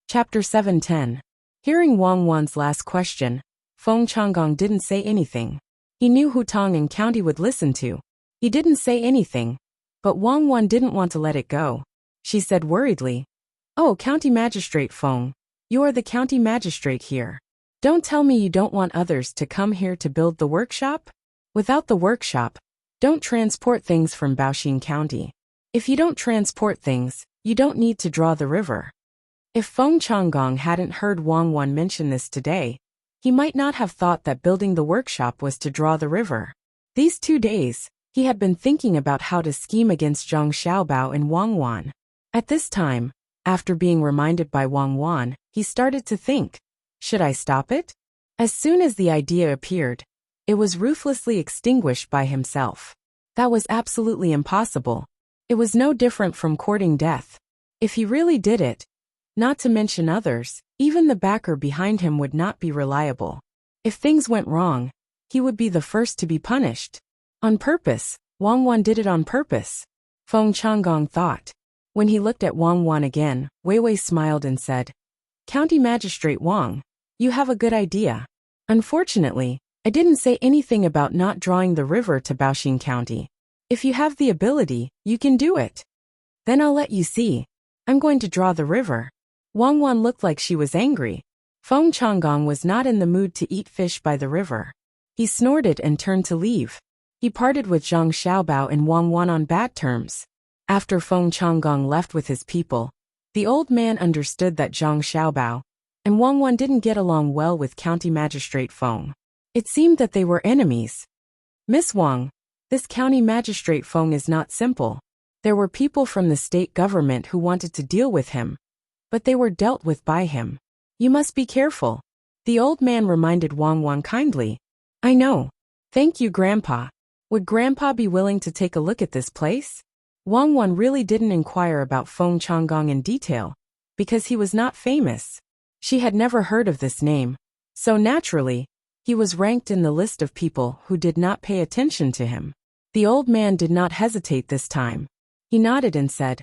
Chapter 710. Hearing Wang Wan's last question, Feng Changgong didn't say anything. He knew who Tang and County would listen to. He didn't say anything, but Wang Wan didn't want to let it go. She said worriedly, "Oh, County Magistrate Feng, you are the County Magistrate here. Don't tell me you don't want others to come here to build the workshop? Without the workshop, don't transport things from Baoxing County. If you don't transport things, you don't need to draw the river." If Feng Changgong hadn't heard Wang Wan mention this today, he might not have thought that building the workshop was to draw the river. These 2 days, he had been thinking about how to scheme against Zhang Xiaobao and Wang Wan. At this time, after being reminded by Wang Wan, he started to think, should I stop it? As soon as the idea appeared, it was ruthlessly extinguished by himself. That was absolutely impossible. It was no different from courting death. If he really did it, not to mention others, even the backer behind him would not be reliable. If things went wrong, he would be the first to be punished. On purpose, Wang Wan did it on purpose, Feng Changgong thought. When he looked at Wang Wan again, Wei Wei smiled and said, "County Magistrate Wang, you have a good idea. Unfortunately, I didn't say anything about not drawing the river to Baoxing County. If you have the ability, you can do it. Then I'll let you see. I'm going to draw the river." Wang Wan looked like she was angry. Feng Changgong was not in the mood to eat fish by the river. He snorted and turned to leave. He parted with Zhang Xiaobao and Wang Wan on bad terms. After Feng Changgong left with his people, the old man understood that Zhang Xiaobao and Wang Wan didn't get along well with County Magistrate Feng. It seemed that they were enemies. "Miss Wang, this County Magistrate Feng is not simple. There were people from the state government who wanted to deal with him, but they were dealt with by him. You must be careful." The old man reminded Wang Wan kindly. "I know. Thank you, Grandpa. Would Grandpa be willing to take a look at this place?" Wang Wan really didn't inquire about Feng Changgong in detail, because he was not famous. She had never heard of this name, so naturally, he was ranked in the list of people who did not pay attention to him. The old man did not hesitate this time. He nodded and said,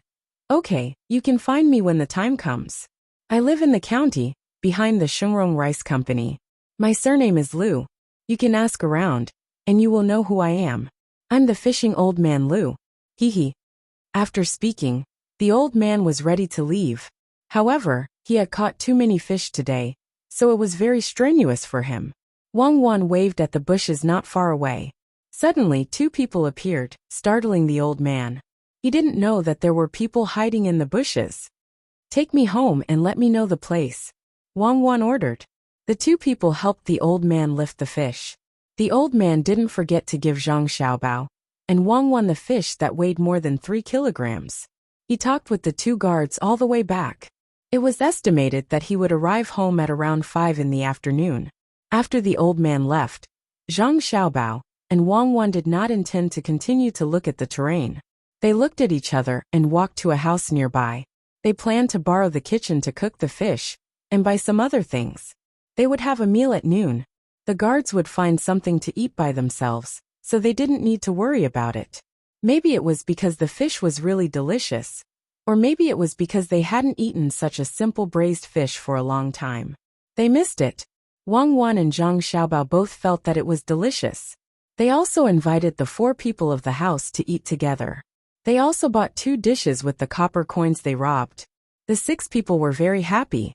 "Okay, you can find me when the time comes. I live in the county, behind the Shengrong Rice Company. My surname is Liu. You can ask around, and you will know who I am. I'm the fishing old man Liu. Hee hee." After speaking, the old man was ready to leave. However, he had caught too many fish today, so it was very strenuous for him. Wang Wan waved at the bushes not far away. Suddenly 2 people appeared, startling the old man. He didn't know that there were people hiding in the bushes. "Take me home and let me know the place," Wang Wan ordered. The 2 people helped the old man lift the fish. The old man didn't forget to give Zhang Xiaobao and Wang Wan the fish that weighed more than 3 kilograms. He talked with the 2 guards all the way back. It was estimated that he would arrive home at around 5 in the afternoon. After the old man left, Zhang Xiaobao and Wang Wan did not intend to continue to look at the terrain. They looked at each other and walked to a house nearby. They planned to borrow the kitchen to cook the fish and buy some other things. They would have a meal at noon. The guards would find something to eat by themselves, so they didn't need to worry about it. Maybe it was because the fish was really delicious, or maybe it was because they hadn't eaten such a simple braised fish for a long time. They missed it. Wang Wan and Zhang Xiaobao both felt that it was delicious. They also invited the 4 people of the house to eat together. They also bought 2 dishes with the copper coins they robbed. The 6 people were very happy.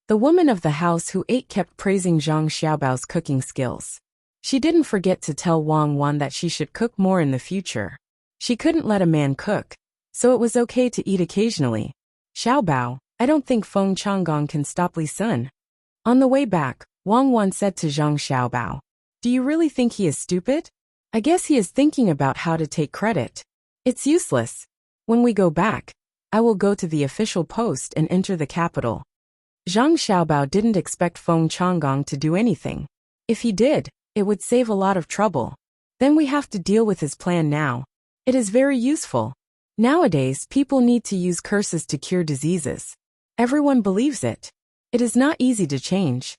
The woman of the house who ate kept praising Zhang Xiaobao's cooking skills. She didn't forget to tell Wang Wan that she should cook more in the future. She couldn't let a man cook, so it was okay to eat occasionally. "Xiaobao, I don't think Feng Changgong can stop Li Sun." On the way back, Wang Wan said to Zhang Xiaobao, "Do you really think he is stupid? I guess he is thinking about how to take credit. It's useless. When we go back, I will go to the official post and enter the capital." Zhang Xiaobao didn't expect Feng Changgong to do anything. If he did, it would save a lot of trouble. Then we have to deal with his plan now. It is very useful. Nowadays, people need to use curses to cure diseases. Everyone believes it. It is not easy to change.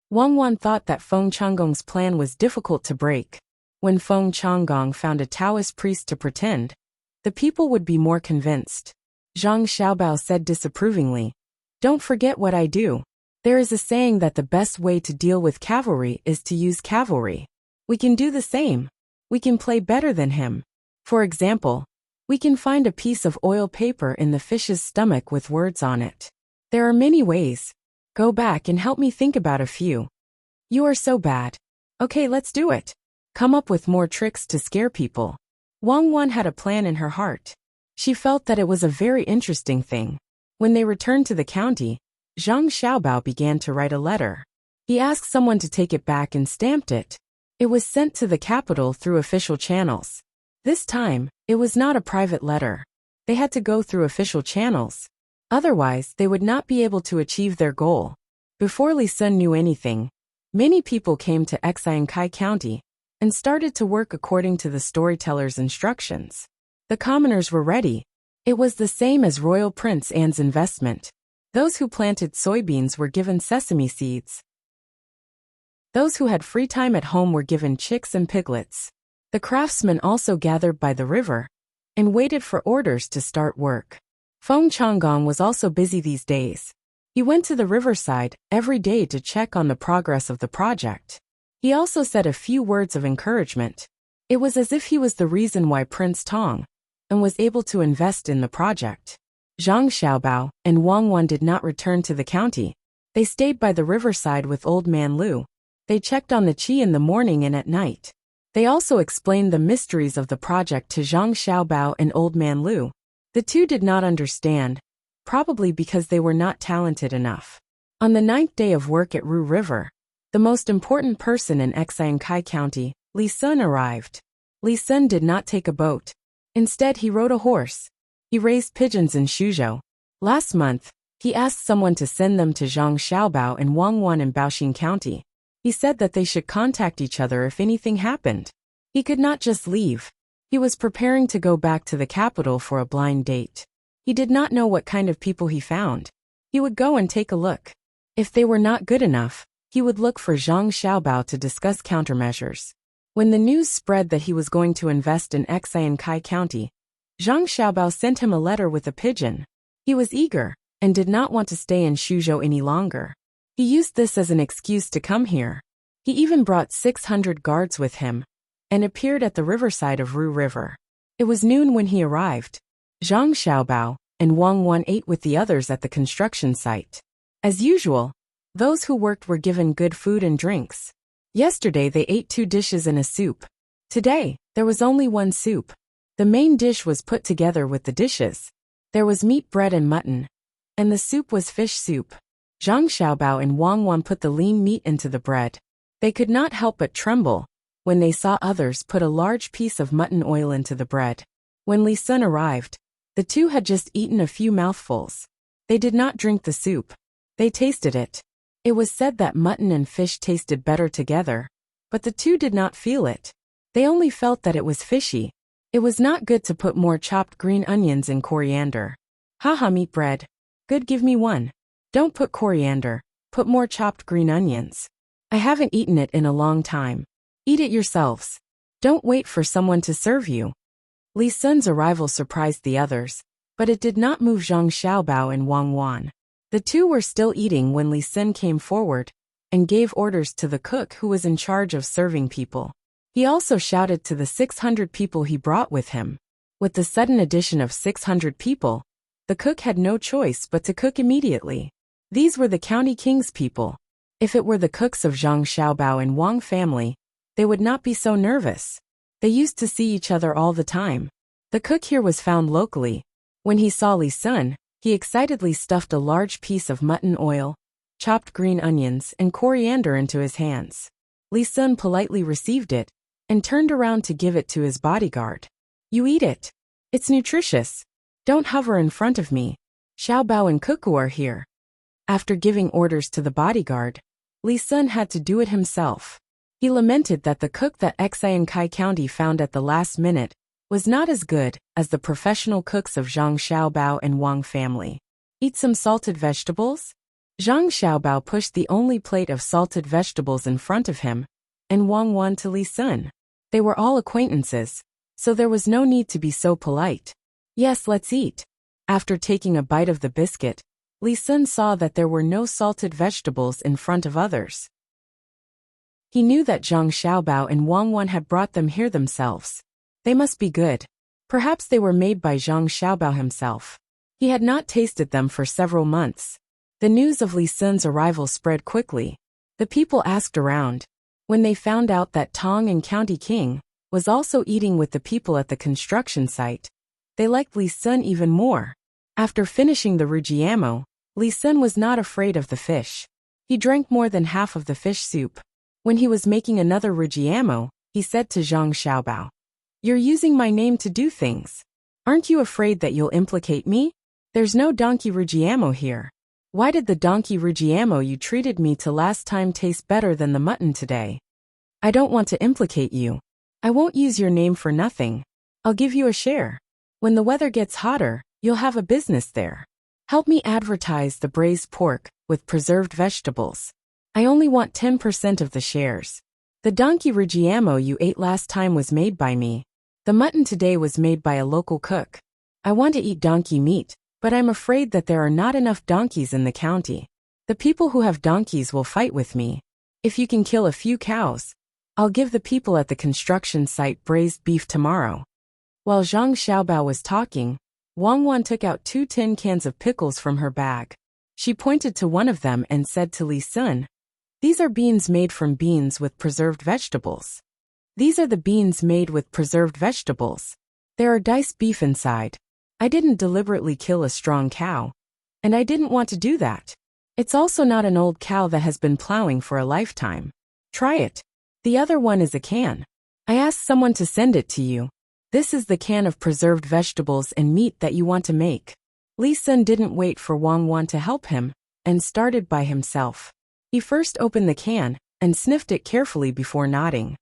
Wang Wan thought that Feng Changgong's plan was difficult to break. When Feng Changgong found a Taoist priest to pretend, the people would be more convinced. Zhang Xiaobao said disapprovingly, Don't forget what I do. There is a saying that the best way to deal with cavalry is to use cavalry. We can do the same. We can play better than him. For example, we can find a piece of oil paper in the fish's stomach with words on it. There are many ways. Go back and help me think about a few. You are so bad. Okay, let's do it. Come up with more tricks to scare people. Wang Wan had a plan in her heart. She felt that it was a very interesting thing. When they returned to the county, Zhang Xiaobao began to write a letter. He asked someone to take it back and stamped it. It was sent to the capital through official channels. This time, it was not a private letter. They had to go through official channels. Otherwise, they would not be able to achieve their goal. Before Li Sun knew anything, many people came to Enchanting County and started to work according to the storyteller's instructions. The commoners were ready. It was the same as Royal Prince Anne's investment. Those who planted soybeans were given sesame seeds. Those who had free time at home were given chicks and piglets. The craftsmen also gathered by the river and waited for orders to start work. Feng Changgong was also busy these days. He went to the riverside every day to check on the progress of the project. He also said a few words of encouragement. It was as if he was the reason why Prince Tang and was able to invest in the project. Zhang Xiaobao and Wang Wan did not return to the county. They stayed by the riverside with Old Man Lu. They checked on the qi in the morning and at night. They also explained the mysteries of the project to Zhang Xiaobao and Old Man Lu. The two did not understand, probably because they were not talented enough. On the 9th day of work at Ru River, the most important person in Enchanting County, Li Sun, arrived. Li Sun did not take a boat. Instead, he rode a horse. He raised pigeons in Suzhou. Last month, he asked someone to send them to Zhang Xiaobao and Wang Wan in Baoxing County. He said that they should contact each other if anything happened. He could not just leave. He was preparing to go back to the capital for a blind date. He did not know what kind of people he found. He would go and take a look. If they were not good enough, he would look for Zhang Xiaobao to discuss countermeasures. When the news spread that he was going to invest in Enchanting County, Zhang Xiaobao sent him a letter with a pigeon. He was eager and did not want to stay in Suzhou any longer. He used this as an excuse to come here. He even brought 600 guards with him and appeared at the riverside of Ru River. It was noon when he arrived. Zhang Xiaobao and Wang Wan ate with the others at the construction site. As usual, those who worked were given good food and drinks. Yesterday they ate 2 dishes and a soup. Today, there was only 1 soup. The main dish was put together with the dishes. There was meat, bread and mutton, and the soup was fish soup. Zhang Xiaobao and Wang Wan put the lean meat into the bread. They could not help but tremble when they saw others put a large piece of mutton oil into the bread. When Li Sun arrived, the two had just eaten a few mouthfuls. They did not drink the soup. They tasted it. It was said that mutton and fish tasted better together, but the two did not feel it. They only felt that it was fishy. It was not good to put more chopped green onions and coriander. Haha, meat bread. Good, give me 1. Don't put coriander, put more chopped green onions. I haven't eaten it in a long time. Eat it yourselves. Don't wait for someone to serve you. Li Sun's arrival surprised the others, but it did not move Zhang Xiaobao and Wang Wan. The two were still eating when Li Sun came forward and gave orders to the cook who was in charge of serving people. He also shouted to the 600 people he brought with him. With the sudden addition of 600 people, the cook had no choice but to cook immediately. These were the county king's people. If it were the cooks of Zhang Xiaobao and Wang family, they would not be so nervous. They used to see each other all the time. The cook here was found locally. When he saw Li Sun, he excitedly stuffed a large piece of mutton oil, chopped green onions and coriander into his hands. Li Sun politely received it and turned around to give it to his bodyguard. You eat it. It's nutritious. Don't hover in front of me. Xiaobao and Cuckoo are here. After giving orders to the bodyguard, Li Sun had to do it himself. He lamented that the cook that Enchanting County found at the last minute was not as good as the professional cooks of Zhang Xiaobao and Wang family. Eat some salted vegetables? Zhang Xiaobao pushed the only plate of salted vegetables in front of him, and Wang Wan to Li Sun. They were all acquaintances, so there was no need to be so polite. Yes, let's eat. After taking a bite of the biscuit, Li Sun saw that there were no salted vegetables in front of others. He knew that Zhang Xiaobao and Wang Wan had brought them here themselves. They must be good. Perhaps they were made by Zhang Xiaobao himself. He had not tasted them for several months. The news of Li Sun's arrival spread quickly. The people asked around. When they found out that Tang and County King was also eating with the people at the construction site, they liked Li Sun even more. After finishing the rujiamo, Li Sun was not afraid of the fish. He drank more than half of the fish soup. When he was making another rujiamo, he said to Zhang Xiaobao, "You're using my name to do things. Aren't you afraid that you'll implicate me? There's no donkey rujiamo here. Why did the donkey rujiamo you treated me to last time taste better than the mutton today? I don't want to implicate you. I won't use your name for nothing. I'll give you a share. When the weather gets hotter, you'll have a business there. Help me advertise the braised pork with preserved vegetables. I only want 10% of the shares. The donkey rujiamo you ate last time was made by me. The mutton today was made by a local cook. I want to eat donkey meat, but I'm afraid that there are not enough donkeys in the county. The people who have donkeys will fight with me. If you can kill a few cows, I'll give the people at the construction site braised beef tomorrow." While Zhang Xiaobao was talking, Wang Wan took out 2 tin cans of pickles from her bag. She pointed to one of them and said to Li Sun, "These are beans made from beans with preserved vegetables. These are the beans made with preserved vegetables. There are diced beef inside. I didn't deliberately kill a strong cow, and I didn't want to do that. It's also not an old cow that has been plowing for a lifetime. Try it. The other one is a can. I asked someone to send it to you. This is the can of preserved vegetables and meat that you want to make." Li Sun didn't wait for Wang Wan to help him, and started by himself. He first opened the can, and sniffed it carefully before nodding.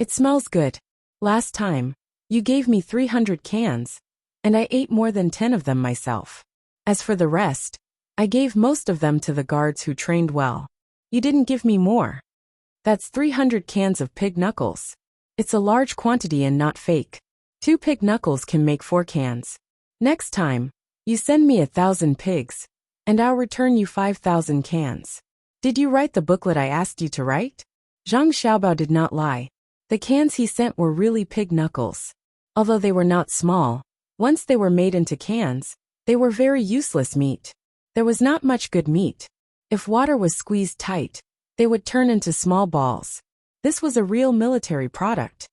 "It smells good. Last time, you gave me 300 cans, and I ate more than 10 of them myself. As for the rest, I gave most of them to the guards who trained well. You didn't give me more. That's 300 cans of pig knuckles. It's a large quantity and not fake. 2 pig knuckles can make 4 cans. Next time, you send me 1,000 pigs, and I'll return you 5,000 cans. Did you write the booklet I asked you to write?" Zhang Xiaobao did not lie. The cans he sent were really pig knuckles. Although they were not small, once they were made into cans, they were very useless meat. There was not much good meat. If water was squeezed tight, they would turn into small balls. This was a real military product.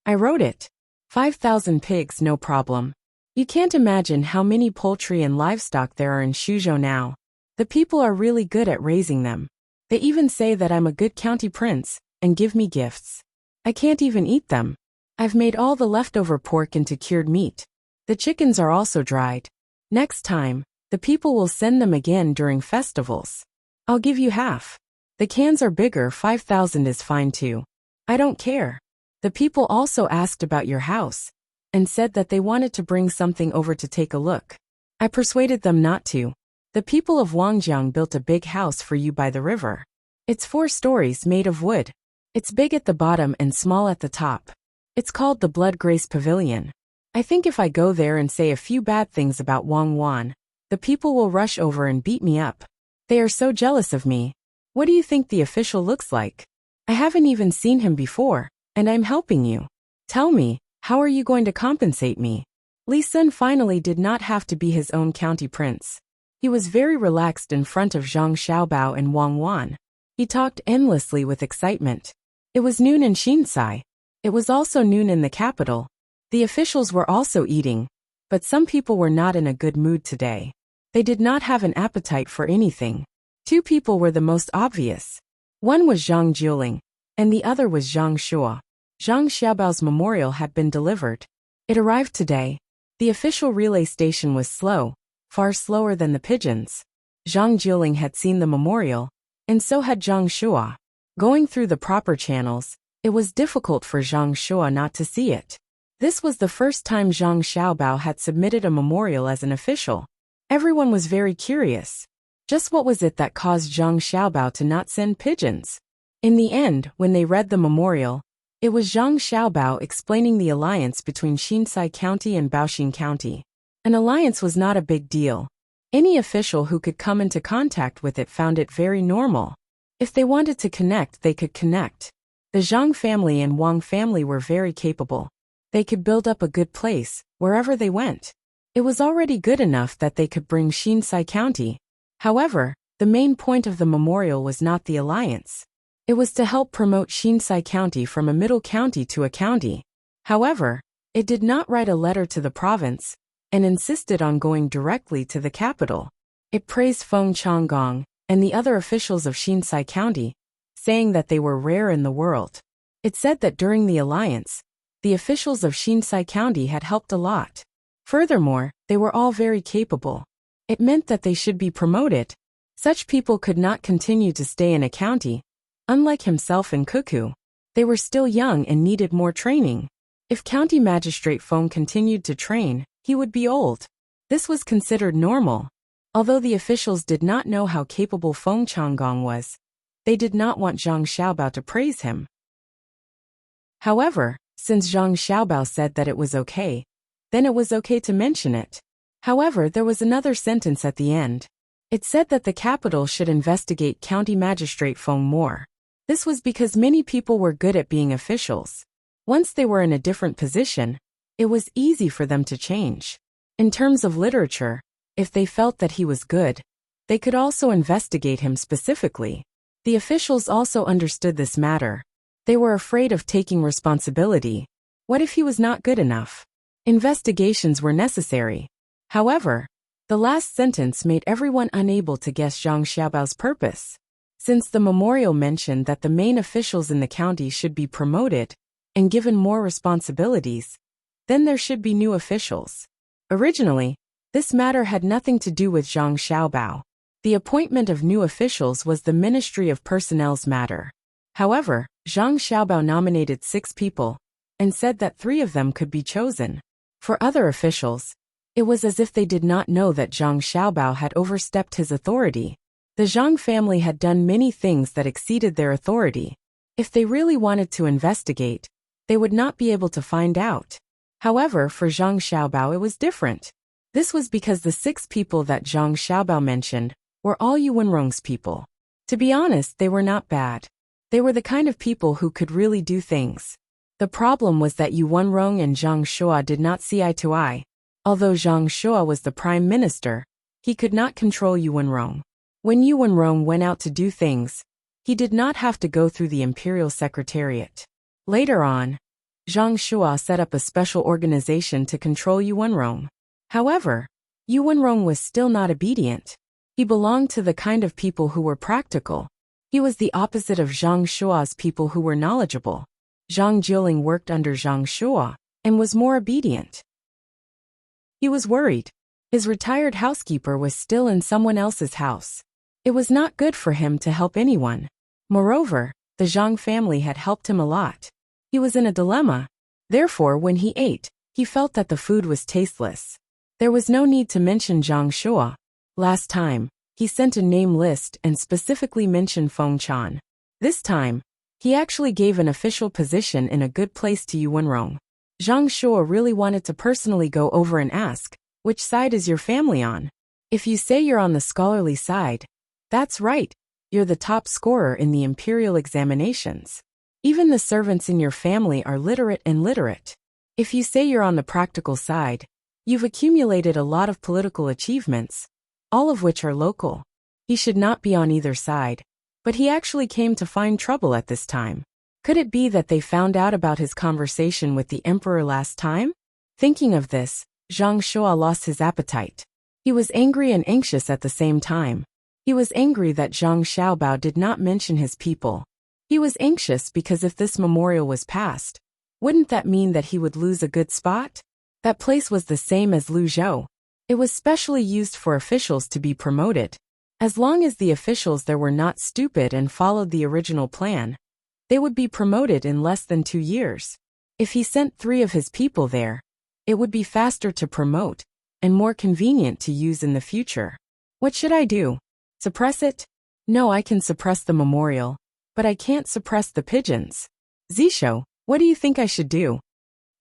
"I wrote it. 5,000 pigs, no problem. You can't imagine how many poultry and livestock there are in Shuzhou now. The people are really good at raising them. They even say that I'm a good county prince, and give me gifts. I can't even eat them. I've made all the leftover pork into cured meat. The chickens are also dried. Next time, the people will send them again during festivals. I'll give you half. The cans are bigger, 5,000 is fine too. I don't care." The people also asked about your house, and said that they wanted to bring something over to take a look. I persuaded them not to. The people of Wangjiang built a big house for you by the river. It's 4 stories made of wood. It's big at the bottom and small at the top. It's called the Blood Grace Pavilion. I think if I go there and say a few bad things about Wang Wan, the people will rush over and beat me up. They are so jealous of me. What do you think the official looks like? I haven't even seen him before, and I'm helping you. Tell me, how are you going to compensate me?" Li Sun finally did not have to be his own county prince. He was very relaxed in front of Zhang Xiaobao and Wang Wan. He talked endlessly with excitement. It was noon in Xinsai. It was also noon in the capital. The officials were also eating, but some people were not in a good mood today. They did not have an appetite for anything. 2 people were the most obvious. One was Zhang Jiuling, and the other was Zhang Shuo. Zhang Xiaobao's memorial had been delivered. It arrived today. The official relay station was slow, far slower than the pigeons. Zhang Jiuling had seen the memorial, and so had Zhang Shuo. Going through the proper channels, it was difficult for Zhang Shuo not to see it. This was the first time Zhang Xiaobao had submitted a memorial as an official. Everyone was very curious. Just what was it that caused Zhang Xiaobao to not send pigeons? In the end, when they read the memorial, it was Zhang Xiaobao explaining the alliance between Xinsai County and Baoxing County. An alliance was not a big deal. Any official who could come into contact with it found it very normal. If they wanted to connect, they could connect. The Zhang family and Wang family were very capable. They could build up a good place, wherever they went. It was already good enough that they could bring Xinsai County. However, the main point of the memorial was not the alliance. It was to help promote Xinsai County from a middle county to a county. However, it did not write a letter to the province, and insisted on going directly to the capital. It praised Feng Changgong and the other officials of Xinsai County, saying that they were rare in the world. It said that during the alliance, the officials of Xinsai County had helped a lot. Furthermore, they were all very capable. It meant that they should be promoted. Such people could not continue to stay in a county. Unlike himself and Cuckoo, they were still young and needed more training. If County Magistrate Feng continued to train, he would be old. This was considered normal. Although the officials did not know how capable Feng Changgong was, they did not want Zhang Xiaobao to praise him. However, since Zhang Xiaobao said that it was okay, then it was okay to mention it. However, there was another sentence at the end. It said that the capital should investigate County Magistrate Feng more. This was because many people were good at being officials. Once they were in a different position, it was easy for them to change. In terms of literature, if they felt that he was good, they could also investigate him specifically. The officials also understood this matter. They were afraid of taking responsibility. What if he was not good enough? Investigations were necessary. However, the last sentence made everyone unable to guess Zhang Xiaobao's purpose. Since the memorial mentioned that the main officials in the county should be promoted and given more responsibilities, then there should be new officials. Originally, this matter had nothing to do with Zhang Xiaobao. The appointment of new officials was the Ministry of Personnel's matter. However, Zhang Xiaobao nominated 6 people and said that 3 of them could be chosen. For other officials, it was as if they did not know that Zhang Xiaobao had overstepped his authority. The Zhang family had done many things that exceeded their authority. If they really wanted to investigate, they would not be able to find out. However, for Zhang Xiaobao it was different. This was because the 6 people that Zhang Xiaobao mentioned were all Yu Wenrong's people. To be honest, they were not bad. They were the kind of people who could really do things. The problem was that Yu Wenrong and Zhang Shua did not see eye to eye. Although Zhang Shua was the prime minister, he could not control Yu Wenrong. When Yu Wenrong went out to do things, he did not have to go through the imperial secretariat. Later on, Zhang Shua set up a special organization to control Yu Wenrong. However, Yu Wenrong was still not obedient. He belonged to the kind of people who were practical. He was the opposite of Zhang Shua's people who were knowledgeable. Zhang Jiling worked under Zhang Shua and was more obedient. He was worried. His retired housekeeper was still in someone else's house. It was not good for him to help anyone. Moreover, the Zhang family had helped him a lot. He was in a dilemma. Therefore, when he ate, he felt that the food was tasteless. There was no need to mention Zhang Shua. Last time, he sent a name list and specifically mentioned Feng Chan. This time, he actually gave an official position in a good place to Yu Wenrong. Zhang Shua really wanted to personally go over and ask, which side is your family on? If you say you're on the scholarly side, that's right, you're the top scorer in the imperial examinations. Even the servants in your family are literate and literate. If you say you're on the practical side, you've accumulated a lot of political achievements, all of which are local. He should not be on either side, but he actually came to find trouble at this time. Could it be that they found out about his conversation with the emperor last time? Thinking of this, Zhang Shua lost his appetite. He was angry and anxious at the same time. He was angry that Zhang Xiaobao did not mention his people. He was anxious because if this memorial was passed, wouldn't that mean that he would lose a good spot? That place was the same as Luzhou. It was specially used for officials to be promoted. As long as the officials there were not stupid and followed the original plan, they would be promoted in less than 2 years. If he sent 3 of his people there, it would be faster to promote and more convenient to use in the future. What should I do? Suppress it? No, I can suppress the memorial, but I can't suppress the pigeons. Zisho, what do you think I should do?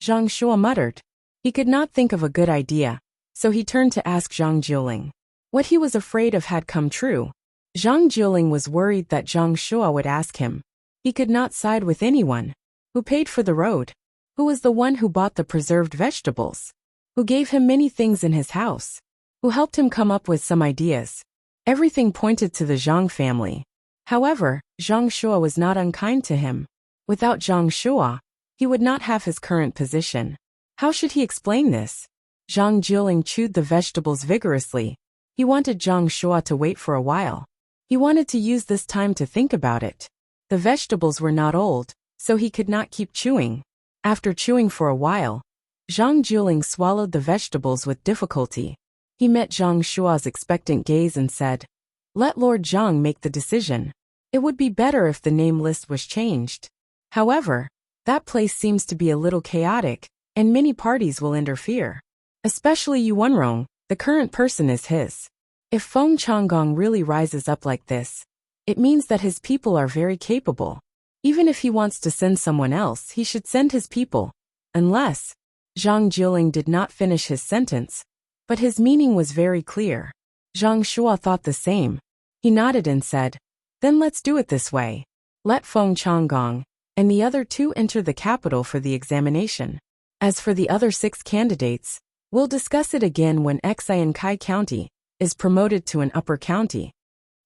Zhang Shua muttered. He could not think of a good idea, so he turned to ask Zhang Jiling. What he was afraid of had come true. Zhang Jiuling was worried that Zhang Shua would ask him. He could not side with anyone. Who paid for the road? Who was the one who bought the preserved vegetables? Who gave him many things in his house? Who helped him come up with some ideas? Everything pointed to the Zhang family. However, Zhang Shua was not unkind to him. Without Zhang Shua, he would not have his current position. How should he explain this? Zhang Jiuling chewed the vegetables vigorously. He wanted Zhang Shua to wait for a while. He wanted to use this time to think about it. The vegetables were not old, so he could not keep chewing. After chewing for a while, Zhang Jiuling swallowed the vegetables with difficulty. He met Zhang Shua's expectant gaze and said, "Let Lord Zhang make the decision. It would be better if the name list was changed. However, that place seems to be a little chaotic, and many parties will interfere. Especially Yuanrong, the current person is his. If Feng Changgong really rises up like this, it means that his people are very capable. Even if he wants to send someone else, he should send his people. Unless..." Zhang Jiuling did not finish his sentence, but his meaning was very clear. Zhang Shua thought the same. He nodded and said, "Then let's do it this way. Let Feng Changgong and the other two enter the capital for the examination. As for the other 6 candidates, we'll discuss it again when Xian Kai County is promoted to an upper county."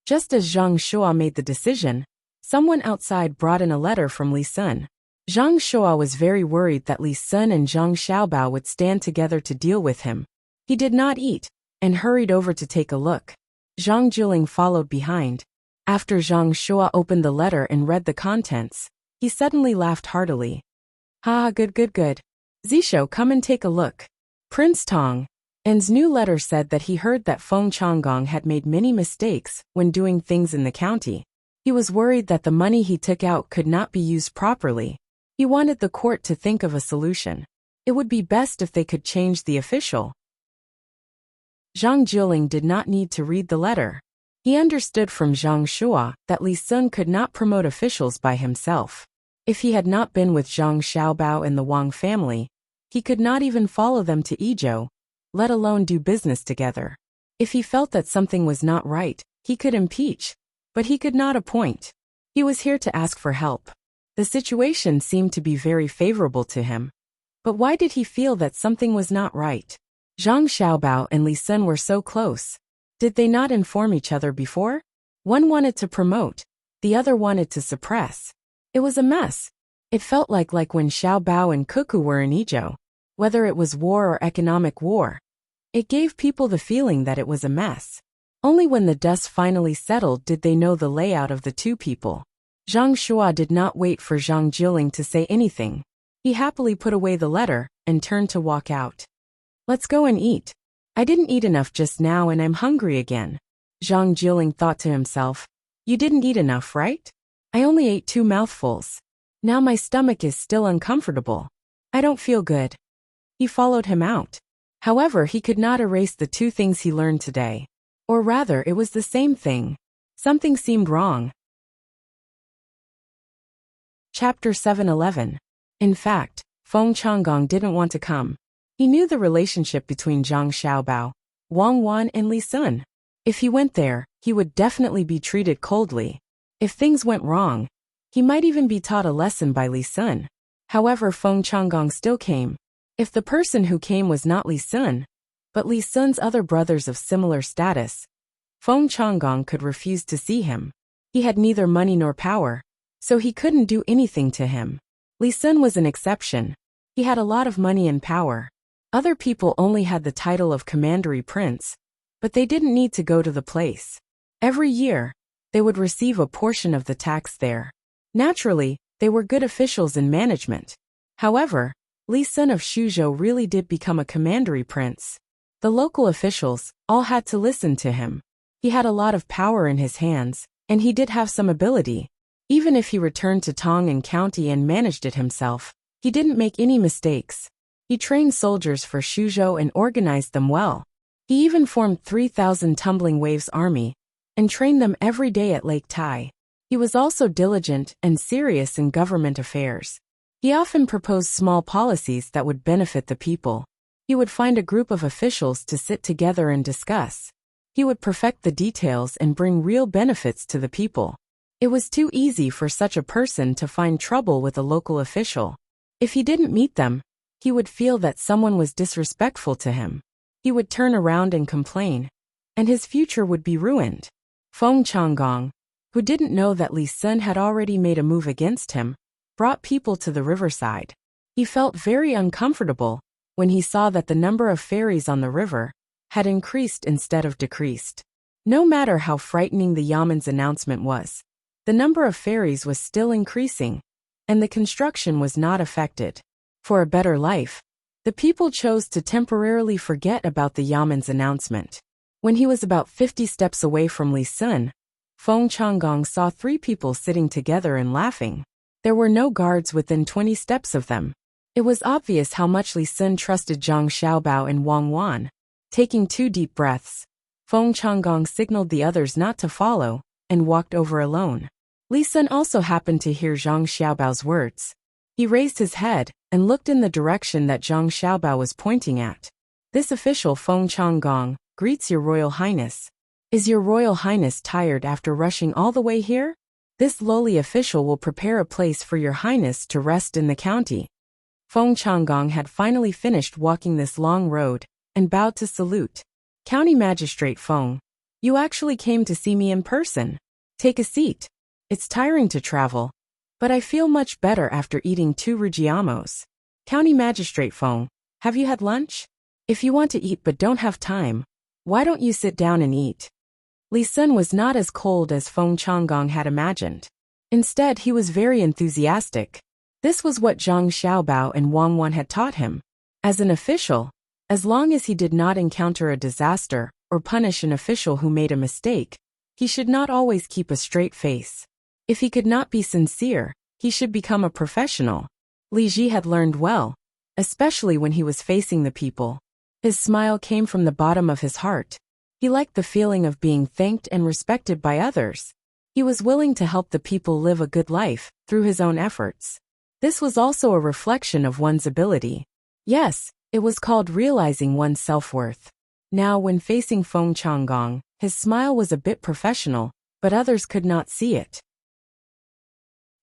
Just as Zhang Shua made the decision, someone outside brought in a letter from Li Sun. Zhang Shua was very worried that Li Sun and Zhang Xiaobao would stand together to deal with him. He did not eat, and hurried over to take a look. Zhang Jiuling followed behind. After Zhang Shua opened the letter and read the contents, he suddenly laughed heartily. "Ha, good. Zisho, come and take a look." Prince Tang N's new letter said that he heard that Feng Changgong had made many mistakes when doing things in the county. He was worried that the money he took out could not be used properly. He wanted the court to think of a solution. It would be best if they could change the official. Zhang Jiuling did not need to read the letter. He understood from Zhang Shua that Li Sun could not promote officials by himself. If he had not been with Zhang Xiaobao and the Wang family, he could not even follow them to Idyll, let alone do business together. If he felt that something was not right, he could impeach, but he could not appoint. He was here to ask for help. The situation seemed to be very favorable to him. But why did he feel that something was not right? Zhang Xiaobao and Li Sun were so close. Did they not inform each other before? One wanted to promote, the other wanted to suppress. It was a mess. It felt like when Xiaobao and Cuckoo were in Idyll. Whether it was war or economic war, it gave people the feeling that it was a mess. Only when the dust finally settled did they know the layout of the two people. Zhang Shua did not wait for Zhang Jiuling to say anything. He happily put away the letter and turned to walk out. "Let's go and eat. I didn't eat enough just now and I'm hungry again." Zhang Jiuling thought to himself, "You didn't eat enough, right? I only ate 2 mouthfuls. Now my stomach is still uncomfortable. I don't feel good." He followed him out. However, he could not erase the 2 things he learned today. Or rather, it was the same thing. Something seemed wrong. Chapter 7:11. In fact, Feng Changgong didn't want to come. He knew the relationship between Zhang Xiaobao, Wang Wan and Li Sun. If he went there, he would definitely be treated coldly. If things went wrong, he might even be taught a lesson by Li Sun. However, Feng Changgong still came. If the person who came was not Li Sun, but Li Sun's other brothers of similar status, Feng Changgong could refuse to see him. He had neither money nor power, so he couldn't do anything to him. Li Sun was an exception. He had a lot of money and power. Other people only had the title of commandery prince, but they didn't need to go to the place. Every year, they would receive a portion of the tax there. Naturally, they were good officials in management. However, Li Sun of Shuzhou really did become a commandery prince. The local officials all had to listen to him. He had a lot of power in his hands, and he did have some ability. Even if he returned to Tang and County and managed it himself, he didn't make any mistakes. He trained soldiers for Shuzhou and organized them well. He even formed 3,000 Tumbling Waves Army and trained them every day at Lake Tai. He was also diligent and serious in government affairs. He often proposed small policies that would benefit the people. He would find a group of officials to sit together and discuss. He would perfect the details and bring real benefits to the people. It was too easy for such a person to find trouble with a local official. If he didn't meet them, he would feel that someone was disrespectful to him. He would turn around and complain, and his future would be ruined. Feng Changgong, who didn't know that Li Sun had already made a move against him, brought people to the riverside. He felt very uncomfortable when he saw that the number of fairies on the river had increased instead of decreased. No matter how frightening the Yaman's announcement was, the number of fairies was still increasing, and the construction was not affected. For a better life, the people chose to temporarily forget about the Yaman's announcement. When he was about 50 steps away from Li Sun, Feng Changgong saw 3 people sitting together and laughing. There were no guards within 20 steps of them. It was obvious how much Li Sun trusted Zhang Xiaobao and Wang Wan. Taking 2 deep breaths, Feng Changgong signaled the others not to follow, and walked over alone. Li Sun also happened to hear Zhang Xiaobao's words. He raised his head and looked in the direction that Zhang Xiaobao was pointing at. This official Feng Changgong greets your Royal Highness. Is your Royal Highness tired after rushing all the way here? This lowly official will prepare a place for your Highness to rest in the county. Feng Changgong had finally finished walking this long road and bowed to salute. County Magistrate Feng, you actually came to see me in person. Take a seat. It's tiring to travel, but I feel much better after eating 2 Rujiamos. County Magistrate Feng, have you had lunch? If you want to eat but don't have time, why don't you sit down and eat? Li Sun was not as cold as Feng Changgong had imagined. Instead, he was very enthusiastic. This was what Zhang Xiaobao and Wang Wan had taught him. As an official, as long as he did not encounter a disaster or punish an official who made a mistake, he should not always keep a straight face. If he could not be sincere, he should become a professional. Li Ji had learned well, especially when he was facing the people. His smile came from the bottom of his heart. He liked the feeling of being thanked and respected by others. He was willing to help the people live a good life through his own efforts. This was also a reflection of one's ability. Yes, it was called realizing one's self-worth. Now, when facing Feng Changgong, his smile was a bit professional, but others could not see it.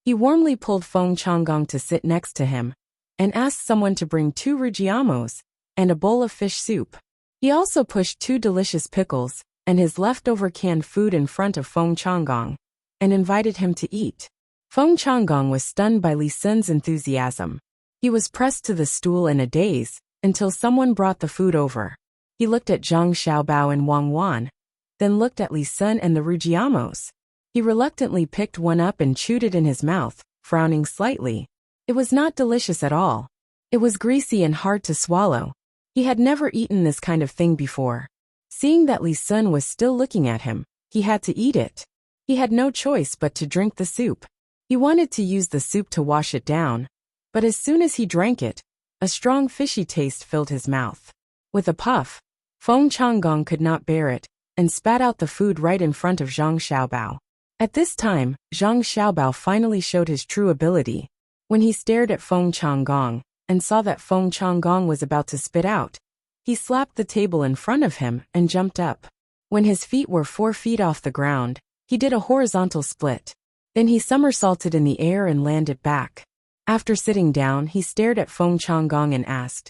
He warmly pulled Feng Changgong to sit next to him and asked someone to bring 2 Rujiamos and a bowl of fish soup. He also pushed 2 delicious pickles and his leftover canned food in front of Feng Changgong and invited him to eat. Feng Changgong was stunned by Li Sun's enthusiasm. He was pressed to the stool in a daze until someone brought the food over. He looked at Zhang Xiaobao and Wang Wan, then looked at Li Sun and the Rujiamos. He reluctantly picked one up and chewed it in his mouth, frowning slightly. It was not delicious at all. It was greasy and hard to swallow. He had never eaten this kind of thing before. Seeing that Li Sun was still looking at him, he had to eat it. He had no choice but to drink the soup. He wanted to use the soup to wash it down, but as soon as he drank it, a strong fishy taste filled his mouth. With a puff, Feng Changgong could not bear it and spat out the food right in front of Zhang Xiaobao. At this time, Zhang Xiaobao finally showed his true ability. When he stared at Feng Changgong and saw that Feng Changgong was about to spit out, he slapped the table in front of him and jumped up. When his feet were 4 feet off the ground, he did a horizontal split. Then he somersaulted in the air and landed back. After sitting down, he stared at Feng Changgong and asked,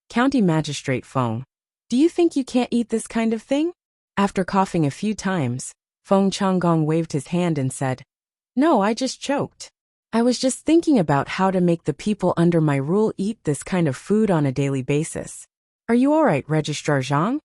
County Magistrate Feng, do you think you can't eat this kind of thing? After coughing a few times, Feng Changgong waved his hand and said, No, I just choked. I was just thinking about how to make the people under my rule eat this kind of food on a daily basis. Are you alright, Registrar Zhang?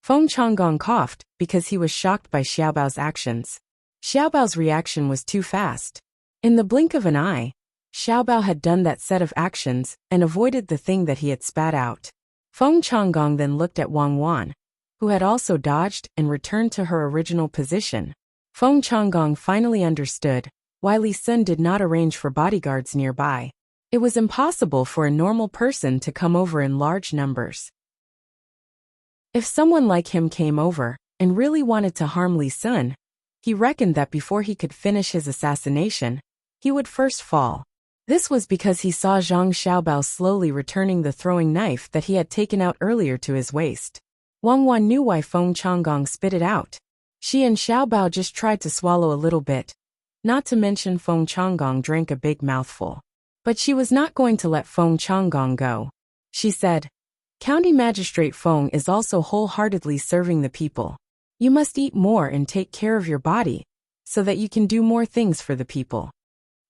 Feng Changgong coughed because he was shocked by Xiaobao's actions. Xiaobao's reaction was too fast. In the blink of an eye, Xiaobao had done that set of actions and avoided the thing that he had spat out. Feng Changgong then looked at Wang Wan, who had also dodged and returned to her original position. Feng Changgong finally understood why Li Sun did not arrange for bodyguards nearby. It was impossible for a normal person to come over in large numbers. If someone like him came over and really wanted to harm Li Sun, he reckoned that before he could finish his assassination, he would first fall. This was because he saw Zhang Xiaobao slowly returning the throwing knife that he had taken out earlier to his waist. Wang Wan knew why Feng Changgong spit it out. She and Xiaobao just tried to swallow a little bit. Not to mention Feng Changgong drank a big mouthful. But she was not going to let Feng Changgong go. She said, County Magistrate Feng is also wholeheartedly serving the people. You must eat more and take care of your body, so that you can do more things for the people.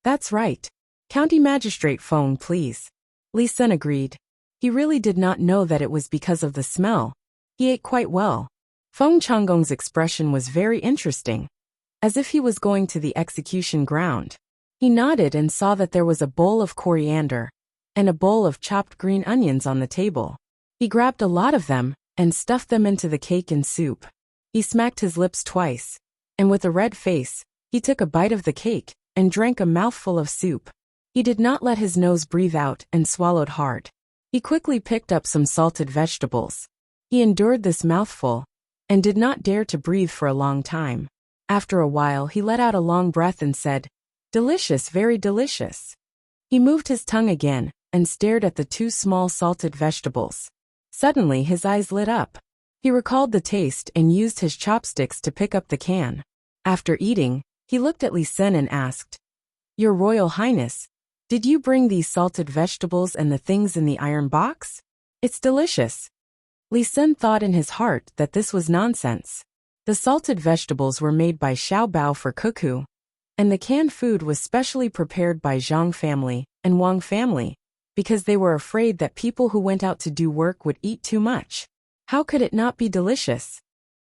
That's right. County Magistrate Feng, please. Li Sun agreed. He really did not know that it was because of the smell. He ate quite well. Feng Changgong's expression was very interesting, as if he was going to the execution ground. He nodded and saw that there was a bowl of coriander and a bowl of chopped green onions on the table. He grabbed a lot of them and stuffed them into the cake and soup. He smacked his lips twice, and with a red face, he took a bite of the cake and drank a mouthful of soup. He did not let his nose breathe out and swallowed hard. He quickly picked up some salted vegetables. He endured this mouthful and did not dare to breathe for a long time. After a while, he let out a long breath and said, Delicious, very delicious. He moved his tongue again and stared at the two small salted vegetables. Suddenly, his eyes lit up. He recalled the taste and used his chopsticks to pick up the can. After eating, he looked at Li Sun and asked, Your Royal Highness, did you bring these salted vegetables and the things in the iron box? It's delicious. Li Sun thought in his heart that this was nonsense. The salted vegetables were made by Xiaobao for Cuckoo, and the canned food was specially prepared by Zhang family and Wang family, because they were afraid that people who went out to do work would eat too much. How could it not be delicious?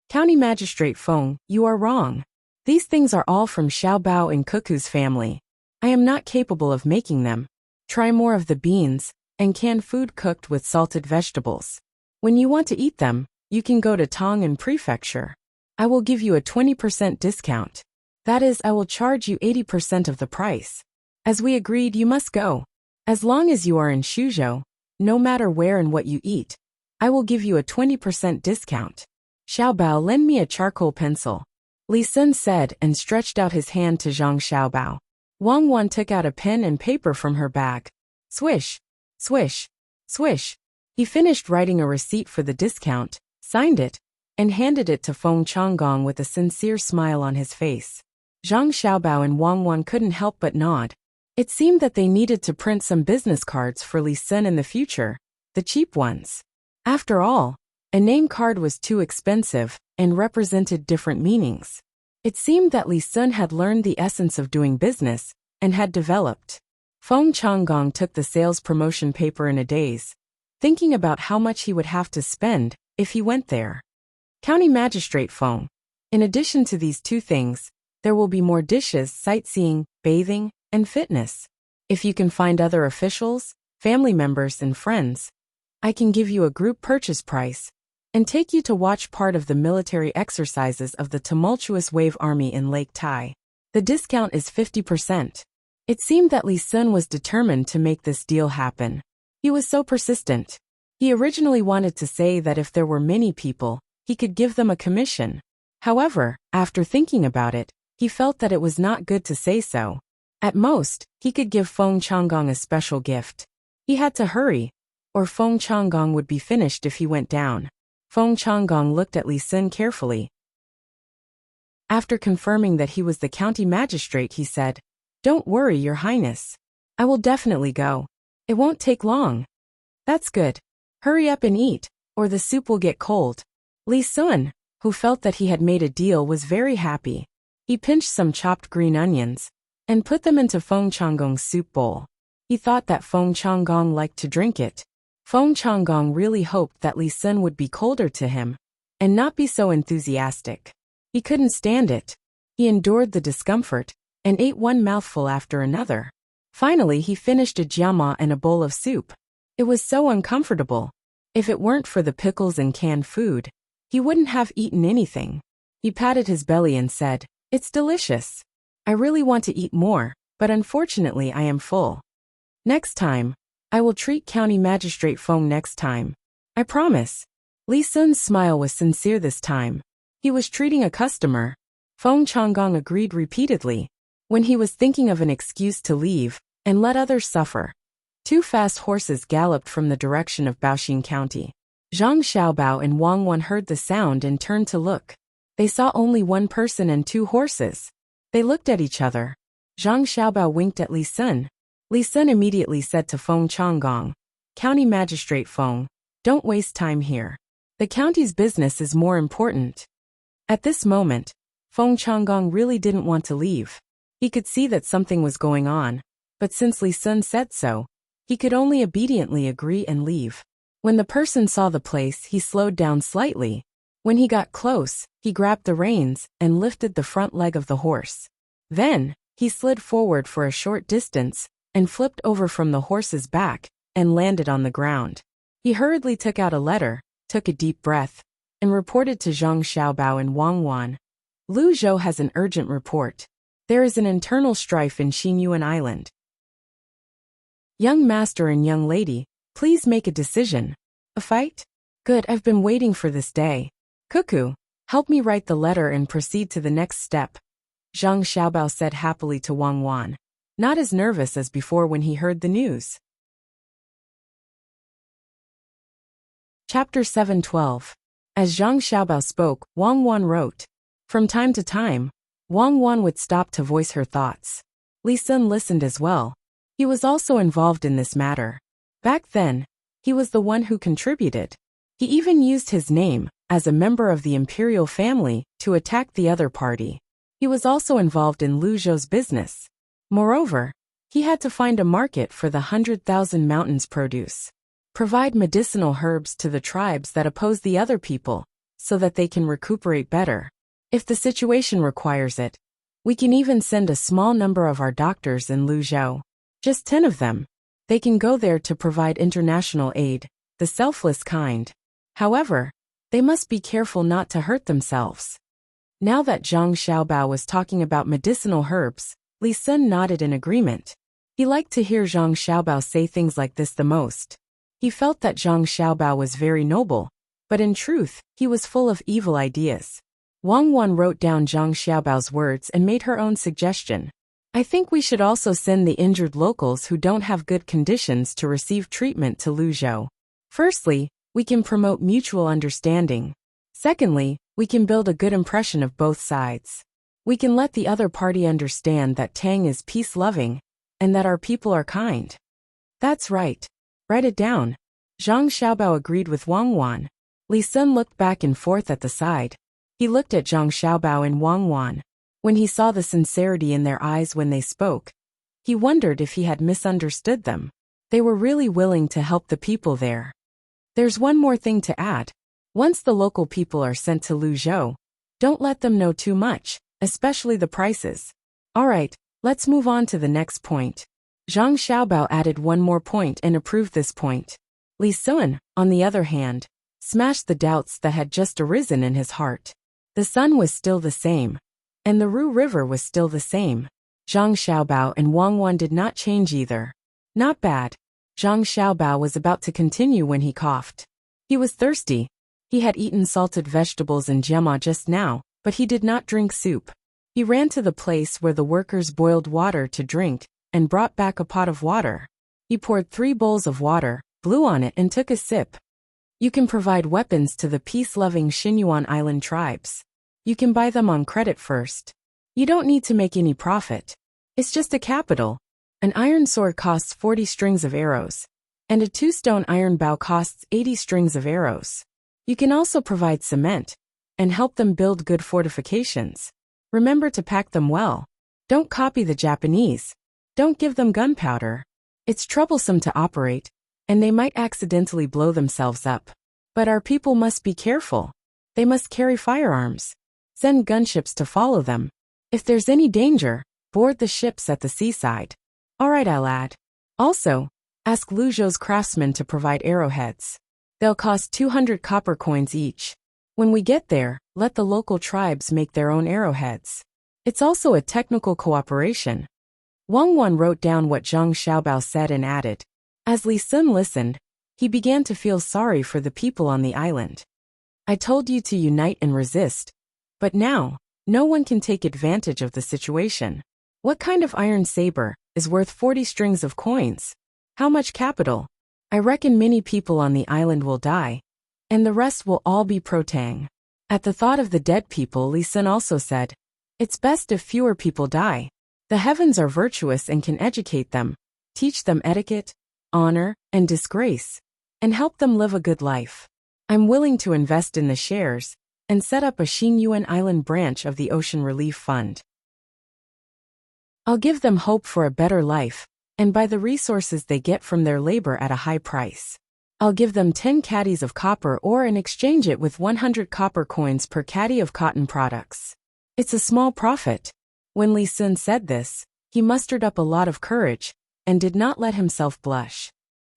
County Magistrate Feng, you are wrong. These things are all from Xiaobao and Cuckoo's family. I am not capable of making them. Try more of the beans and canned food cooked with salted vegetables. When you want to eat them, you can go to Tang and Prefecture. I will give you a 20% discount. That is, I will charge you 80% of the price. As we agreed, you must go. As long as you are in Shuzhou, no matter where and what you eat, I will give you a 20% discount. Xiaobao, lend me a charcoal pencil. Li Sun said and stretched out his hand to Zhang Xiaobao. Wang Wan took out a pen and paper from her bag. Swish, swish, swish. He finished writing a receipt for the discount, signed it, and handed it to Feng Changgong with a sincere smile on his face. Zhang Xiaobao and Wang Wan couldn't help but nod. It seemed that they needed to print some business cards for Li Sun in the future, the cheap ones. After all, a name card was too expensive and represented different meanings. It seemed that Li Sun had learned the essence of doing business and had developed. Feng Changgong took the sales promotion paper in a daze, thinking about how much he would have to spend if he went there. County Magistrate Feng, in addition to these two things, there will be more dishes, sightseeing, bathing, and fitness. If you can find other officials, family members, and friends, I can give you a group purchase price and take you to watch part of the military exercises of the tumultuous wave army in Lake Tai. The discount is 50%. It seemed that Li Sun was determined to make this deal happen. He was so persistent. He originally wanted to say that if there were many people, he could give them a commission. However, after thinking about it, he felt that it was not good to say so. At most, he could give Feng Changgong a special gift. He had to hurry, or Feng Changgong would be finished if he went down. Feng Changgong looked at Li Sun carefully. After confirming that he was the county magistrate, he said, Don't worry, Your Highness. I will definitely go. It won't take long. That's good. Hurry up and eat, or the soup will get cold. Li Sun, who felt that he had made a deal, was very happy. He pinched some chopped green onions and put them into Feng Changgong's soup bowl. He thought that Feng Changgong liked to drink it. Feng Changgong really hoped that Li Sun would be colder to him and not be so enthusiastic. He couldn't stand it. He endured the discomfort and ate one mouthful after another. Finally, he finished a jiama and a bowl of soup. It was so uncomfortable. If it weren't for the pickles and canned food, he wouldn't have eaten anything. He patted his belly and said, It's delicious. I really want to eat more, but unfortunately I am full. Next time, I will treat County Magistrate Feng next time. I promise. Li Sun's smile was sincere this time. He was treating a customer. Feng Changgong agreed repeatedly. When he was thinking of an excuse to leave and let others suffer, two fast horses galloped from the direction of Baoxing County. Zhang Xiaobao and Wang Wan heard the sound and turned to look. They saw only one person and two horses. They looked at each other. Zhang Xiaobao winked at Li Sun. Li Sun immediately said to Feng Changgong, "County Magistrate Feng, don't waste time here. The county's business is more important." At this moment, Feng Changgong really didn't want to leave. He could see that something was going on, but since Li Sun said so, he could only obediently agree and leave. When the person saw the place, he slowed down slightly. When he got close, he grabbed the reins and lifted the front leg of the horse. Then, he slid forward for a short distance and flipped over from the horse's back and landed on the ground. He hurriedly took out a letter, took a deep breath, and reported to Zhang Xiaobao and Wang Wan. "Lu Zhou has an urgent report. There is an internal strife in Xinyuan Island. Young master and young lady, please make a decision. A fight? Good, I've been waiting for this day. Cuckoo, help me write the letter and proceed to the next step," Zhang Xiaobao said happily to Wang Wan, not as nervous as before when he heard the news. Chapter 7:12. As Zhang Xiaobao spoke, Wang Wan wrote. From time to time, Wang Wan would stop to voice her thoughts. Li Sun listened as well. He was also involved in this matter. Back then, he was the one who contributed. He even used his name, as a member of the imperial family, to attack the other party. He was also involved in Lu Zhou's business. Moreover, he had to find a market for the 100,000 mountains produce. Provide medicinal herbs to the tribes that oppose the other people, so that they can recuperate better. If the situation requires it, we can even send a small number of our doctors in Lu Zhou. Just 10 of them. They can go there to provide international aid, the selfless kind. However, they must be careful not to hurt themselves. Now that Zhang Xiaobao was talking about medicinal herbs, Li Sun nodded in agreement. He liked to hear Zhang Xiaobao say things like this the most. He felt that Zhang Xiaobao was very noble, but in truth, he was full of evil ideas. Wang Wan wrote down Zhang Xiaobao's words and made her own suggestion. "I think we should also send the injured locals who don't have good conditions to receive treatment to Lu Zhou. Firstly, we can promote mutual understanding. Secondly, we can build a good impression of both sides. We can let the other party understand that Tang is peace-loving, and that our people are kind." "That's right. Write it down." Zhang Xiaobao agreed with Wang Wan. Li Sun looked back and forth at the side. He looked at Zhang Xiaobao and Wang Wan. When he saw the sincerity in their eyes when they spoke, he wondered if he had misunderstood them. They were really willing to help the people there. There's one more thing to add. Once the local people are sent to Lu Zhou, don't let them know too much, especially the prices. Alright, let's move on to the next point. Zhang Xiaobao added one more point and approved this point. Li Sun, on the other hand, smashed the doubts that had just arisen in his heart. The sun was still the same, and the Ru River was still the same. Zhang Xiaobao and Wang Wan did not change either. Not bad. Zhang Xiaobao was about to continue when he coughed. He was thirsty. He had eaten salted vegetables and jema just now, but he did not drink soup. He ran to the place where the workers boiled water to drink, and brought back a pot of water. He poured 3 bowls of water, blew on it and took a sip. You can provide weapons to the peace-loving Xinyuan Island tribes. You can buy them on credit first. You don't need to make any profit. It's just a capital. An iron sword costs 40 strings of arrows, and a 2-stone iron bow costs 80 strings of arrows. You can also provide cement, and help them build good fortifications. Remember to pack them well. Don't copy the Japanese. Don't give them gunpowder. It's troublesome to operate, and they might accidentally blow themselves up. But our people must be careful. They must carry firearms. Send gunships to follow them. If there's any danger, board the ships at the seaside. Alright, I'll add. Also, ask Lu Zhou's craftsmen to provide arrowheads. They'll cost 200 copper coins each. When we get there, let the local tribes make their own arrowheads. It's also a technical cooperation. Wang Wan wrote down what Zhang Xiaobao said and added. As Li Sun listened, he began to feel sorry for the people on the island. I told you to unite and resist. But now, no one can take advantage of the situation. What kind of iron saber is worth 40 strings of coins? How much capital? I reckon many people on the island will die. and the rest will all be pro-Tang. At the thought of the dead people, Li Sun also said, "It's best if fewer people die. The heavens are virtuous and can educate them, teach them etiquette, honor, and disgrace, and help them live a good life. I'm willing to invest in the shares and set up a Xingyuan Island branch of the Ocean Relief Fund. I'll give them hope for a better life, and buy the resources they get from their labor at a high price. I'll give them 10 caddies of copper ore and exchange it with 100 copper coins per caddy of cotton products. It's a small profit." When Li Sun said this, he mustered up a lot of courage and did not let himself blush.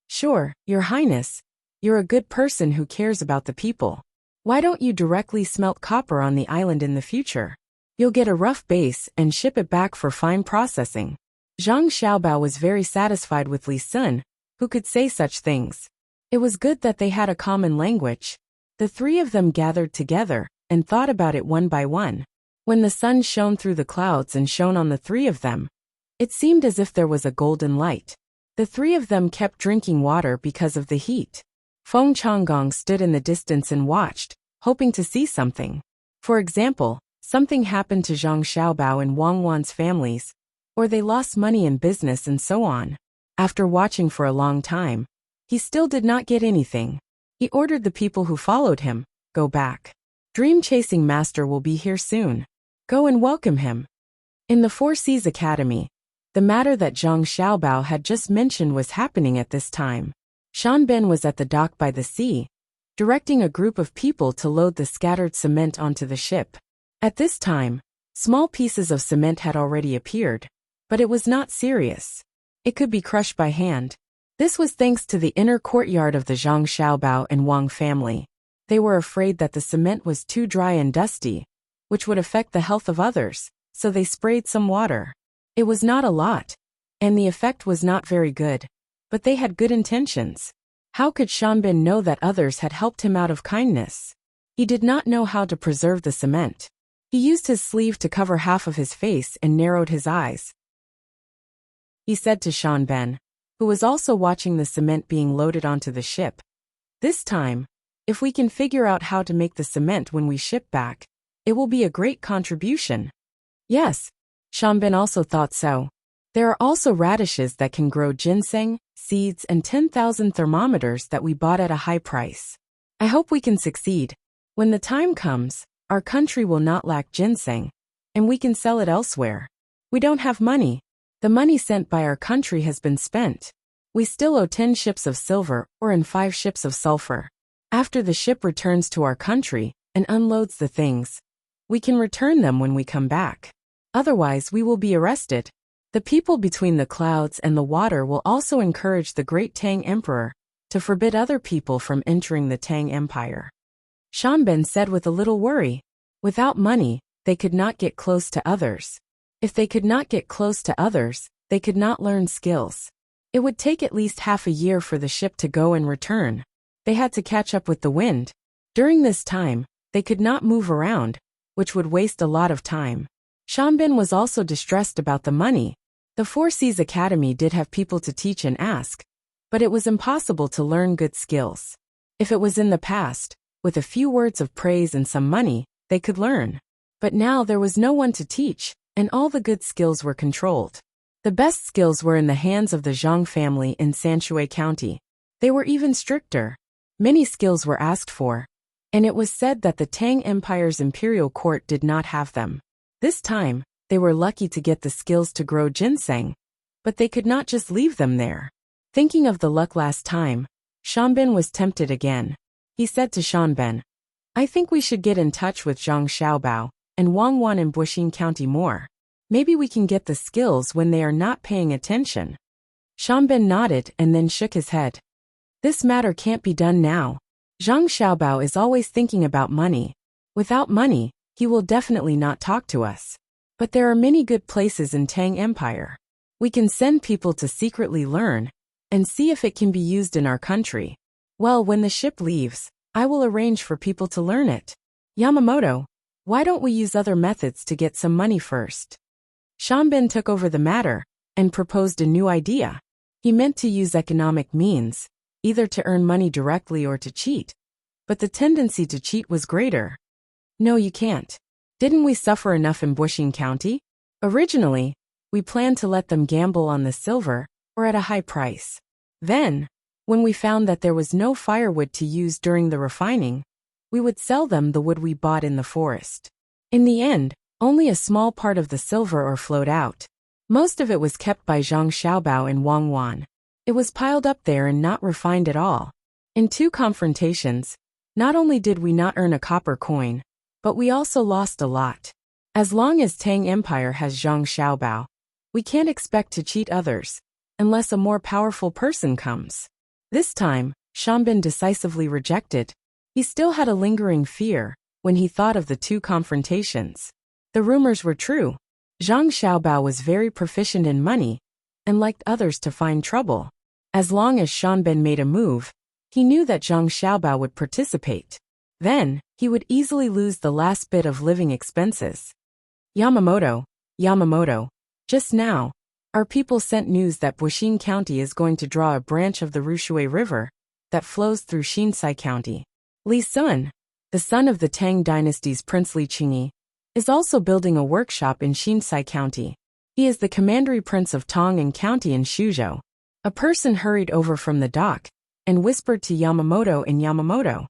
"Sure, Your Highness, you're a good person who cares about the people. Why don't you directly smelt copper on the island in the future? You'll get a rough base and ship it back for fine processing." Zhang Xiaobao was very satisfied with Li Sun, who could say such things. It was good that they had a common language. The three of them gathered together and thought about it one by one. When the sun shone through the clouds and shone on the three of them, it seemed as if there was a golden light. The three of them kept drinking water because of the heat. Feng Changgong stood in the distance and watched, hoping to see something. For example, something happened to Zhang Xiaobao and Wang Wan's families, or they lost money in business and so on. After watching for a long time, he still did not get anything. He ordered the people who followed him, "Go back. Dream Chasing Master will be here soon. Go and welcome him." In the Four Seas Academy, the matter that Zhang Xiaobao had just mentioned was happening at this time. Shanben was at the dock by the sea, directing a group of people to load the scattered cement onto the ship. At this time, small pieces of cement had already appeared, but it was not serious. It could be crushed by hand. This was thanks to the inner courtyard of the Zhang Xiaobao and Wang family. They were afraid that the cement was too dry and dusty, which would affect the health of others, so they sprayed some water. It was not a lot, and the effect was not very good, but they had good intentions. How could Shanben know that others had helped him out of kindness? He did not know how to preserve the cement. He used his sleeve to cover half of his face and narrowed his eyes. He said to Shanben, who was also watching the cement being loaded onto the ship, "This time, if we can figure out how to make the cement when we ship back, it will be a great contribution." Yes, Shanben also thought so. There are also radishes that can grow ginseng, seeds, and 10,000 thermometers that we bought at a high price. I hope we can succeed. When the time comes, our country will not lack ginseng, and we can sell it elsewhere. We don't have money. The money sent by our country has been spent. We still owe 10 ships of silver and 5 ships of sulfur. After the ship returns to our country and unloads the things, we can return them when we come back. Otherwise, we will be arrested. The people between the clouds and the water will also encourage the great Tang Emperor to forbid other people from entering the Tang Empire. Shanben said with a little worry. Without money, they could not get close to others. If they could not get close to others, they could not learn skills. It would take at least half a year for the ship to go and return. They had to catch up with the wind. During this time, they could not move around, which would waste a lot of time. Shanben was also distressed about the money. The Four Seas Academy did have people to teach and ask, but it was impossible to learn good skills. If it was in the past, with a few words of praise and some money, they could learn. But now there was no one to teach, and all the good skills were controlled. The best skills were in the hands of the Zhang family in Sanshui County. They were even stricter. Many skills were asked for, and it was said that the Tang Empire's imperial court did not have them. This time, they were lucky to get the skills to grow ginseng, but they could not just leave them there. Thinking of the luck last time, Shanben was tempted again. He said to Shanben, "I think we should get in touch with Zhang Xiaobao and Wang Wan in Buxing County more. Maybe we can get the skills when they are not paying attention." Shanben nodded and then shook his head. "This matter can't be done now. Zhang Xiaobao is always thinking about money. Without money, he will definitely not talk to us. But there are many good places in Tang Empire. We can send people to secretly learn and see if it can be used in our country. Well, when the ship leaves, I will arrange for people to learn it. Yamamoto, why don't we use other methods to get some money first?" Shanben took over the matter and proposed a new idea. He meant to use economic means, either to earn money directly or to cheat. but the tendency to cheat was greater. No, you can't. Didn't we suffer enough in Bushing County? Originally, we planned to let them gamble on the silver, or at a high price. Then, when we found that there was no firewood to use during the refining, we would sell them the wood we bought in the forest. In the end, only a small part of the silver ore flowed out. Most of it was kept by Zhang Xiaobao and Wang Wan. It was piled up there and not refined at all. In 2 confrontations, not only did we not earn a copper coin, but we also lost a lot. As long as Tang Empire has Zhang Xiaobao, we can't expect to cheat others, unless a more powerful person comes. This time, Shanbin decisively rejected. He still had a lingering fear when he thought of the 2 confrontations. The rumors were true. Zhang Xiaobao was very proficient in money and liked others to find trouble. As long as Shanbin made a move, he knew that Zhang Xiaobao would participate. Then, he would easily lose the last bit of living expenses. Yamamoto, just now, our people sent news that Bushing County is going to draw a branch of the Rushui River that flows through Xinsai County. Li Sun, the son of the Tang dynasty's princely Qingyi, is also building a workshop in Xinsai County. He is the commandery prince of Tang and County in Shuzhou. A person hurried over from the dock and whispered to Yamamoto and Yamamoto.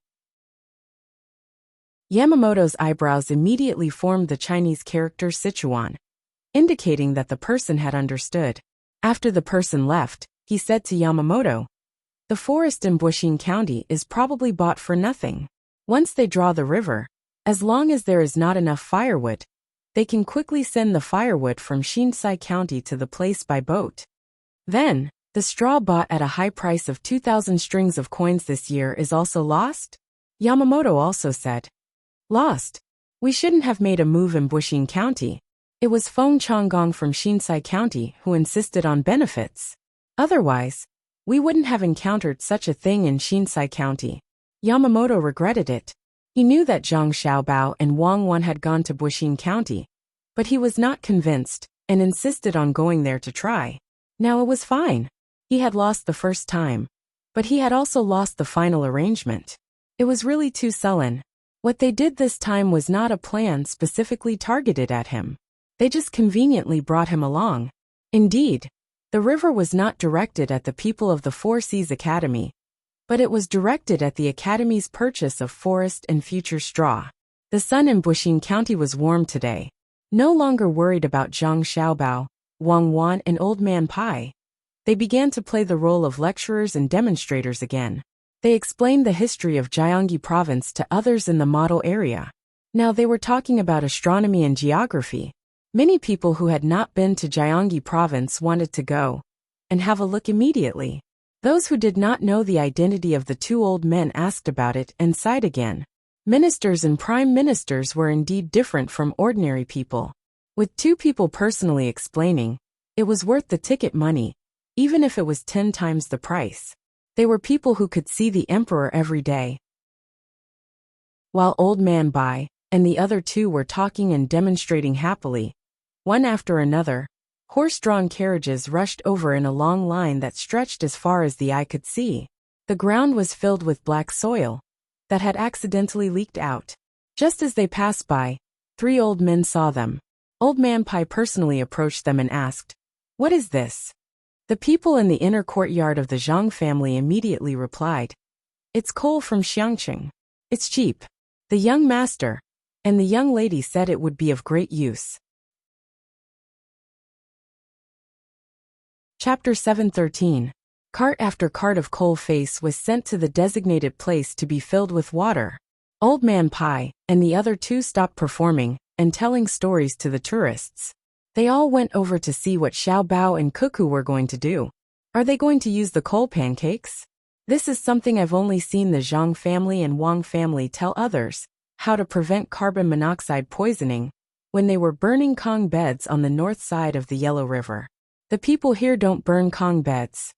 Yamamoto's eyebrows immediately formed the Chinese character Sichuan, indicating that the person had understood. After the person left, he said to Yamamoto, "The forest in Bushing County is probably bought for nothing. Once they draw the river, as long as there is not enough firewood, they can quickly send the firewood from Xinsai County to the place by boat. Then, the straw bought at a high price of 2,000 strings of coins this year is also lost?" Yamamoto also said, "Lost. We shouldn't have made a move in Bushing County. It was Feng Changgong from Xinsai County who insisted on benefits. Otherwise, we wouldn't have encountered such a thing in Xinsai County." Yamamoto regretted it. He knew that Zhang Xiaobao and Wang Wan had gone to Bushing County, but he was not convinced and insisted on going there to try. Now it was fine. He had lost the first time, but he had also lost the final arrangement. It was really too sullen. What they did this time was not a plan specifically targeted at him. They just conveniently brought him along. Indeed, the river was not directed at the people of the Four Seas Academy, but it was directed at the Academy's purchase of forest and future straw. The sun in Bushing County was warm today. No longer worried about Zhang Xiaobao, Wang Wan and Old Man Pai, they began to play the role of lecturers and demonstrators again. They explained the history of Jiangyi province to others in the model area. Now they were talking about astronomy and geography. Many people who had not been to Jiangyi province wanted to go and have a look immediately. Those who did not know the identity of the 2 old men asked about it and sighed again. Ministers and prime ministers were indeed different from ordinary people. With 2 people personally explaining, it was worth the ticket money, even if it was 10 times the price. They were people who could see the emperor every day. While Old Man Bai and the other 2 were talking and demonstrating happily, one after another, horse-drawn carriages rushed over in a long line that stretched as far as the eye could see. The ground was filled with black soil that had accidentally leaked out. Just as they passed by, 3 old men saw them. Old Man Pai personally approached them and asked, "What is this?" The people in the inner courtyard of the Zhang family immediately replied, "It's coal from Xiangqing. It's cheap." The young master and the young lady said it would be of great use. Chapter 713. Cart after cart of coal face was sent to the designated place to be filled with water. Old Man Pai and the other 2 stopped performing and telling stories to the tourists. They all went over to see what Xiao Bao and Cuckoo were going to do. Are they going to use the coal pancakes? This is something I've only seen the Zhang family and Wang family tell others, how to prevent carbon monoxide poisoning, when they were burning Kong beds on the north side of the Yellow River. The people here don't burn Kong beds.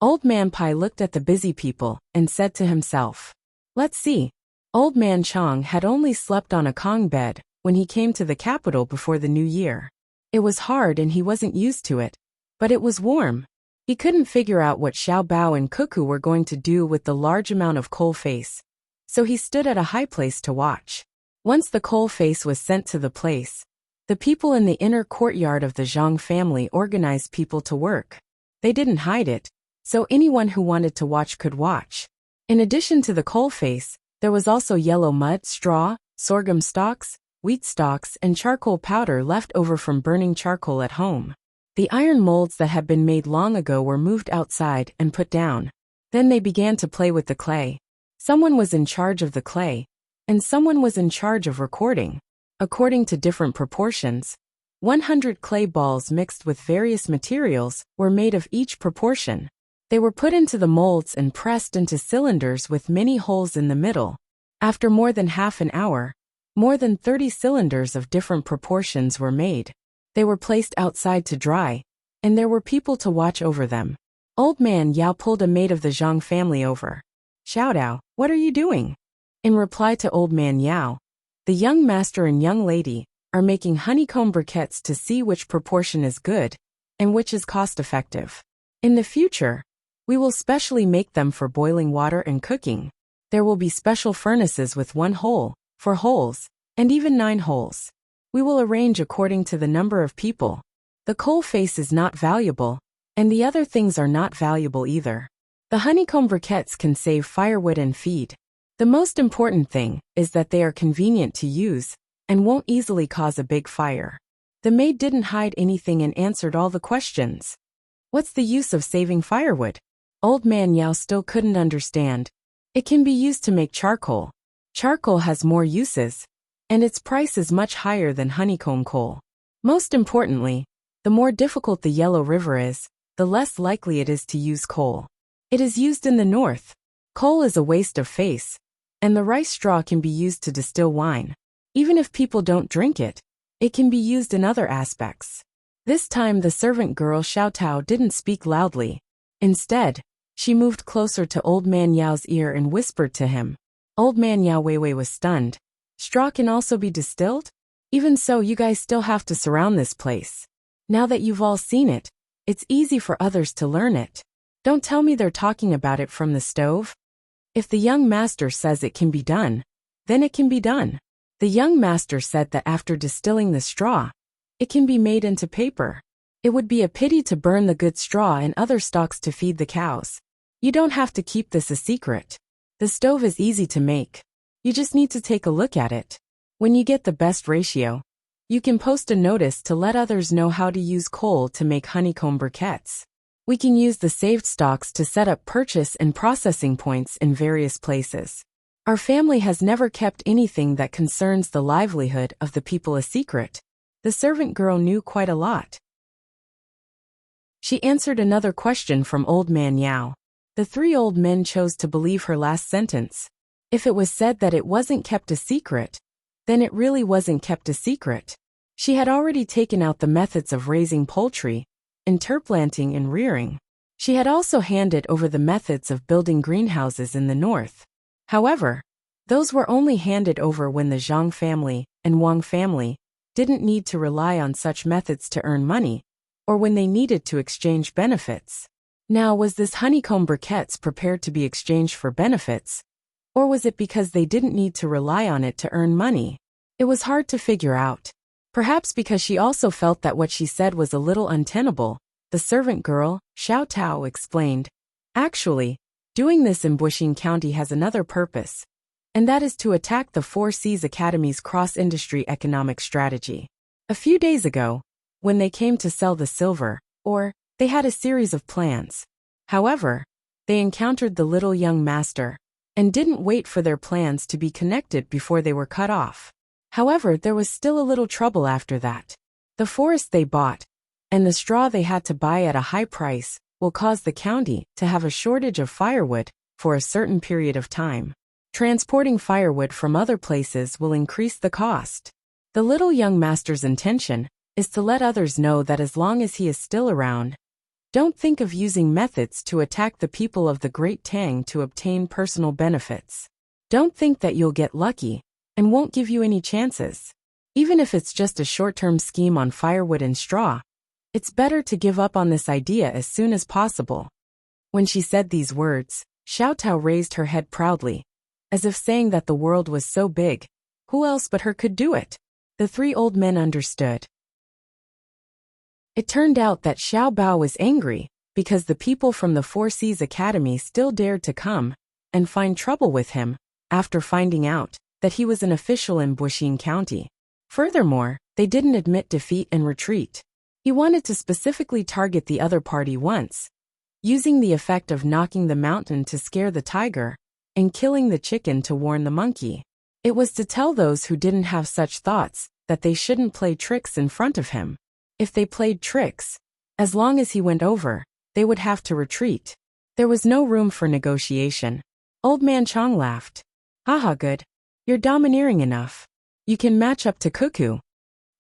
Old Man Pai looked at the busy people and said to himself, "Let's see." Old Man Chong had only slept on a Kong bed when he came to the capital before the new year. It was hard and he wasn't used to it, but it was warm. He couldn't figure out what Xiao Bao and Cuckoo were going to do with the large amount of coal face, so he stood at a high place to watch. Once the coal face was sent to the place, the people in the inner courtyard of the Zhang family organized people to work. They didn't hide it, so anyone who wanted to watch could watch. In addition to the coal face, there was also yellow mud, straw, sorghum stalks, wheat stalks, and charcoal powder left over from burning charcoal at home. The iron molds that had been made long ago were moved outside and put down. Then they began to play with the clay. Someone was in charge of the clay, and someone was in charge of recording. According to different proportions, 100 clay balls mixed with various materials were made of each proportion. They were put into the molds and pressed into cylinders with many holes in the middle. After more than half an hour, more than 30 cylinders of different proportions were made. They were placed outside to dry, and there were people to watch over them. Old Man Yao pulled a maid of the Zhang family over. "Xiaodao, what are you doing?" In reply to Old Man Yao, the young master and young lady are making honeycomb briquettes to see which proportion is good and which is cost-effective. In the future, we will specially make them for boiling water and cooking. There will be special furnaces with 1 hole, 4 holes, and even 9 holes. We will arrange according to the number of people. The coal face is not valuable, and the other things are not valuable either. The honeycomb briquettes can save firewood and feed. The most important thing is that they are convenient to use and won't easily cause a big fire. The maid didn't hide anything and answered all the questions. What's the use of saving firewood? Old Man Yao still couldn't understand. It can be used to make charcoal. Charcoal has more uses, and its price is much higher than honeycomb coal. Most importantly, the more difficult the Yellow River is, the less likely it is to use coal. It is used in the north. Coal is a waste of face, and the rice straw can be used to distill wine. Even if people don't drink it, it can be used in other aspects. This time the servant girl Xiaotao didn't speak loudly. Instead, she moved closer to Old Man Yao's ear and whispered to him. Old Man Yao Weiwei was stunned. Straw can also be distilled? Even so, you guys still have to surround this place. Now that you've all seen it, it's easy for others to learn it. Don't tell me they're talking about it from the stove. If the young master says it can be done, then it can be done. The young master said that after distilling the straw, it can be made into paper. It would be a pity to burn the good straw and other stalks to feed the cows. You don't have to keep this a secret. The stove is easy to make. You just need to take a look at it. When you get the best ratio, you can post a notice to let others know how to use coal to make honeycomb briquettes. We can use the saved stalks to set up purchase and processing points in various places. Our family has never kept anything that concerns the livelihood of the people a secret. The servant girl knew quite a lot. She answered another question from Old Man Yao. The 3 old men chose to believe her last sentence. If it was said that it wasn't kept a secret, then it really wasn't kept a secret. She had already taken out the methods of raising poultry, interplanting and rearing. She had also handed over the methods of building greenhouses in the north. However, those were only handed over when the Zhang family and Wang family didn't need to rely on such methods to earn money, or when they needed to exchange benefits. Now, was this honeycomb briquettes prepared to be exchanged for benefits, or was it because they didn't need to rely on it to earn money? It was hard to figure out. Perhaps because she also felt that what she said was a little untenable. The servant girl, Xiaotao, explained. Actually, doing this in Buxing County has another purpose, and that is to attack the Four Seas Academy's cross-industry economic strategy. A few days ago, when they came to sell the silver, they had a series of plans. However, they encountered the little young master, and didn't wait for their plans to be connected before they were cut off. However, there was still a little trouble after that. The forest they bought, and the straw they had to buy at a high price, will cause the county to have a shortage of firewood for a certain period of time. Transporting firewood from other places will increase the cost. The little young master's intention is to let others know that as long as he is still around, don't think of using methods to attack the people of the Great Tang to obtain personal benefits. Don't think that you'll get lucky and won't give you any chances. Even if it's just a short-term scheme on firewood and straw, it's better to give up on this idea as soon as possible. When she said these words, Xiaotao raised her head proudly. as if saying that the world was so big, who else but her could do it? The three old men understood. It turned out that Xiao Bao was angry because the people from the Four Seas Academy still dared to come and find trouble with him after finding out that he was an official in Buxin County. Furthermore, they didn't admit defeat and retreat. He wanted to specifically target the other party once, using the effect of knocking the mountain to scare the tiger and killing the chicken to warn the monkey. It was to tell those who didn't have such thoughts that they shouldn't play tricks in front of him. If they played tricks, as long as he went over, they would have to retreat. There was no room for negotiation. Old Man Chong laughed. Haha, good. You're domineering enough. You can match up to Cuckoo.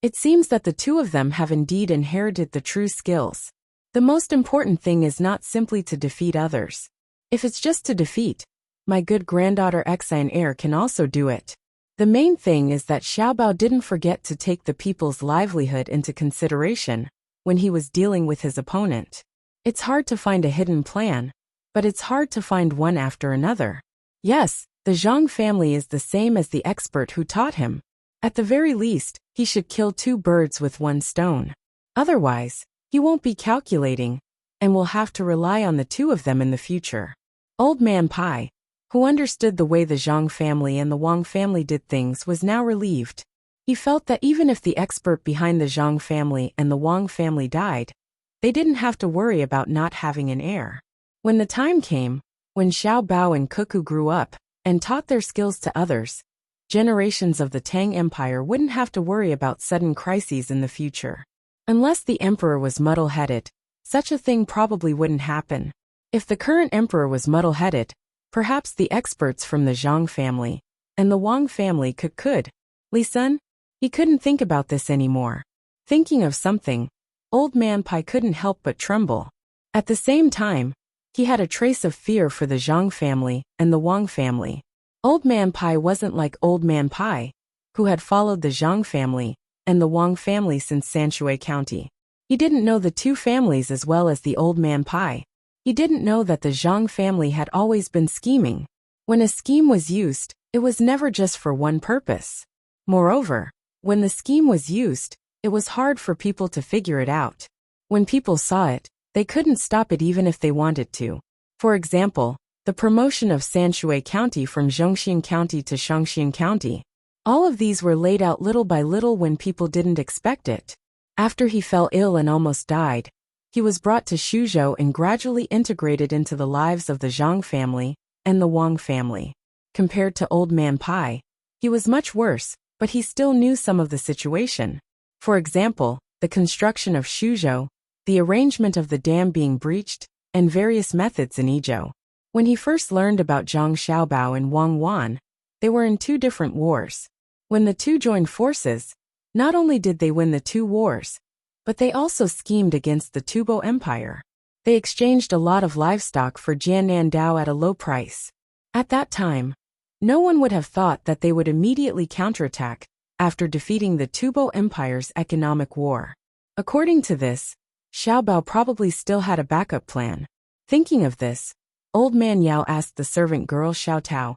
It seems that the two of them have indeed inherited the true skills. The most important thing is not simply to defeat others. If it's just to defeat, my good granddaughter Exine Heir can also do it. The main thing is that Xiao Bao didn't forget to take the people's livelihood into consideration when he was dealing with his opponent. It's hard to find a hidden plan, but it's hard to find one after another. Yes, the Zhang family is the same as the expert who taught him. At the very least, he should kill two birds with one stone. Otherwise, he won't be calculating, and will have to rely on the two of them in the future. Old Man Pai, who understood the way the Zhang family and the Wang family did things, was now relieved. He felt that even if the expert behind the Zhang family and the Wang family died, they didn't have to worry about not having an heir. When the time came, when Xiao Bao and Cuckoo grew up and taught their skills to others, generations of the Tang Empire wouldn't have to worry about sudden crises in the future. Unless the emperor was muddle-headed, such a thing probably wouldn't happen. If the current emperor was muddle-headed, perhaps the experts from the Zhang family and the Wang family could. Li Sun? He couldn't think about this anymore. Thinking of something, Old Man Pai couldn't help but tremble. At the same time, he had a trace of fear for the Zhang family and the Wang family. Old Man Pai wasn't like Old Man Pai, who had followed the Zhang family and the Wang family since Sanshui County. He didn't know the two families as well as the Old Man Pai. He didn't know that the Zhang family had always been scheming. When a scheme was used, it was never just for one purpose. Moreover, when the scheme was used, it was hard for people to figure it out. When people saw it, they couldn't stop it even if they wanted to. For example, the promotion of Sanshui County from Zhongxin County to Shangxin County. All of these were laid out little by little when people didn't expect it. After he fell ill and almost died, he was brought to Shuzhou and gradually integrated into the lives of the Zhang family and the Wang family. Compared to Old Man Pai, he was much worse, but he still knew some of the situation. For example, the construction of Shuzhou, the arrangement of the dam being breached, and various methods in Idyll. When he first learned about Zhang Xiaobao and Wang Wan, they were in two different wars. When the two joined forces, not only did they win the two wars, but they also schemed against the Tubo Empire. They exchanged a lot of livestock for Jiannan Dao at a low price. At that time, no one would have thought that they would immediately counterattack after defeating the Tubo Empire's economic war. According to this, Xiaobao probably still had a backup plan. Thinking of this, Old Man Yao asked the servant girl Xiao Tao,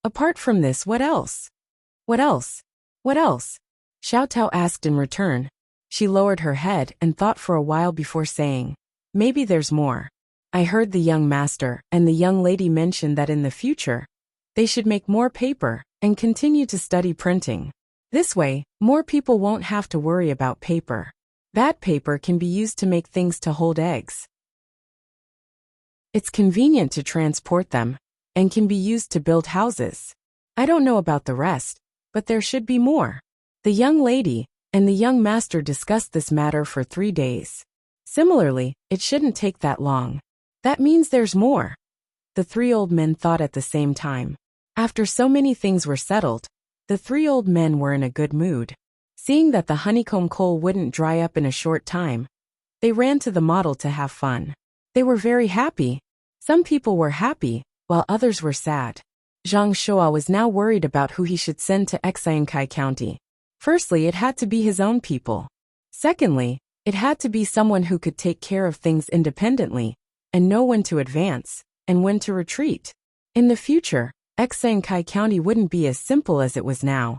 "Apart from this, what else? What else? What else?" Xiao Tao asked in return. She lowered her head and thought for a while before saying, "Maybe there's more. I heard the young master and the young lady mention that in the future, they should make more paper and continue to study printing. This way, more people won't have to worry about paper. That paper can be used to make things to hold eggs. It's convenient to transport them and can be used to build houses. I don't know about the rest, but there should be more." The young lady and the young master discussed this matter for 3 days. Similarly, it shouldn't take that long. That means there's more. The three old men thought at the same time. After so many things were settled, the three old men were in a good mood. Seeing that the honeycomb coal wouldn't dry up in a short time, they ran to the model to have fun. They were very happy. Some people were happy, while others were sad. Zhang Shua was now worried about who he should send to Xiankai County. Firstly, it had to be his own people. Secondly, it had to be someone who could take care of things independently and know when to advance and when to retreat. In the future, Enchanting County wouldn't be as simple as it was now.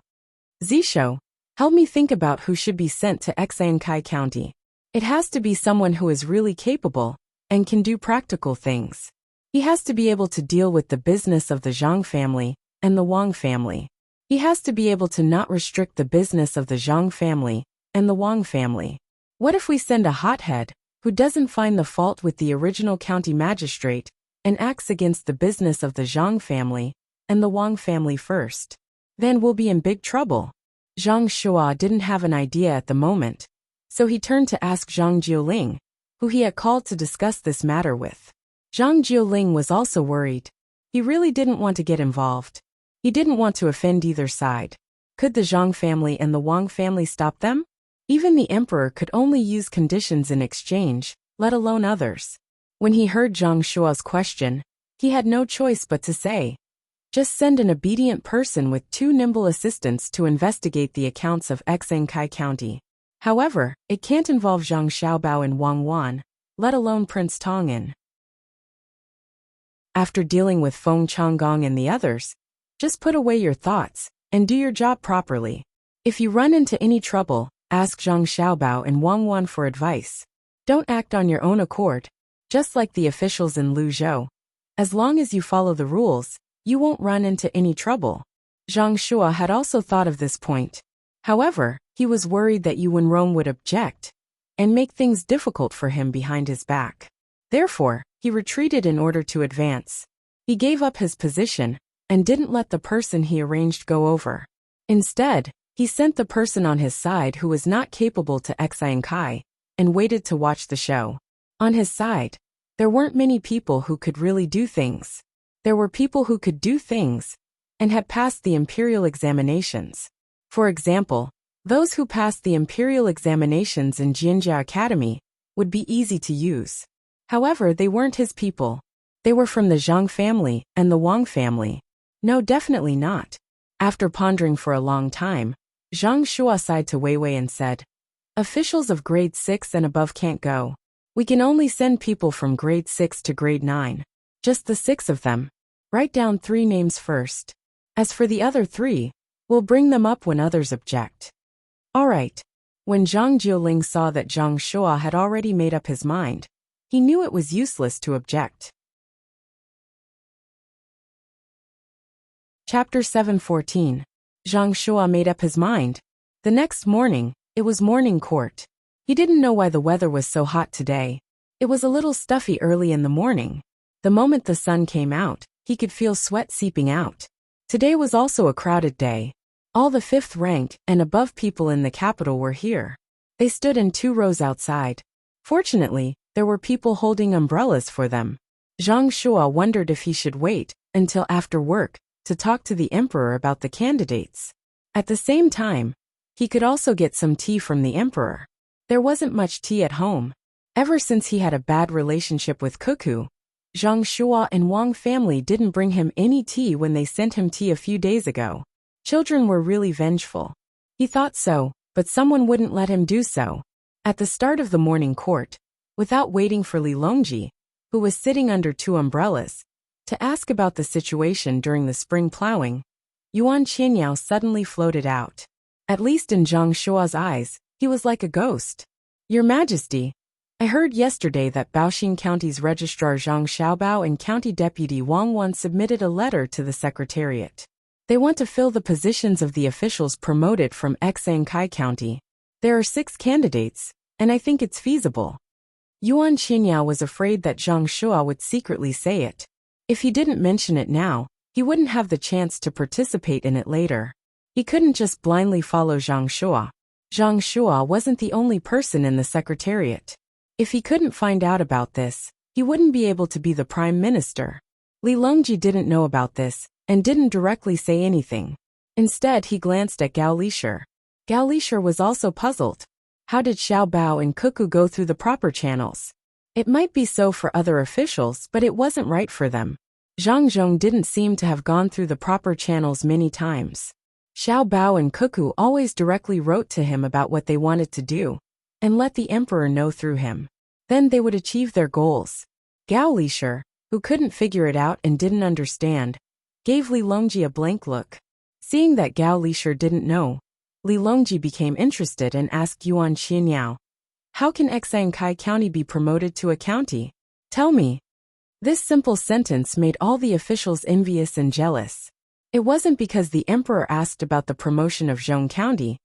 Zisho, help me think about who should be sent to Enchanting County. It has to be someone who is really capable and can do practical things. He has to be able to deal with the business of the Zhang family and the Wang family. He has to be able to not restrict the business of the Zhang family and the Wang family. What if we send a hothead who doesn't find the fault with the original county magistrate and acts against the business of the Zhang family and the Wang family first? Then we'll be in big trouble. Zhang Shua didn't have an idea at the moment, so he turned to ask Zhang Jiuling, who he had called to discuss this matter with. Zhang Jiuling was also worried. He really didn't want to get involved. He didn't want to offend either side. Could the Zhang family and the Wang family stop them? Even the emperor could only use conditions in exchange, let alone others. When he heard Zhang Shua's question, he had no choice but to say, just send an obedient person with 2 nimble assistants to investigate the accounts of Enchanting County. However, it can't involve Zhang Xiaobao and Wang Wan, let alone Prince Tong. After dealing with Feng Changgong and the others, just put away your thoughts and do your job properly. If you run into any trouble, ask Zhang Xiaobao and Wang Wan for advice. Don't act on your own accord, just like the officials in Luzhou. As long as you follow the rules, you won't run into any trouble. Zhang Shua had also thought of this point. However, he was worried that Yuan Rong would object and make things difficult for him behind his back. Therefore, he retreated in order to advance. He gave up his position and didn't let the person he arranged go over. Instead, he sent the person on his side who was not capable to Enchanting and waited to watch the show. On his side, there weren't many people who could really do things. There were people who could do things and had passed the imperial examinations. For example, those who passed the imperial examinations in Jinjia Academy would be easy to use. However, they weren't his people. They were from the Zhang family and the Wang family. No, definitely not. After pondering for a long time, Zhang Shua sighed to Wei Wei and said, officials of grade 6 and above can't go. We can only send people from grade 6 to grade 9. Just the 6 of them. Write down 3 names first. As for the other 3, we'll bring them up when others object. All right. When Zhang Jiuling saw that Zhang Shua had already made up his mind, he knew it was useless to object. Chapter 7:14. Zhang Shua made up his mind. The next morning, it was morning court. He didn't know why the weather was so hot today. It was a little stuffy early in the morning. The moment the sun came out, he could feel sweat seeping out. Today was also a crowded day. All the 5th rank and above people in the capital were here. They stood in 2 rows outside. Fortunately, there were people holding umbrellas for them. Zhang Shua wondered if he should wait until after work to talk to the emperor about the candidates. At the same time, he could also get some tea from the emperor. There wasn't much tea at home. Ever since he had a bad relationship with Cuckoo, Zhang Shua and Wang family didn't bring him any tea when they sent him tea a few days ago. Children were really vengeful. He thought so, but someone wouldn't let him do so. At the start of the morning court, without waiting for Li Longji, who was sitting under 2 umbrellas, to ask about the situation during the spring plowing, Yuan Qianyao suddenly floated out. At least in Zhang Shua's eyes, he was like a ghost. Your Majesty, I heard yesterday that Baoxing County's Registrar Zhang Xiaobao and County Deputy Wang Wan submitted a letter to the Secretariat. They want to fill the positions of the officials promoted from Enchanting County. There are 6 candidates, and I think it's feasible. Yuan Qianyao was afraid that Zhang Shua would secretly say it. If he didn't mention it now, he wouldn't have the chance to participate in it later. He couldn't just blindly follow Zhang Shua. Zhang Shua wasn't the only person in the Secretariat. If he couldn't find out about this, he wouldn't be able to be the Prime Minister. Li Longji didn't know about this, and didn't directly say anything. Instead, he glanced at Gao Lishir. Gao Lishir was also puzzled. How did Xiao Bao and Cuckoo go through the proper channels? It might be so for other officials, but it wasn't right for them. Zhang Zhong didn't seem to have gone through the proper channels many times. Xiao Bao and Cuckoo always directly wrote to him about what they wanted to do, and let the emperor know through him. Then they would achieve their goals. Gao Lishir, who couldn't figure it out and didn't understand, gave Li Longji a blank look. Seeing that Gao Lisher didn't know, Li Longji became interested and asked Yuan Qianyao, "How can Xankai County be promoted to a county? Tell me." This simple sentence made all the officials envious and jealous. It wasn't because the emperor asked about the promotion of Zhong County,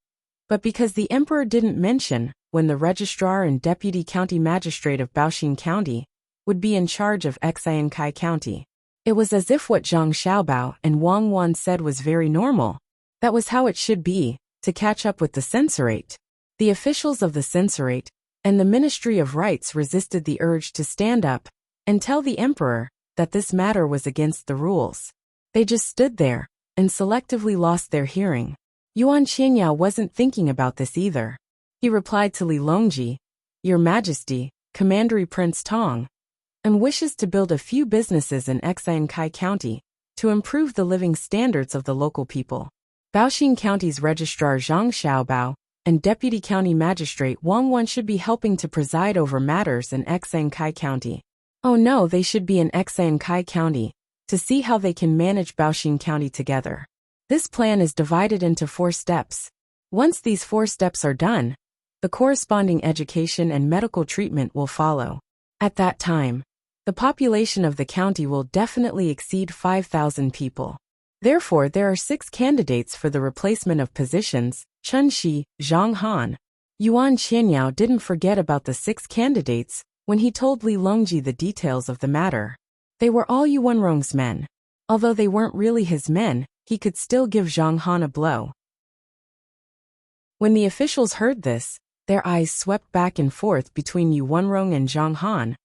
but because the emperor didn't mention when the registrar and deputy county magistrate of Baoxin County would be in charge of Xankai County. It was as if what Zhang Xiaobao and Wang Wan said was very normal. That was how it should be, to catch up with the censorate. The officials of the censorate and the Ministry of Rights resisted the urge to stand up and tell the emperor that this matter was against the rules. They just stood there and selectively lost their hearing. Yuan Qianyao wasn't thinking about this either. He replied to Li Longji, "Your Majesty, Commandery Prince Tang, and wishes to build a few businesses in Xankai County to improve the living standards of the local people. Baoxin County's Registrar Zhang Xiaobao and Deputy County Magistrate Wang Wan should be helping to preside over matters in Xankai County. Oh no, they should be in Xankai County to see how they can manage Baoxin County together. This plan is divided into 4 steps. Once these 4 steps are done, the corresponding education and medical treatment will follow. At that time, the population of the county will definitely exceed 5,000 people. Therefore, there are 6 candidates for the replacement of positions: Chen Shi, Zhang Han." Yuan Qianyao didn't forget about the 6 candidates when he told Li Longji the details of the matter. They were all Yuanrong's men. Although they weren't really his men, he could still give Zhang Han a blow. When the officials heard this, their eyes swept back and forth between Yuanrong and Zhang Han,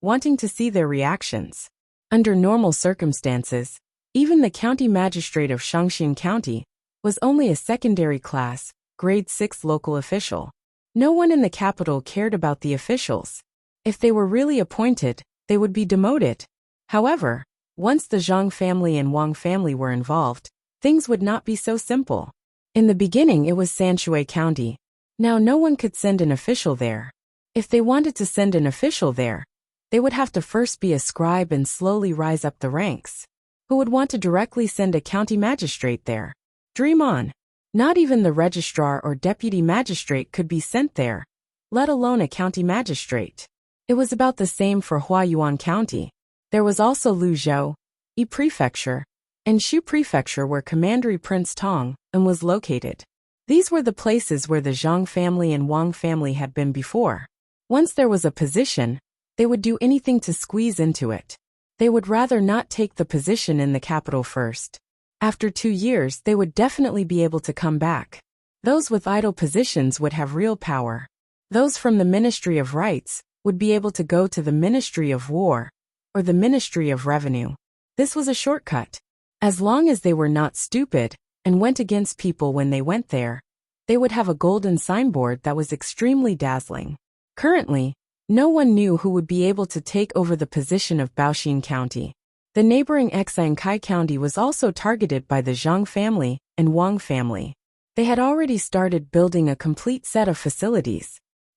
wanting to see their reactions. Under normal circumstances, even the county magistrate of Shangxin County was only a secondary class, grade 6 local official. No one in the capital cared about the officials. If they were really appointed, they would be demoted. However, once the Zhang family and Wang family were involved, things would not be so simple. In the beginning it was Sanshui County. Now no one could send an official there. If they wanted to send an official there, they would have to first be a scribe and slowly rise up the ranks. Who would want to directly send a county magistrate there? Dream on. Not even the registrar or deputy magistrate could be sent there, let alone a county magistrate. It was about the same for Huayuan County. There was also Luzhou, Yi Prefecture, and Shu Prefecture where Commandery Prince Tang was located. These were the places where the Zhang family and Wang family had been before. Once there was a position, they would do anything to squeeze into it. They would rather not take the position in the capital first. After 2 years, they would definitely be able to come back. Those with idle positions would have real power. Those from the Ministry of Rights would be able to go to the Ministry of War or the Ministry of Revenue. This was a shortcut. As long as they were not stupid and went against people when they went there, they would have a golden signboard that was extremely dazzling. Currently, no one knew who would be able to take over the position of Baoxin County. The neighboring Xankai County was also targeted by the Zhang family and Wang family. They had already started building a complete set of facilities.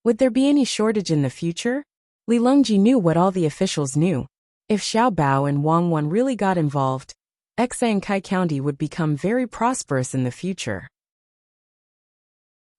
Would there be any shortage in the future? Li Longji knew what all the officials knew. If Xiao Bao and Wang Wan really got involved, Xankai County would become very prosperous in the future.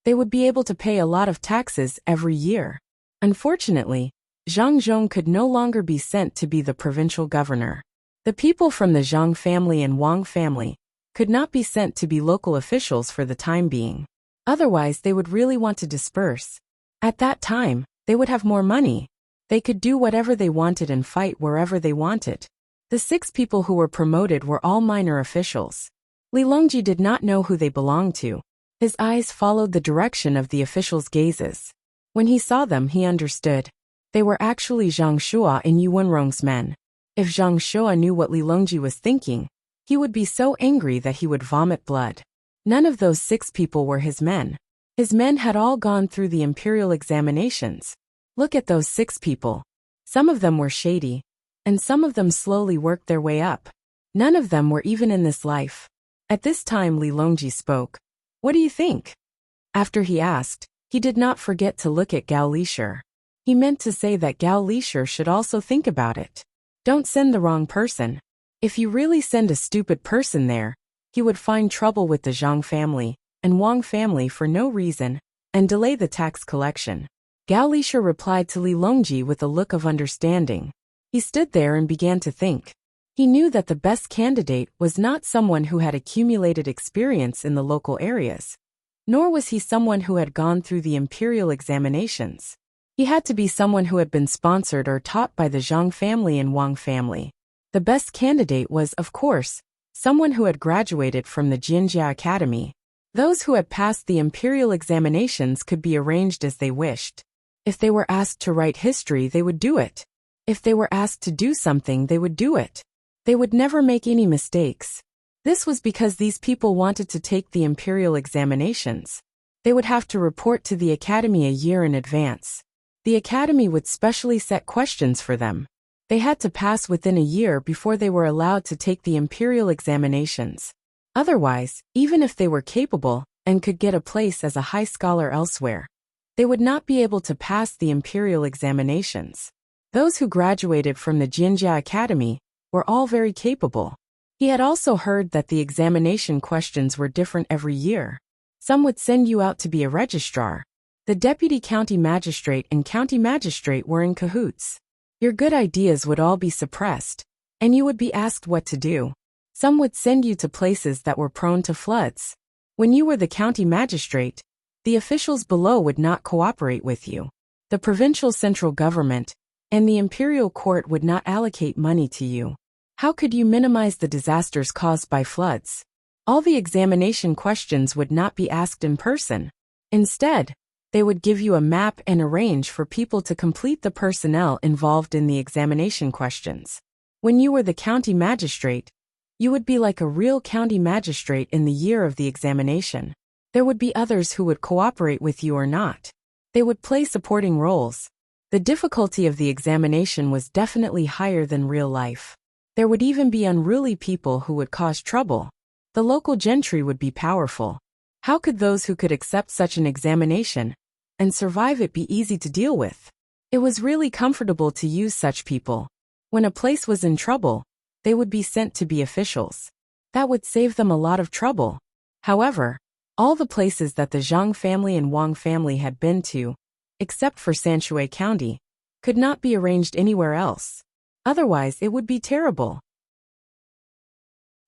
They would be able to pay a lot of taxes every year. Unfortunately, Zhang Zhong could no longer be sent to be the provincial governor. The people from the Zhang family and Wang family could not be sent to be local officials for the time being. Otherwise, they would really want to disperse. At that time, they would have more money. They could do whatever they wanted and fight wherever they wanted. The 6 people who were promoted were all minor officials. Li Longji did not know who they belonged to. His eyes followed the direction of the officials' gazes. When he saw them, he understood. They were actually Zhang Shua and Yuanrong's men. If Zhang Shua knew what Li Longji was thinking, he would be so angry that he would vomit blood. None of those 6 people were his men. His men had all gone through the imperial examinations. Look at those 6 people. Some of them were shady, and some of them slowly worked their way up. None of them were even in this life. At this time Li Longji spoke. What do you think? After he asked, he did not forget to look at Gao Lisher. He meant to say that Gao Lisher should also think about it. Don't send the wrong person. If you really send a stupid person there, he would find trouble with the Zhang family and Wang family for no reason and delay the tax collection. Gao Lisha replied to Li Longji with a look of understanding. He stood there and began to think. He knew that the best candidate was not someone who had accumulated experience in the local areas, nor was he someone who had gone through the imperial examinations. He had to be someone who had been sponsored or taught by the Zhang family and Wang family. The best candidate was, of course, someone who had graduated from the Jinjia Academy. Those who had passed the imperial examinations could be arranged as they wished. If they were asked to write history, they would do it. If they were asked to do something, they would do it. They would never make any mistakes. This was because these people wanted to take the imperial examinations. They would have to report to the academy a year in advance. The academy would specially set questions for them. They had to pass within a year before they were allowed to take the imperial examinations. Otherwise, even if they were capable and could get a place as a high scholar elsewhere, they would not be able to pass the imperial examinations. Those who graduated from the Jinjia Academy were all very capable. He had also heard that the examination questions were different every year. Some would send you out to be a registrar. The deputy county magistrate and county magistrate were in cahoots. Your good ideas would all be suppressed, and you would be asked what to do. Some would send you to places that were prone to floods. When you were the county magistrate, the officials below would not cooperate with you. The provincial central government and the imperial court would not allocate money to you. How could you minimize the disasters caused by floods? All the examination questions would not be asked in person. Instead, they would give you a map and arrange for people to complete the personnel involved in the examination questions. When you were the county magistrate, you would be like a real county magistrate in the year of the examination. There would be others who would cooperate with you or not. They would play supporting roles. The difficulty of the examination was definitely higher than real life. There would even be unruly people who would cause trouble. The local gentry would be powerful. How could those who could accept such an examination and survive it be easy to deal with? It was really comfortable to use such people. When a place was in trouble, they would be sent to be officials. That would save them a lot of trouble. However, all the places that the Zhang family and Wang family had been to, except for Sanshui County, could not be arranged anywhere else. Otherwise, it would be terrible.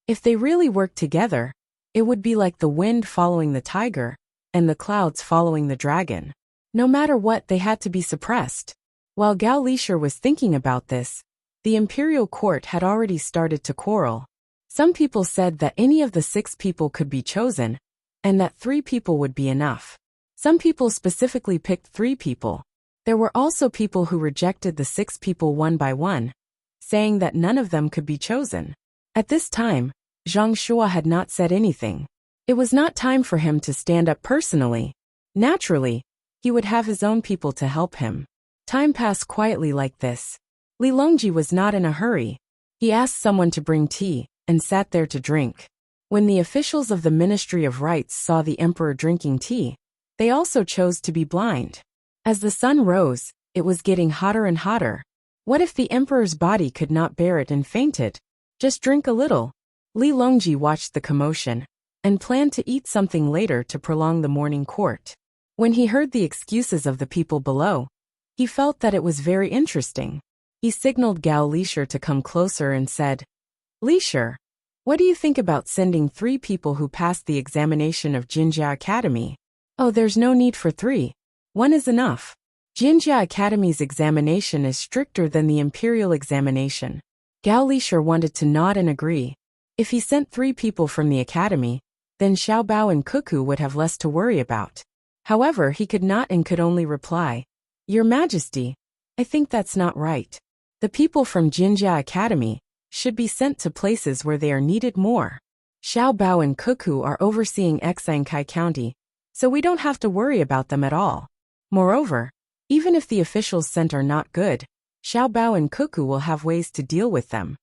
If they really worked together, it would be like the wind following the tiger and the clouds following the dragon. No matter what, they had to be suppressed. While Gao Lisha was thinking about this, the imperial court had already started to quarrel. Some people said that any of the 6 people could be chosen, and that 3 people would be enough. Some people specifically picked 3 people. There were also people who rejected the 6 people one by one, saying that none of them could be chosen. At this time, Zhang Shua had not said anything. It was not time for him to stand up personally. Naturally, he would have his own people to help him. Time passed quietly like this. Li Longji was not in a hurry. He asked someone to bring tea and sat there to drink. When the officials of the Ministry of Rites saw the emperor drinking tea, they also chose to be blind. As the sun rose, it was getting hotter and hotter. What if the emperor's body could not bear it and fainted? Just drink a little. Li Longji watched the commotion and planned to eat something later to prolong the morning court. When he heard the excuses of the people below, he felt that it was very interesting. He signaled Gao Lisha to come closer and said, "Lisha, what do you think about sending 3 people who passed the examination of Jinjia Academy?" "Oh, there's no need for 3. 1 is enough. Jinjia Academy's examination is stricter than the imperial examination." Gao Lisha wanted to nod and agree. If he sent 3 people from the academy, then Xiaobao and Cuckoo would have less to worry about. However, he could not and could only reply, "Your Majesty, I think that's not right. The people from Jinjia Academy should be sent to places where they are needed more. Xiaobao and Cuckoo are overseeing Exankai County, so we don't have to worry about them at all. Moreover, even if the officials sent are not good, Xiaobao and Cuckoo will have ways to deal with them.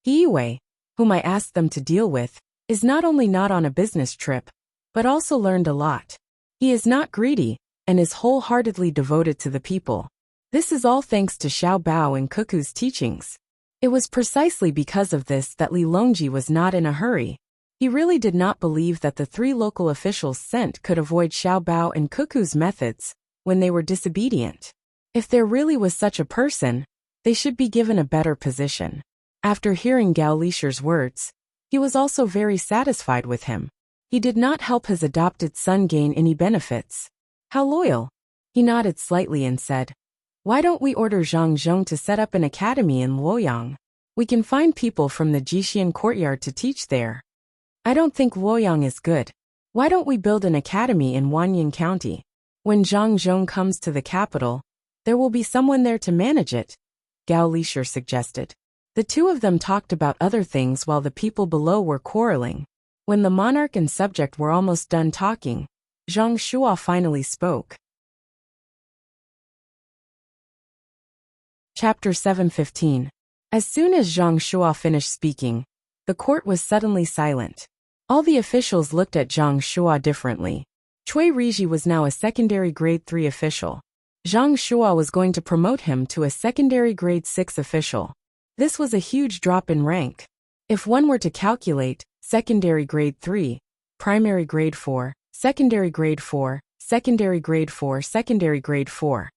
Hiwei, whom I asked them to deal with, is not only not on a business trip, but also learned a lot. He is not greedy, and is wholeheartedly devoted to the people. This is all thanks to Xiaobao and Cuckoo's teachings. It was precisely because of this that Li Longji was not in a hurry. He really did not believe that the 3 local officials sent could avoid Xiao Bao and Cuckoo's methods when they were disobedient. If there really was such a person, they should be given a better position. After hearing Gao Lisher's words, he was also very satisfied with him. He did not help his adopted son gain any benefits. How loyal! He nodded slightly and said, "Why don't we order Zhang Zhong to set up an academy in Luoyang? We can find people from the Jixian courtyard to teach there." "I don't think Luoyang is good. Why don't we build an academy in Wanyan County? When Zhang Zhong comes to the capital, there will be someone there to manage it," Gao Lisher suggested. The 2 of them talked about other things while the people below were quarreling. When the monarch and subject were almost done talking, Zhang Shua finally spoke. Chapter 7:15. As soon as Zhang Shua finished speaking, the court was suddenly silent. All the officials looked at Zhang Shua differently. Cui Riji was now a secondary grade 3 official. Zhang Shua was going to promote him to a secondary grade 6 official. This was a huge drop in rank. If one were to calculate secondary grade 3, primary grade 4, secondary grade 4, secondary grade 4, secondary grade 4,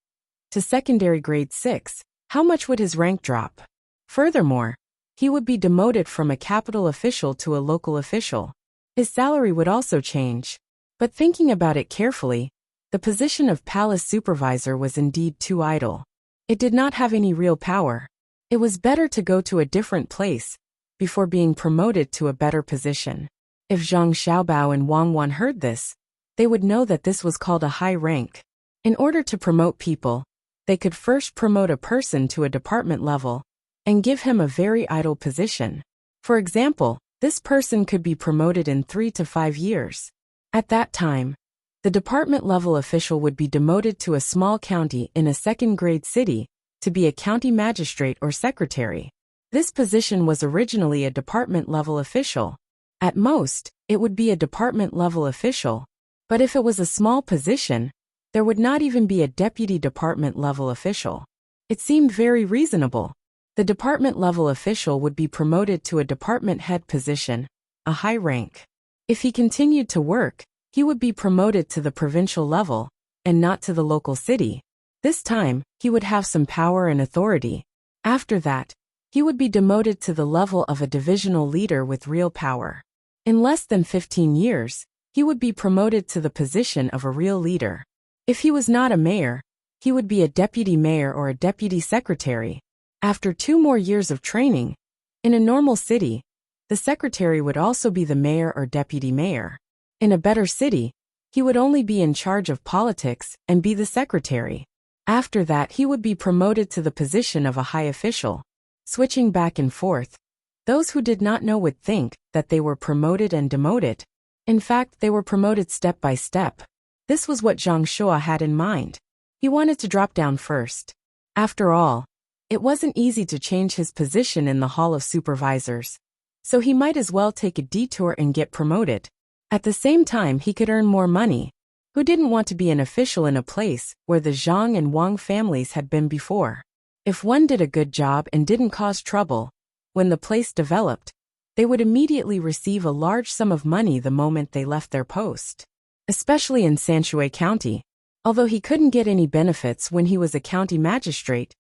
to secondary grade 6, how much would his rank drop? Furthermore, he would be demoted from a capital official to a local official. His salary would also change. But thinking about it carefully, the position of palace supervisor was indeed too idle. It did not have any real power. It was better to go to a different place before being promoted to a better position. If Zhang Xiaobao and Wang Wan heard this, they would know that this was called a high rank. In order to promote people, they could first promote a person to a department level and give him a very idle position. For example, this person could be promoted in 3 to 5 years. At that time, the department-level official would be demoted to a small county in a second-grade city to be a county magistrate or secretary. This position was originally a department-level official. At most, it would be a department-level official. But if it was a small position, there would not even be a deputy department-level official. It seemed very reasonable. The department-level official would be promoted to a department head position, a high rank. If he continued to work, he would be promoted to the provincial level, and not to the local city. This time, he would have some power and authority. After that, he would be demoted to the level of a divisional leader with real power. In less than 15 years, he would be promoted to the position of a real leader. If he was not a mayor, he would be a deputy mayor or a deputy secretary. After 2 more years of training, in a normal city, the secretary would also be the mayor or deputy mayor. In a better city, he would only be in charge of politics and be the secretary. After that, he would be promoted to the position of a high official. Switching back and forth, those who did not know would think that they were promoted and demoted. In fact, they were promoted step by step. This was what Zhang Shua had in mind. He wanted to drop down first. After all, it wasn't easy to change his position in the Hall of Supervisors, so he might as well take a detour and get promoted. At the same time, he could earn more money. Who didn't want to be an official in a place where the Zhang and Wang families had been before? If one did a good job and didn't cause trouble, when the place developed, they would immediately receive a large sum of money the moment they left their post. Especially in Sanshui County. Although he couldn't get any benefits when he was a county magistrate,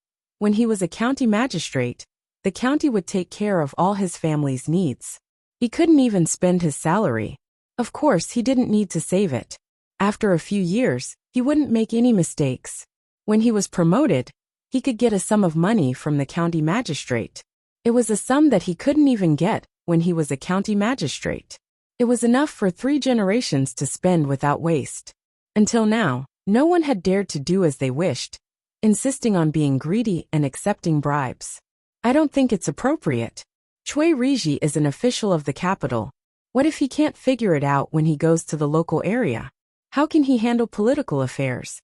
the county would take care of all his family's needs. He couldn't even spend his salary. Of course, he didn't need to save it. After a few years, he wouldn't make any mistakes. When he was promoted, he could get a sum of money from the county magistrate. It was a sum that he couldn't even get when he was a county magistrate. It was enough for 3 generations to spend without waste. Until now, no one had dared to do as they wished, insisting on being greedy and accepting bribes. I don't think it's appropriate. Cui Riji is an official of the capital. What if he can't figure it out when he goes to the local area? How can he handle political affairs?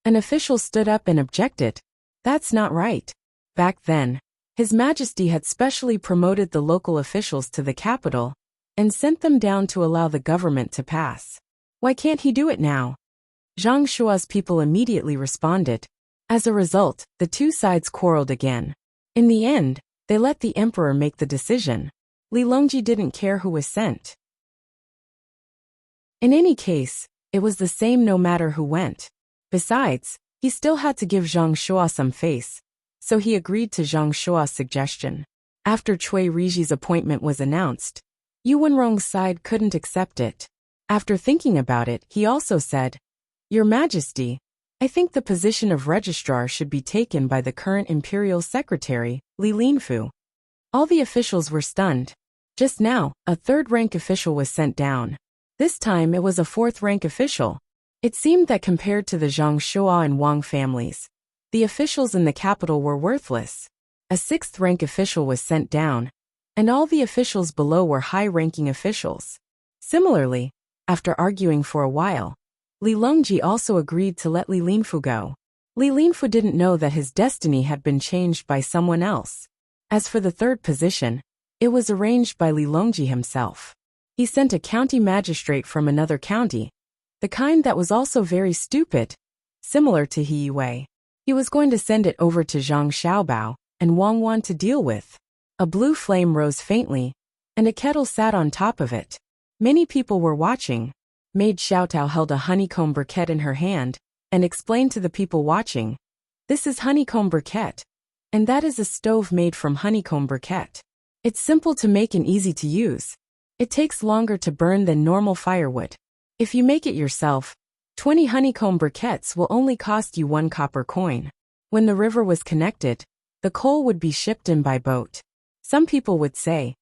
An official stood up and objected. That's not right. Back then, His Majesty had specially promoted the local officials to the capital and sent them down to allow the government to pass. Why can't he do it now? Zhang Shua's people immediately responded. As a result, the 2 sides quarreled again. In the end, They let the emperor make the decision. Li Longji didn't care who was sent. In any case, it was the same no matter who went. Besides, he still had to give Zhang Shuo some face, so he agreed to Zhang Shuo's suggestion. After Cui Riji's appointment was announced, Yu Wenrong's side couldn't accept it. After thinking about it, he also said, "Your Majesty, I think the position of registrar should be taken by the current imperial secretary, Li Linfu." All the officials were stunned. Just now, a third-rank official was sent down. This time it was a fourth-rank official. It seemed that compared to the Zhang Shuo and Wang families, the officials in the capital were worthless. A sixth-rank official was sent down, and all the officials below were high-ranking officials. Similarly, after arguing for a while, Li Longji also agreed to let Li Linfu go. Li Linfu didn't know that his destiny had been changed by someone else. As for the third position, it was arranged by Li Longji himself. He sent a county magistrate from another county, the kind that was also very stupid, similar to He Yue. He was going to send it over to Zhang Xiaobao and Wang Wan to deal with. A blue flame rose faintly, and a kettle sat on top of it. Many people were watching. Maid Xiaotao held a honeycomb briquette in her hand and explained to the people watching, "This is honeycomb briquette, and that is a stove made from honeycomb briquette. It's simple to make and easy to use. It takes longer to burn than normal firewood. If you make it yourself, 20 honeycomb briquettes will only cost you 1 copper coin. When the river was connected, the coal would be shipped in by boat." Some people would say,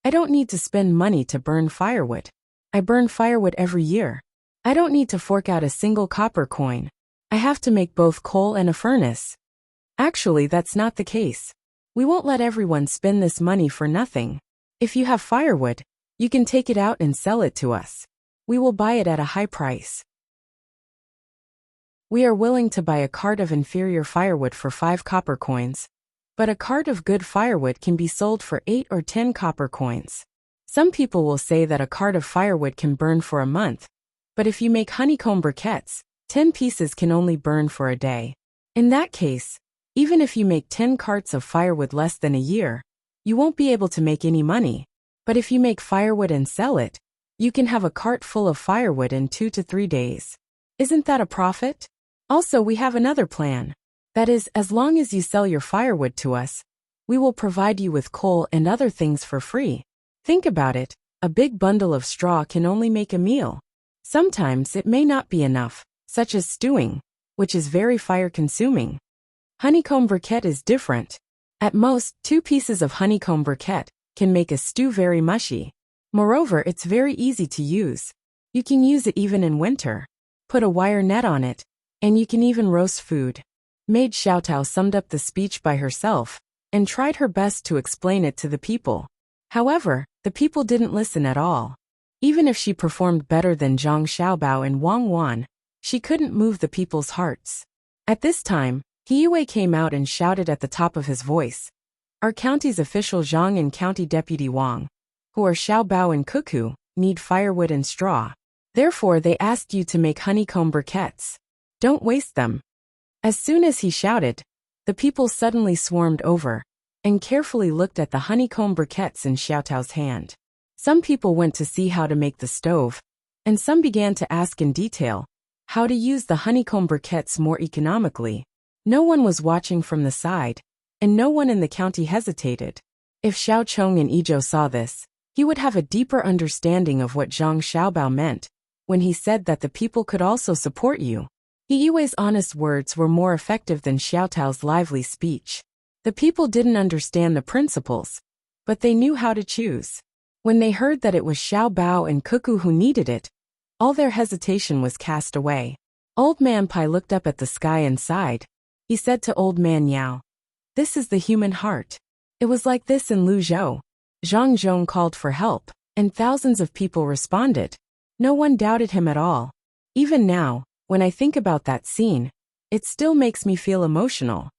"I don't need to spend money to burn firewood. I burn firewood every year. I don't need to fork out a single copper coin. I have to make both coal and a furnace." Actually, that's not the case. We won't let everyone spend this money for nothing. If you have firewood, you can take it out and sell it to us. We will buy it at a high price. We are willing to buy a cart of inferior firewood for 5 copper coins, but a cart of good firewood can be sold for 8 or 10 copper coins. Some people will say that a cart of firewood can burn for a month, but if you make honeycomb briquettes, 10 pieces can only burn for a day. In that case, even if you make 10 carts of firewood less than a year, you won't be able to make any money. But if you make firewood and sell it, you can have a cart full of firewood in 2 to 3 days. Isn't that a profit? Also, we have another plan. That is, as long as you sell your firewood to us, we will provide you with coal and other things for free. Think about it, a big bundle of straw can only make a meal. Sometimes it may not be enough, such as stewing, which is very fire-consuming. Honeycomb briquette is different. At most, 2 pieces of honeycomb briquette can make a stew very mushy. Moreover, it's very easy to use. You can use it even in winter. Put a wire net on it, and you can even roast food. Maid Xiaotao summed up the speech by herself and tried her best to explain it to the people. However, the people didn't listen at all. Even if she performed better than Zhang Xiaobao and Wang Wan, she couldn't move the people's hearts. At this time, He Yue came out and shouted at the top of his voice, "Our county's official Zhang and county deputy Wang, who are Xiaobao and Cuckoo, need firewood and straw. Therefore they asked you to make honeycomb briquettes. Don't waste them." As soon as he shouted, the people suddenly swarmed over and carefully looked at the honeycomb briquettes in Xiaotao's hand. Some people went to see how to make the stove, and some began to ask in detail how to use the honeycomb briquettes more economically. No one was watching from the side, and no one in the county hesitated. If Xiao Chong and Izhou saw this, he would have a deeper understanding of what Zhang Xiaobao meant when he said that the people could also support you. He Yue's honest words were more effective than Xiaotao's lively speech. The people didn't understand the principles, but they knew how to choose. When they heard that it was Xiaobao and Cuckoo who needed it, all their hesitation was cast away. Old Man Pai looked up at the sky and sighed. He said to Old Man Yao, "This is the human heart." It was like this in Luzhou. Zhang Zhong called for help, and thousands of people responded. No one doubted him at all. Even now, when I think about that scene, it still makes me feel emotional.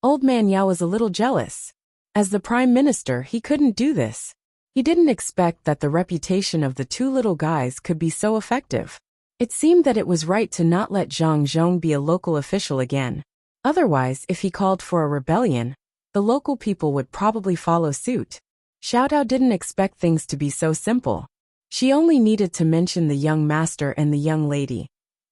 Old Man Yao was a little jealous. As the Prime Minister, he couldn't do this. He didn't expect that the reputation of the 2 little guys could be so effective. It seemed that it was right to not let Zhang Zhong be a local official again. Otherwise, if he called for a rebellion, the local people would probably follow suit. Xiaodao didn't expect things to be so simple. She only needed to mention the young master and the young lady,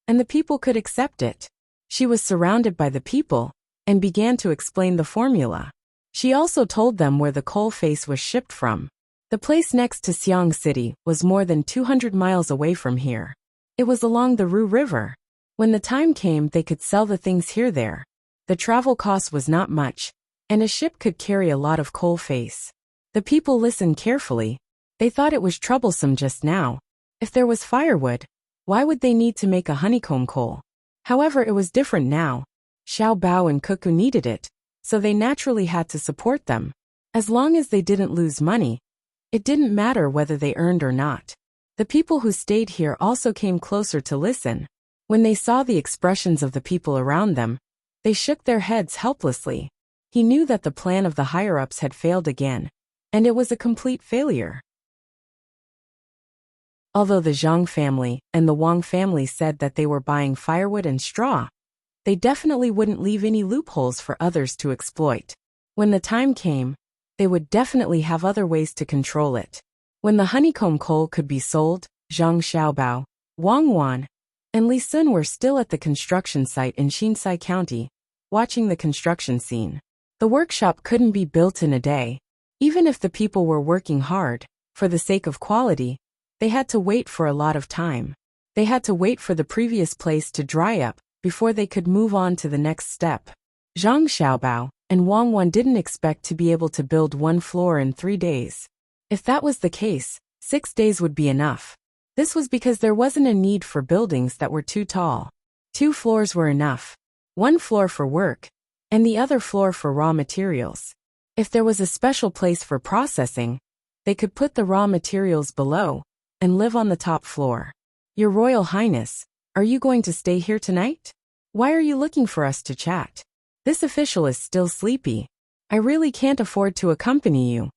and the people could accept it. She was surrounded by the people, and began to explain the formula. She also told them where the coal face was shipped from. The place next to Xiang City was more than 200 miles away from here. It was along the Ru River. When the time came, they could sell the things here there. The travel cost was not much, and a ship could carry a lot of coal face. The people listened carefully. They thought it was troublesome just now. If there was firewood, why would they need to make a honeycomb coal? However, it was different now. Xiao Bao and Cuckoo needed it, so they naturally had to support them. As long as they didn't lose money, it didn't matter whether they earned or not. The people who stayed here also came closer to listen. When they saw the expressions of the people around them, they shook their heads helplessly. He knew that the plan of the higher-ups had failed again, and it was a complete failure. Although the Zhang family and the Wang family said that they were buying firewood and straw, they definitely wouldn't leave any loopholes for others to exploit. When the time came, they would definitely have other ways to control it. When the honeycomb coal could be sold, Zhang Xiaobao, Wang Wan, and Li Sun were still at the construction site in Xinsai County, watching the construction scene. The workshop couldn't be built in a day. Even if the people were working hard, for the sake of quality, they had to wait for a lot of time. They had to wait for the previous place to dry up before they could move on to the next step. Zhang Xiaobao and Wang Wan didn't expect to be able to build one floor in 3 days. If that was the case, 6 days would be enough. This was because there wasn't a need for buildings that were too tall. 2 floors were enough. 1 floor for work, and the other floor for raw materials. If there was a special place for processing, they could put the raw materials below and live on the top floor. Your Royal Highness, are you going to stay here tonight? Why are you looking for us to chat? This official is still sleepy. I really can't afford to accompany you.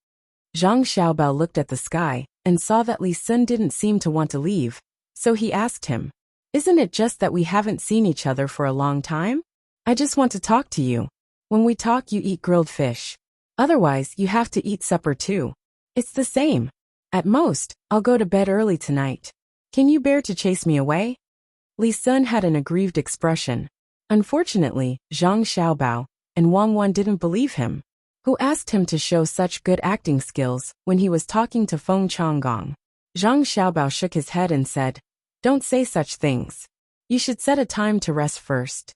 Zhang Xiaobao looked at the sky and saw that Li Sun didn't seem to want to leave, so he asked him, "Isn't it just that we haven't seen each other for a long time? I just want to talk to you. When we talk, you eat grilled fish. Otherwise, you have to eat supper too. It's the same. At most, I'll go to bed early tonight. Can you bear to chase me away?" Li Sun had an aggrieved expression. Unfortunately, Zhang Xiaobao and Wang Wan didn't believe him, who asked him to show such good acting skills when he was talking to Feng Changgong. Zhang Xiaobao shook his head and said, "Don't say such things. You should set a time to rest first.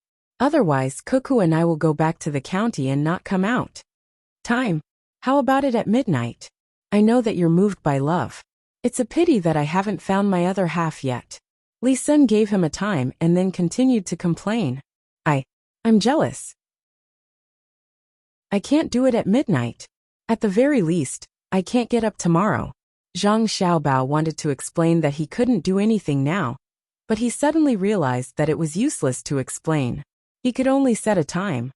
Otherwise, Cuckoo and I will go back to the county and not come out." "Time? How about it at midnight? I know that you're moved by love. It's a pity that I haven't found my other half yet." Li Sun gave him a time and then continued to complain. I'm jealous. I can't do it at midnight. At the very least, I can't get up tomorrow." Zhang Xiaobao wanted to explain that he couldn't do anything now, but he suddenly realized that it was useless to explain. He could only set a time.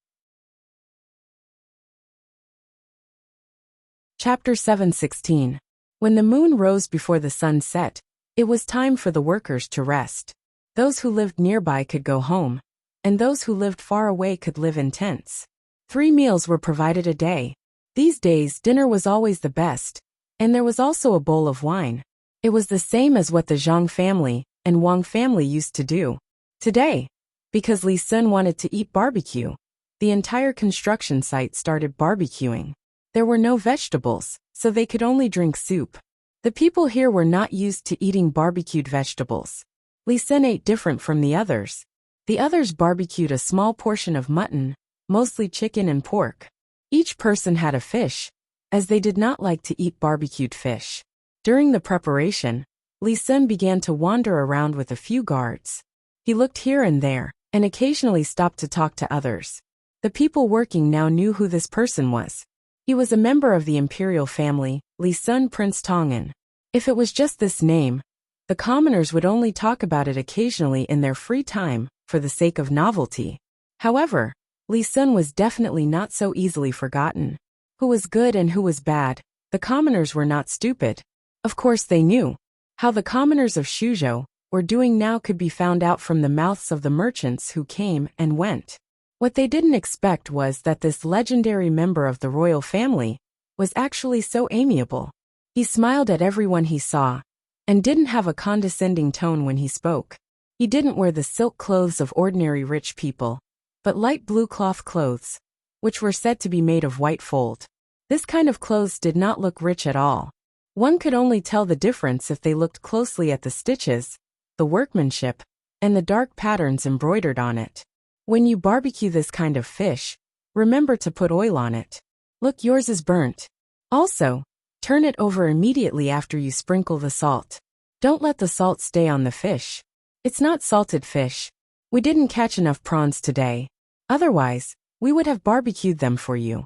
Chapter 7:16. When the moon rose before the sun set, it was time for the workers to rest. Those who lived nearby could go home, and those who lived far away could live in tents. 3 meals were provided a day. These days, dinner was always the best, and there was also a bowl of wine. It was the same as what the Zhang family and Wang family used to do. Today, because Li Sun wanted to eat barbecue, the entire construction site started barbecuing. There were no vegetables, so they could only drink soup. The people here were not used to eating barbecued vegetables. Li Sun ate different from the others. The others barbecued a small portion of mutton, mostly chicken and pork. Each person had a fish, as they did not like to eat barbecued fish. During the preparation, Li Sun began to wander around with a few guards. He looked here and there, and occasionally stopped to talk to others. The people working now knew who this person was. He was a member of the imperial family, Li Sun Prince Tongan. If it was just this name, the commoners would only talk about it occasionally in their free time, for the sake of novelty. However, Li Sun was definitely not so easily forgotten. Who was good and who was bad, the commoners were not stupid. Of course they knew. How the commoners of Shuzhou were doing now could be found out from the mouths of the merchants who came and went. What they didn't expect was that this legendary member of the royal family was actually so amiable. He smiled at everyone he saw, and didn't have a condescending tone when he spoke. He didn't wear the silk clothes of ordinary rich people, but light blue cloth clothes, which were said to be made of white fold. This kind of clothes did not look rich at all. One could only tell the difference if they looked closely at the stitches, the workmanship, and the dark patterns embroidered on it. When you barbecue this kind of fish, remember to put oil on it. Look, yours is burnt. Also, turn it over immediately after you sprinkle the salt. Don't let the salt stay on the fish. It's not salted fish. We didn't catch enough prawns today. Otherwise, we would have barbecued them for you.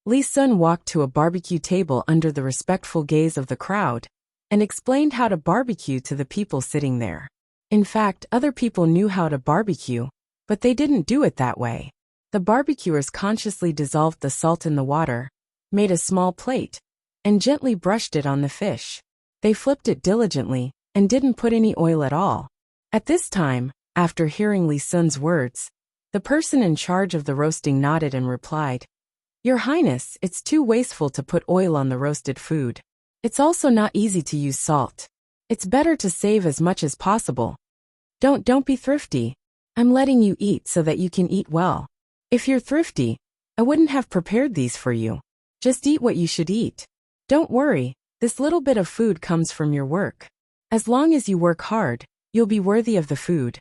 Li Sun walked to a barbecue table under the respectful gaze of the crowd, and explained how to barbecue to the people sitting there. In fact, other people knew how to barbecue, but they didn't do it that way. The barbecuers consciously dissolved the salt in the water, made a small plate, and gently brushed it on the fish. They flipped it diligently, and didn't put any oil at all. At this time, after hearing Li Sun's words, the person in charge of the roasting nodded and replied, "Your Highness, it's too wasteful to put oil on the roasted food. It's also not easy to use salt. It's better to save as much as possible. Don't be thrifty. I'm letting you eat so that you can eat well. If you're thrifty, I wouldn't have prepared these for you. Just eat what you should eat. Don't worry, this little bit of food comes from your work. As long as you work hard, you'll be worthy of the food."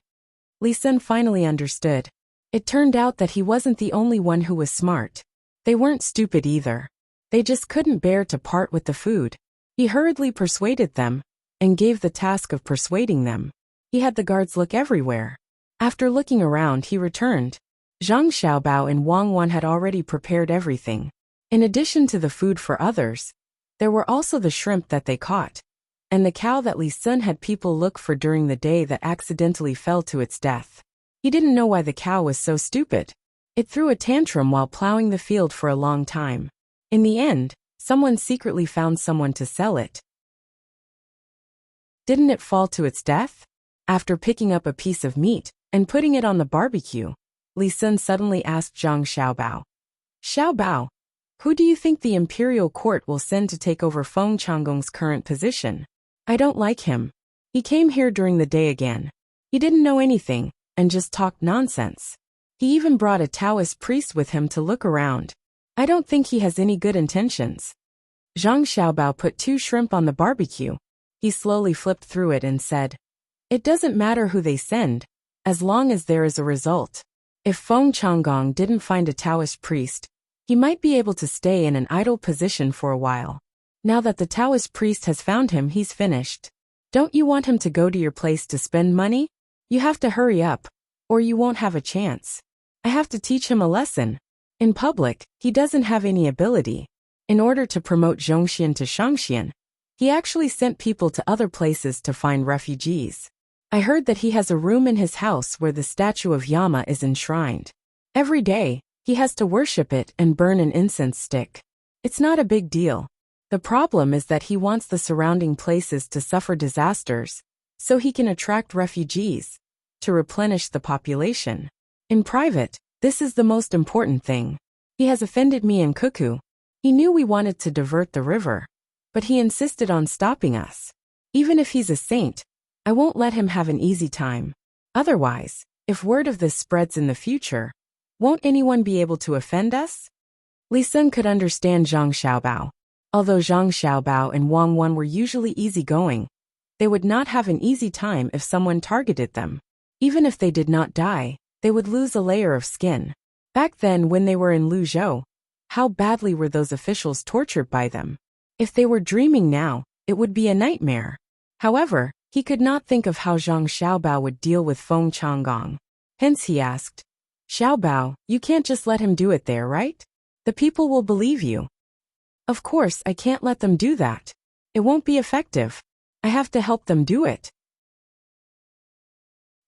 Li Sun finally understood. It turned out that he wasn't the only one who was smart. They weren't stupid either. They just couldn't bear to part with the food. He hurriedly persuaded them, and gave the task of persuading them. He had the guards look everywhere. After looking around, he returned. Zhang Xiaobao and Wang Wan had already prepared everything. In addition to the food for others, there were also the shrimp that they caught, and the cow that Li Sun had people look for during the day that accidentally fell to its death. He didn't know why the cow was so stupid. It threw a tantrum while plowing the field for a long time. In the end, someone secretly found someone to sell it. Didn't it fall to its death? After picking up a piece of meat and putting it on the barbecue, Li Sun suddenly asked Zhang Xiaobao, "Xiaobao, who do you think the imperial court will send to take over Feng Changgong's current position? I don't like him. He came here during the day again. He didn't know anything, and just talked nonsense. He even brought a Taoist priest with him to look around. I don't think he has any good intentions." Zhang Xiaobao put 2 shrimp on the barbecue. He slowly flipped through it and said, "It doesn't matter who they send, as long as there is a result. If Feng Changgong didn't find a Taoist priest, he might be able to stay in an idle position for a while. Now that the Taoist priest has found him, he's finished. Don't you want him to go to your place to spend money? You have to hurry up, or you won't have a chance. I have to teach him a lesson. In public, he doesn't have any ability. In order to promote Zhongxian to Shangxian, he actually sent people to other places to find refugees. I heard that he has a room in his house where the statue of Yama is enshrined. Every day, he has to worship it and burn an incense stick. It's not a big deal. The problem is that he wants the surrounding places to suffer disasters, so he can attract refugees, to replenish the population. In private, this is the most important thing. He has offended me and Cuckoo. He knew we wanted to divert the river, but he insisted on stopping us. Even if he's a saint, I won't let him have an easy time. Otherwise, if word of this spreads in the future, won't anyone be able to offend us?" Li Sun could understand Zhang Xiaobao. Although Zhang Xiaobao and Wang Wan were usually easygoing, they would not have an easy time if someone targeted them. Even if they did not die, they would lose a layer of skin. Back then when they were in Luzhou, how badly were those officials tortured by them? If they were dreaming now, it would be a nightmare. However, he could not think of how Zhang Xiaobao would deal with Feng Changgong. Hence he asked, "Xiaobao, you can't just let him do it there, right? The people will believe you." "Of course, I can't let them do that. It won't be effective. I have to help them do it.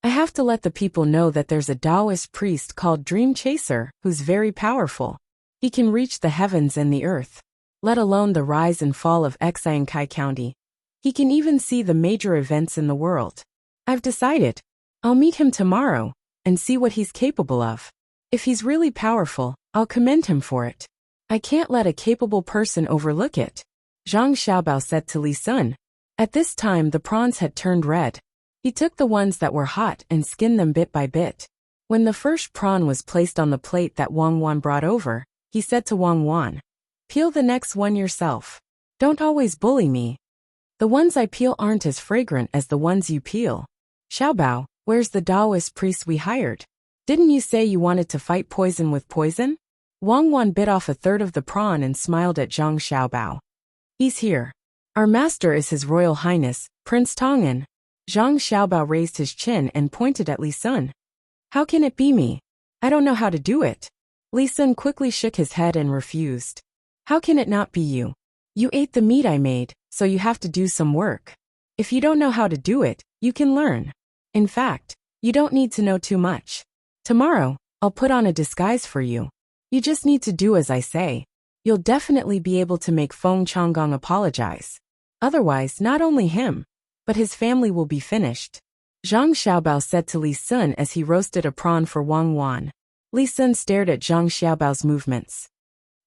I have to let the people know that there's a Taoist priest called Dream Chaser who's very powerful. He can reach the heavens and the earth, let alone the rise and fall of Xiangkai County. He can even see the major events in the world. I've decided. I'll meet him tomorrow and see what he's capable of. If he's really powerful, I'll commend him for it. I can't let a capable person overlook it, Zhang Xiaobao said to Li Sun. At this time the prawns had turned red. He took the ones that were hot and skinned them bit by bit. When the first prawn was placed on the plate that Wang Wan brought over, he said to Wang Wan, "Peel the next one yourself. Don't always bully me. The ones I peel aren't as fragrant as the ones you peel." "Xiaobao, where's the Taoist priest we hired? Didn't you say you wanted to fight poison with poison?" Wang Wan bit off a third of the prawn and smiled at Zhang Xiaobao. "He's here. Our master is His Royal Highness, Prince Tang." Zhang Xiaobao raised his chin and pointed at Li Sun. "How can it be me? I don't know how to do it." Li Sun quickly shook his head and refused. "How can it not be you? You ate the meat I made, so you have to do some work. If you don't know how to do it, you can learn. In fact, you don't need to know too much. Tomorrow, I'll put on a disguise for you. You just need to do as I say. You'll definitely be able to make Feng Changgong apologize. Otherwise, not only him, but his family will be finished." Zhang Xiaobao said to Li Sun as he roasted a prawn for Wang Wan. Li Sun stared at Zhang Xiaobao's movements.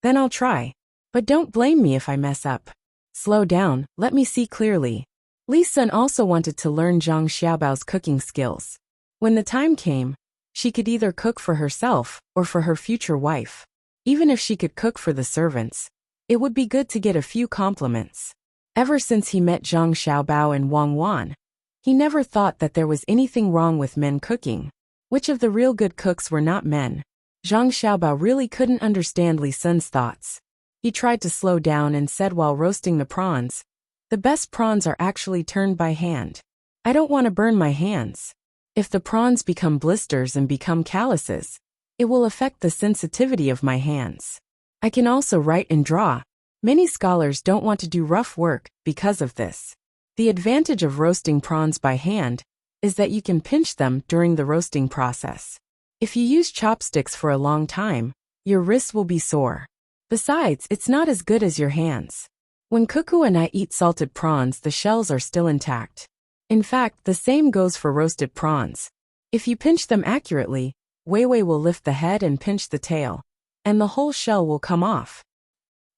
"Then I'll try. But don't blame me if I mess up. Slow down, let me see clearly." Li Sun also wanted to learn Zhang Xiaobao's cooking skills. When the time came, she could either cook for herself or for her future wife. Even if she could cook for the servants, it would be good to get a few compliments. Ever since he met Zhang Xiaobao and Wang Wan, he never thought that there was anything wrong with men cooking. Which of the real good cooks were not men? Zhang Xiaobao really couldn't understand Li Sun's thoughts. He tried to slow down and said while roasting the prawns, "The best prawns are actually turned by hand. I don't want to burn my hands. If the prawns become blisters and become calluses, it will affect the sensitivity of my hands. I can also write and draw. Many scholars don't want to do rough work because of this. The advantage of roasting prawns by hand is that you can pinch them during the roasting process. If you use chopsticks for a long time, your wrists will be sore. Besides, it's not as good as your hands. When Cuckoo and I eat salted prawns, the shells are still intact. In fact, the same goes for roasted prawns. If you pinch them accurately, Weiwei will lift the head and pinch the tail, and the whole shell will come off."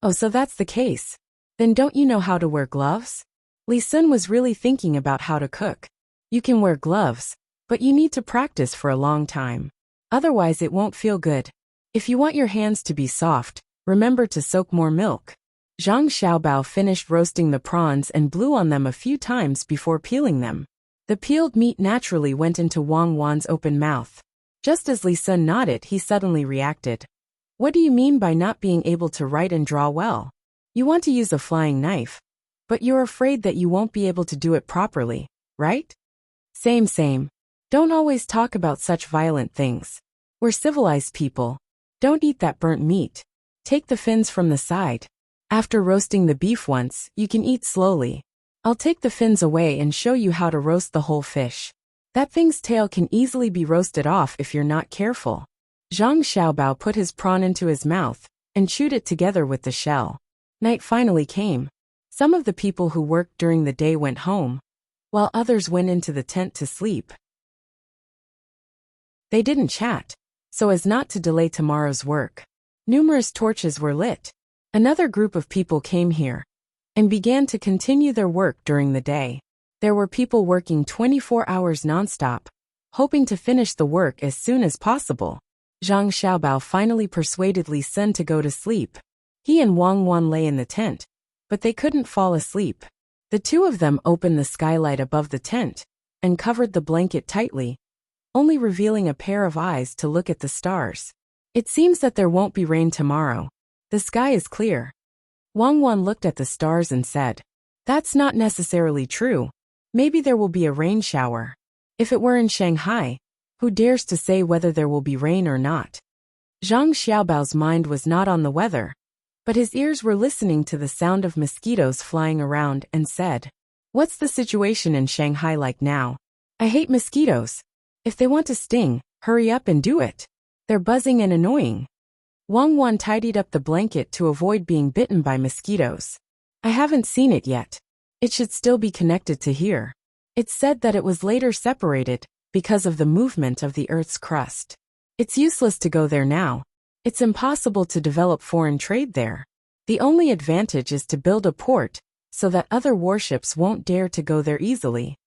"Oh, so that's the case. Then don't you know how to wear gloves?" Li Sun was really thinking about how to cook. You can wear gloves, but you need to practice for a long time. Otherwise it won't feel good. If you want your hands to be soft, remember to soak more milk. Zhang Xiaobao finished roasting the prawns and blew on them a few times before peeling them. The peeled meat naturally went into Wang Wan's open mouth. Just as Li Sun nodded, he suddenly reacted. "What do you mean by not being able to write and draw well? You want to use a flying knife, but you're afraid that you won't be able to do it properly, right?" Same. Don't always talk about such violent things. We're civilized people. Don't eat that burnt meat. Take the fins from the side. After roasting the beef once, you can eat slowly. I'll take the fins away and show you how to roast the whole fish. That thing's tail can easily be roasted off if you're not careful." Zhang Xiaobao put his prawn into his mouth and chewed it together with the shell. Night finally came. Some of the people who worked during the day went home, while others went into the tent to sleep. They didn't chat, so as not to delay tomorrow's work. Numerous torches were lit. Another group of people came here and began to continue their work during the day. There were people working 24 hours nonstop, hoping to finish the work as soon as possible. Zhang Xiaobao finally persuaded Li Sun to go to sleep. He and Wang Wan lay in the tent, but they couldn't fall asleep. The two of them opened the skylight above the tent and covered the blanket tightly, only revealing a pair of eyes to look at the stars. "It seems that there won't be rain tomorrow. The sky is clear." Wang Wan looked at the stars and said, "That's not necessarily true. Maybe there will be a rain shower. If it were in Shanghai, who dares to say whether there will be rain or not?" Zhang Xiaobao's mind was not on the weather, but his ears were listening to the sound of mosquitoes flying around and said, "What's the situation in Shanghai like now? I hate mosquitoes. If they want to sting, hurry up and do it. They're buzzing and annoying." Wang Wan tidied up the blanket to avoid being bitten by mosquitoes. "I haven't seen it yet. It should still be connected to here. It's said that it was later separated because of the movement of the Earth's crust. It's useless to go there now. It's impossible to develop foreign trade there. The only advantage is to build a port, so that other warships won't dare to go there easily.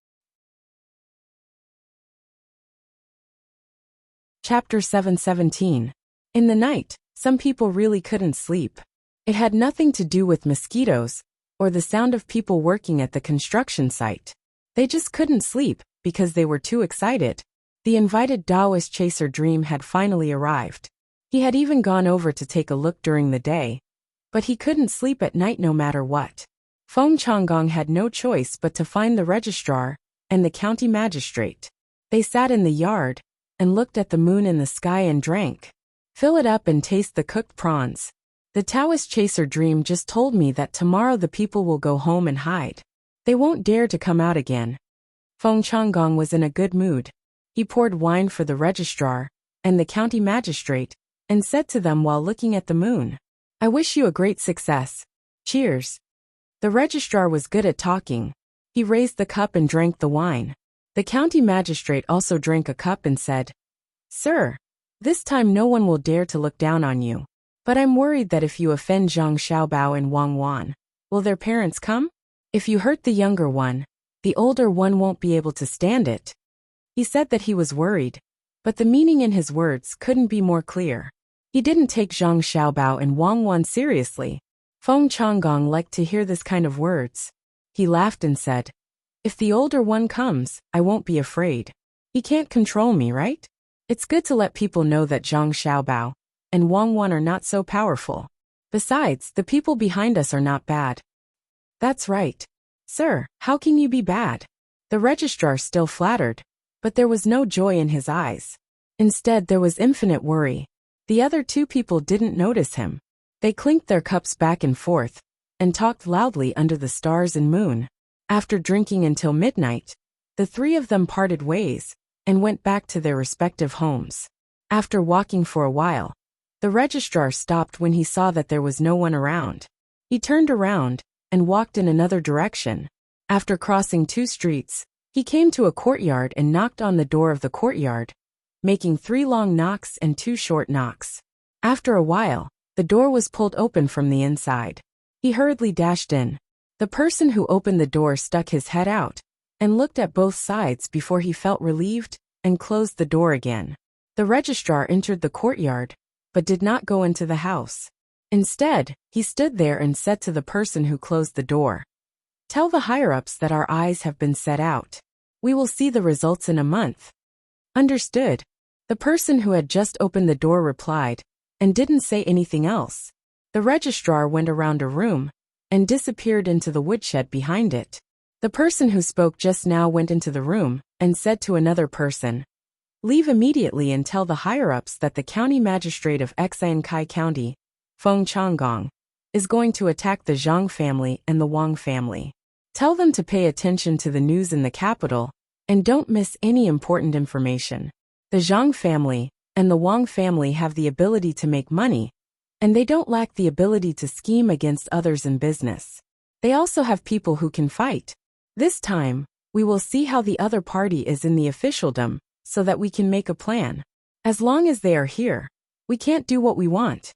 Chapter 7:17. In the night, some people really couldn't sleep. It had nothing to do with mosquitoes, or the sound of people working at the construction site. They just couldn't sleep, because they were too excited. The invited Taoist chaser Dream had finally arrived. He had even gone over to take a look during the day, but he couldn't sleep at night no matter what. Feng Changgong had no choice but to find the registrar and the county magistrate. They sat in the yard and looked at the moon in the sky and drank. Fill it up and taste the cooked prawns. The Taoist chaser Dream just told me that tomorrow the people will go home and hide. They won't dare to come out again. Feng Changgong was in a good mood. He poured wine for the registrar and the county magistrate and said to them while looking at the moon, "I wish you a great success. Cheers." The registrar was good at talking. He raised the cup and drank the wine. The county magistrate also drank a cup and said, "Sir, this time no one will dare to look down on you. But I'm worried that if you offend Zhang Xiaobao and Wang Wan, will their parents come? If you hurt the younger one, the older one won't be able to stand it." He said that he was worried, but the meaning in his words couldn't be more clear. He didn't take Zhang Xiaobao and Wang Wan seriously. Feng Changgong liked to hear this kind of words. He laughed and said, "If the older one comes, I won't be afraid. He can't control me, right? It's good to let people know that Zhang Xiaobao and Wang Wan are not so powerful. Besides, the people behind us are not bad." "That's right. Sir, how can you be bad?" The registrar still flattered, but there was no joy in his eyes. Instead, there was infinite worry. The other two people didn't notice him. They clinked their cups back and forth and talked loudly under the stars and moon. After drinking until midnight, the three of them parted ways and went back to their respective homes. After walking for a while, the registrar stopped when he saw that there was no one around. He turned around and walked in another direction. After crossing 2 streets, he came to a courtyard and knocked on the door of the courtyard, making 3 long knocks and 2 short knocks. After a while, the door was pulled open from the inside. He hurriedly dashed in. The person who opened the door stuck his head out and looked at both sides before he felt relieved and closed the door again. The registrar entered the courtyard, but did not go into the house. Instead, he stood there and said to the person who closed the door, "Tell the higher-ups that our eyes have been set out. We will see the results in a month." "Understood." The person who had just opened the door replied, and didn't say anything else. The registrar went around a room and disappeared into the woodshed behind it. The person who spoke just now went into the room and said to another person, "Leave immediately and tell the higher-ups that the county magistrate of Xiankai County, Feng Changgong, is going to attack the Zhang family and the Wang family. Tell them to pay attention to the news in the capital and don't miss any important information. The Zhang family and the Wang family have the ability to make money, and they don't lack the ability to scheme against others in business. They also have people who can fight. This time, we will see how the other party is in the officialdom, so that we can make a plan. As long as they are here, we can't do what we want."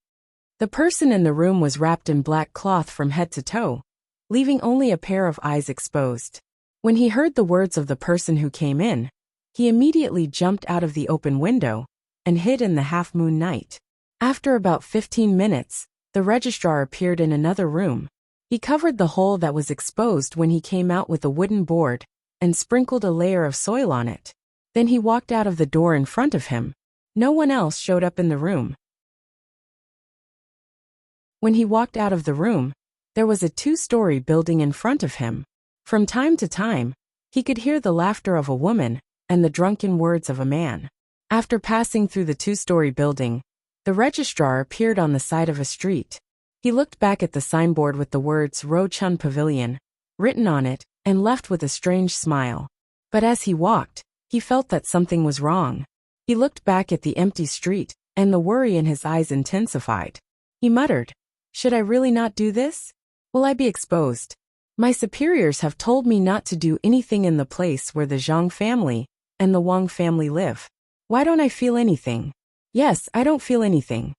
The person in the room was wrapped in black cloth from head to toe, leaving only a pair of eyes exposed. When he heard the words of the person who came in, he immediately jumped out of the open window and hid in the half-moon night. After about 15 minutes, the registrar appeared in another room. He covered the hole that was exposed when he came out with a wooden board and sprinkled a layer of soil on it. Then he walked out of the door in front of him. No one else showed up in the room. When he walked out of the room, there was a 2-story building in front of him. From time to time, he could hear the laughter of a woman and the drunken words of a man. After passing through the 2-story building, the registrar appeared on the side of a street. He looked back at the signboard with the words Ro Chun Pavilion written on it and left with a strange smile. But as he walked, he felt that something was wrong. He looked back at the empty street, and the worry in his eyes intensified. He muttered, "Should I really not do this? Will I be exposed? My superiors have told me not to do anything in the place where the Zhang family and the Wang family live. Why don't I feel anything? Yes, I don't feel anything.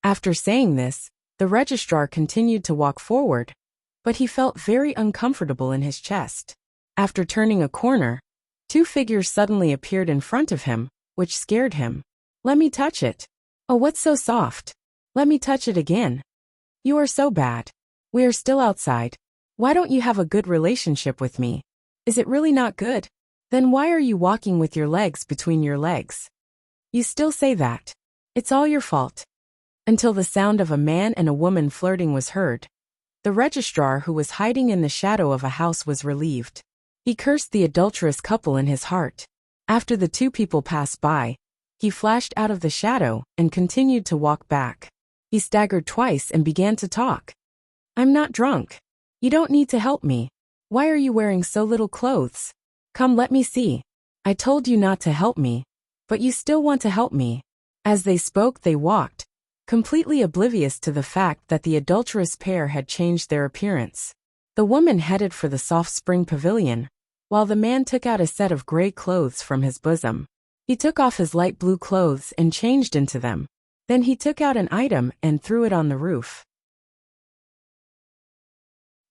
After saying this, the registrar continued to walk forward, but he felt very uncomfortable in his chest. After turning a corner, two figures suddenly appeared in front of him, which scared him. Let me touch it. Oh, what's so soft? Let me touch it again. You are so bad. We are still outside. Why don't you have a good relationship with me? Is it really not good? Then why are you walking with your legs between your legs? You still say that. It's all your fault. Until the sound of a man and a woman flirting was heard. The registrar who was hiding in the shadow of a house was relieved. He cursed the adulterous couple in his heart. After the two people passed by, he flashed out of the shadow and continued to walk back. He staggered twice and began to talk. I'm not drunk. You don't need to help me. Why are you wearing so little clothes? Come, let me see. I told you not to help me, but you still want to help me. As they spoke, they walked, completely oblivious to the fact that the adulterous pair had changed their appearance. The woman headed for the soft spring pavilion, while the man took out a set of gray clothes from his bosom. He took off his light blue clothes and changed into them. Then he took out an item and threw it on the roof.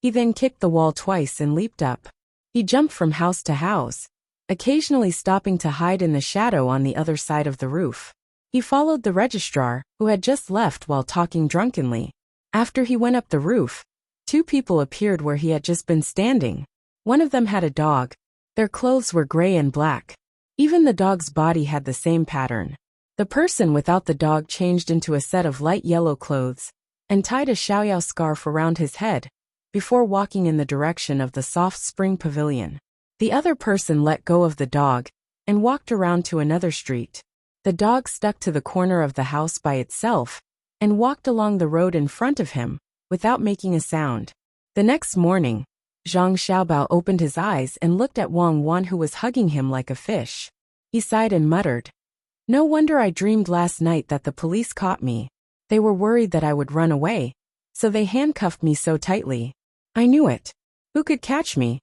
He then kicked the wall twice and leaped up. He jumped from house to house, occasionally stopping to hide in the shadow on the other side of the roof. He followed the registrar, who had just left while talking drunkenly. After he went up the roof, two people appeared where he had just been standing. One of them had a dog. Their clothes were gray and black. Even the dog's body had the same pattern. The person without the dog changed into a set of light yellow clothes and tied a xiaoyao scarf around his head before walking in the direction of the soft spring pavilion. The other person let go of the dog and walked around to another street. The dog stuck to the corner of the house by itself and walked along the road in front of him without making a sound. The next morning, Zhang Xiaobao opened his eyes and looked at Wang Wan, who was hugging him like a fish. He sighed and muttered, "No wonder I dreamed last night that the police caught me. They were worried that I would run away, so they handcuffed me so tightly. I knew it. Who could catch me?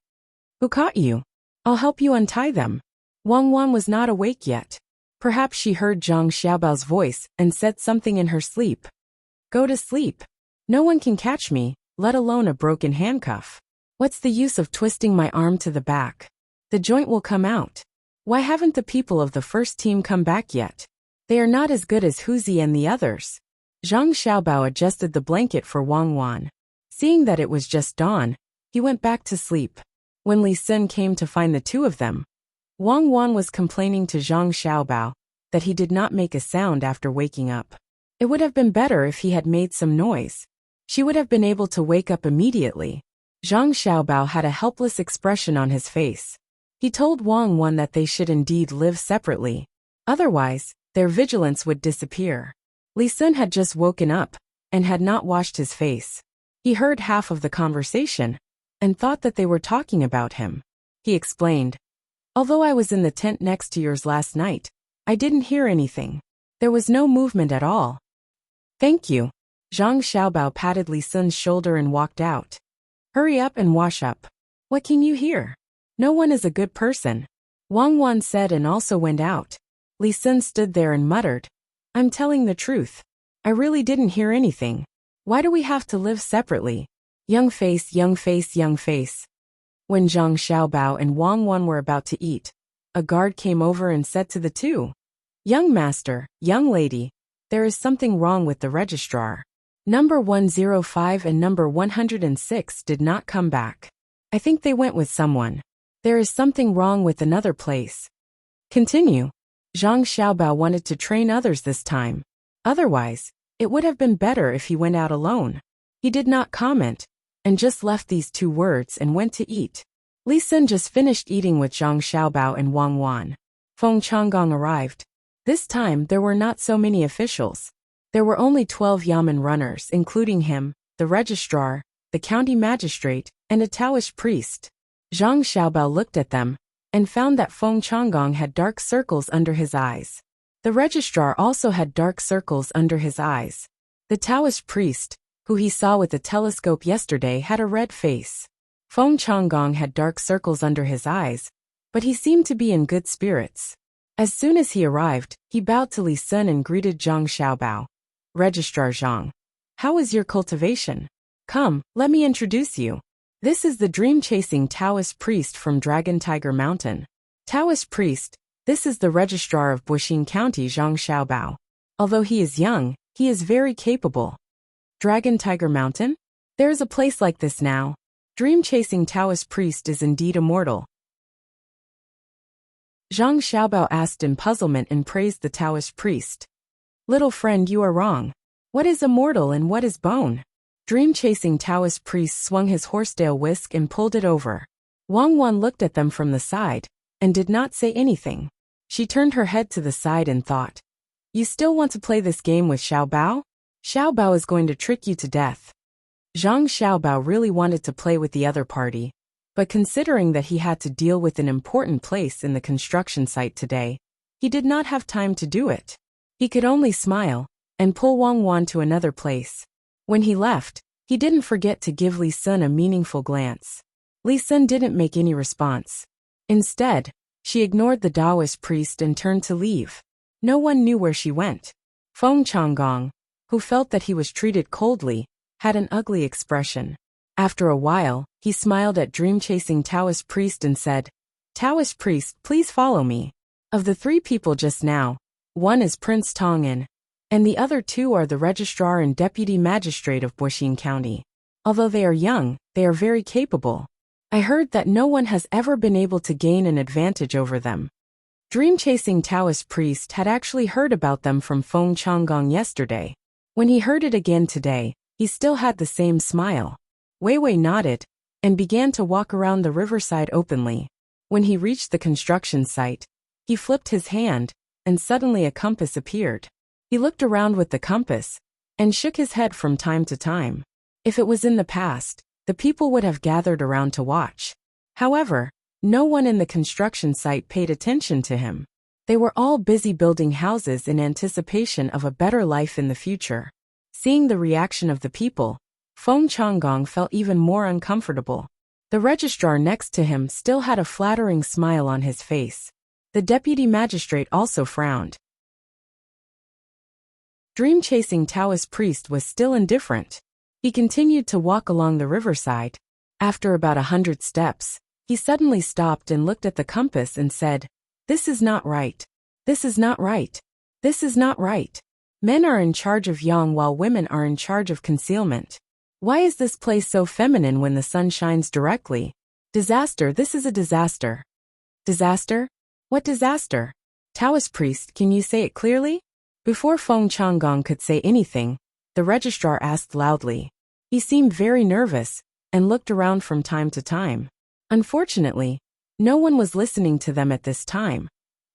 Who caught you? I'll help you untie them." Wang Wan was not awake yet. Perhaps she heard Zhang Xiaobao's voice and said something in her sleep. Go to sleep. No one can catch me, let alone a broken handcuff. What's the use of twisting my arm to the back? The joint will come out. Why haven't the people of the first team come back yet? They are not as good as Huzi and the others. Zhang Xiaobao adjusted the blanket for Wang Wan. Seeing that it was just dawn, he went back to sleep. When Li Sun came to find the two of them, Wang Wan was complaining to Zhang Xiaobao that he did not make a sound after waking up. It would have been better if he had made some noise. She would have been able to wake up immediately. Zhang Xiaobao had a helpless expression on his face. He told Wang Wan that they should indeed live separately. Otherwise, their vigilance would disappear. Li Sun had just woken up and had not washed his face. He heard half of the conversation and thought that they were talking about him. He explained, "Although I was in the tent next to yours last night, I didn't hear anything. There was no movement at all." "Thank you." Zhang Xiaobao patted Li Sun's shoulder and walked out. "Hurry up and wash up. What can you hear? No one is a good person," Wang Wan said and also went out. Li Sun stood there and muttered, "I'm telling the truth. I really didn't hear anything. Why do we have to live separately? Young face, young face, young face." When Zhang Xiaobao and Wang Wan were about to eat, a guard came over and said to the two, "Young master, young lady, there is something wrong with the registrar. Number 105 and number 106 did not come back. I think they went with someone. There is something wrong with another place." Continue. Zhang Xiaobao wanted to train others this time. Otherwise, it would have been better if he went out alone. He did not comment, and just left these two words and went to eat. Li Sun just finished eating with Zhang Xiaobao and Wang Wan. Feng Changgong arrived. This time there were not so many officials. There were only 12 yamen runners, including him, the registrar, the county magistrate, and a Taoist priest. Zhang Xiaobao looked at them and found that Feng Changgong had dark circles under his eyes. The registrar also had dark circles under his eyes. The Taoist priest, who he saw with the telescope yesterday, had a red face. Feng Changgong had dark circles under his eyes, but he seemed to be in good spirits. As soon as he arrived, he bowed to Li Sun and greeted Zhang Xiaobao. Registrar Zhang. How is your cultivation? Come, let me introduce you. This is the dream-chasing Taoist priest from Dragon Tiger Mountain. Taoist priest, this is the registrar of Buxing County Zhang Xiaobao. Although he is young, he is very capable. Dragon Tiger Mountain? There is a place like this now. Dream-chasing Taoist priest is indeed immortal. Zhang Xiaobao asked in puzzlement and praised the Taoist priest. Little friend, you are wrong. What is immortal and what is bone? Dream-chasing Taoist priest swung his horsetail whisk and pulled it over. Wang Wan looked at them from the side and did not say anything. She turned her head to the side and thought, you still want to play this game with Xiaobao? Xiaobao is going to trick you to death. Zhang Xiaobao really wanted to play with the other party, but considering that he had to deal with an important place in the construction site today, he did not have time to do it. He could only smile and pull Wang Wan to another place. When he left, he didn't forget to give Li Sun a meaningful glance. Li Sun didn't make any response. Instead, she ignored the Taoist priest and turned to leave. No one knew where she went. Feng Changgong, who felt that he was treated coldly, had an ugly expression. After a while, he smiled at dream-chasing Taoist priest and said, Taoist priest, please follow me. Of the 3 people just now, one is Prince Tang, and the other 2 are the registrar and deputy magistrate of Buxing County. Although they are young, they are very capable. I heard that no one has ever been able to gain an advantage over them. Dream-chasing Taoist priest had actually heard about them from Feng Changgong yesterday. When he heard it again today, he still had the same smile. Wei Wei nodded and began to walk around the riverside openly. When he reached the construction site, he flipped his hand, and suddenly a compass appeared. He looked around with the compass and shook his head from time to time. If it was in the past, the people would have gathered around to watch. However, no one in the construction site paid attention to him. They were all busy building houses in anticipation of a better life in the future. Seeing the reaction of the people, Feng Changgong felt even more uncomfortable. The registrar next to him still had a flattering smile on his face. The deputy magistrate also frowned. Dream-chasing Taoist priest was still indifferent. He continued to walk along the riverside. After about 100 steps, he suddenly stopped and looked at the compass and said, This is not right. This is not right. This is not right. Men are in charge of yang while women are in charge of concealment. Why is this place so feminine when the sun shines directly? Disaster, this is a disaster. Disaster? What disaster? Taoist priest, can you say it clearly? Before Feng Changgong could say anything, the registrar asked loudly. He seemed very nervous and looked around from time to time. Unfortunately, no one was listening to them at this time,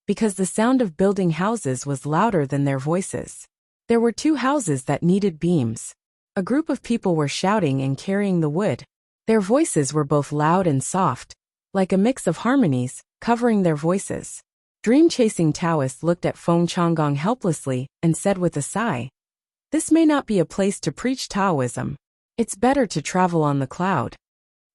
because the sound of building houses was louder than their voices. There were 2 houses that needed beams. A group of people were shouting and carrying the wood. Their voices were both loud and soft, like a mix of harmonies, covering their voices. Dream-chasing Taoist looked at Feng Changgong helplessly and said with a sigh, This may not be a place to preach Taoism. It's better to travel on the cloud.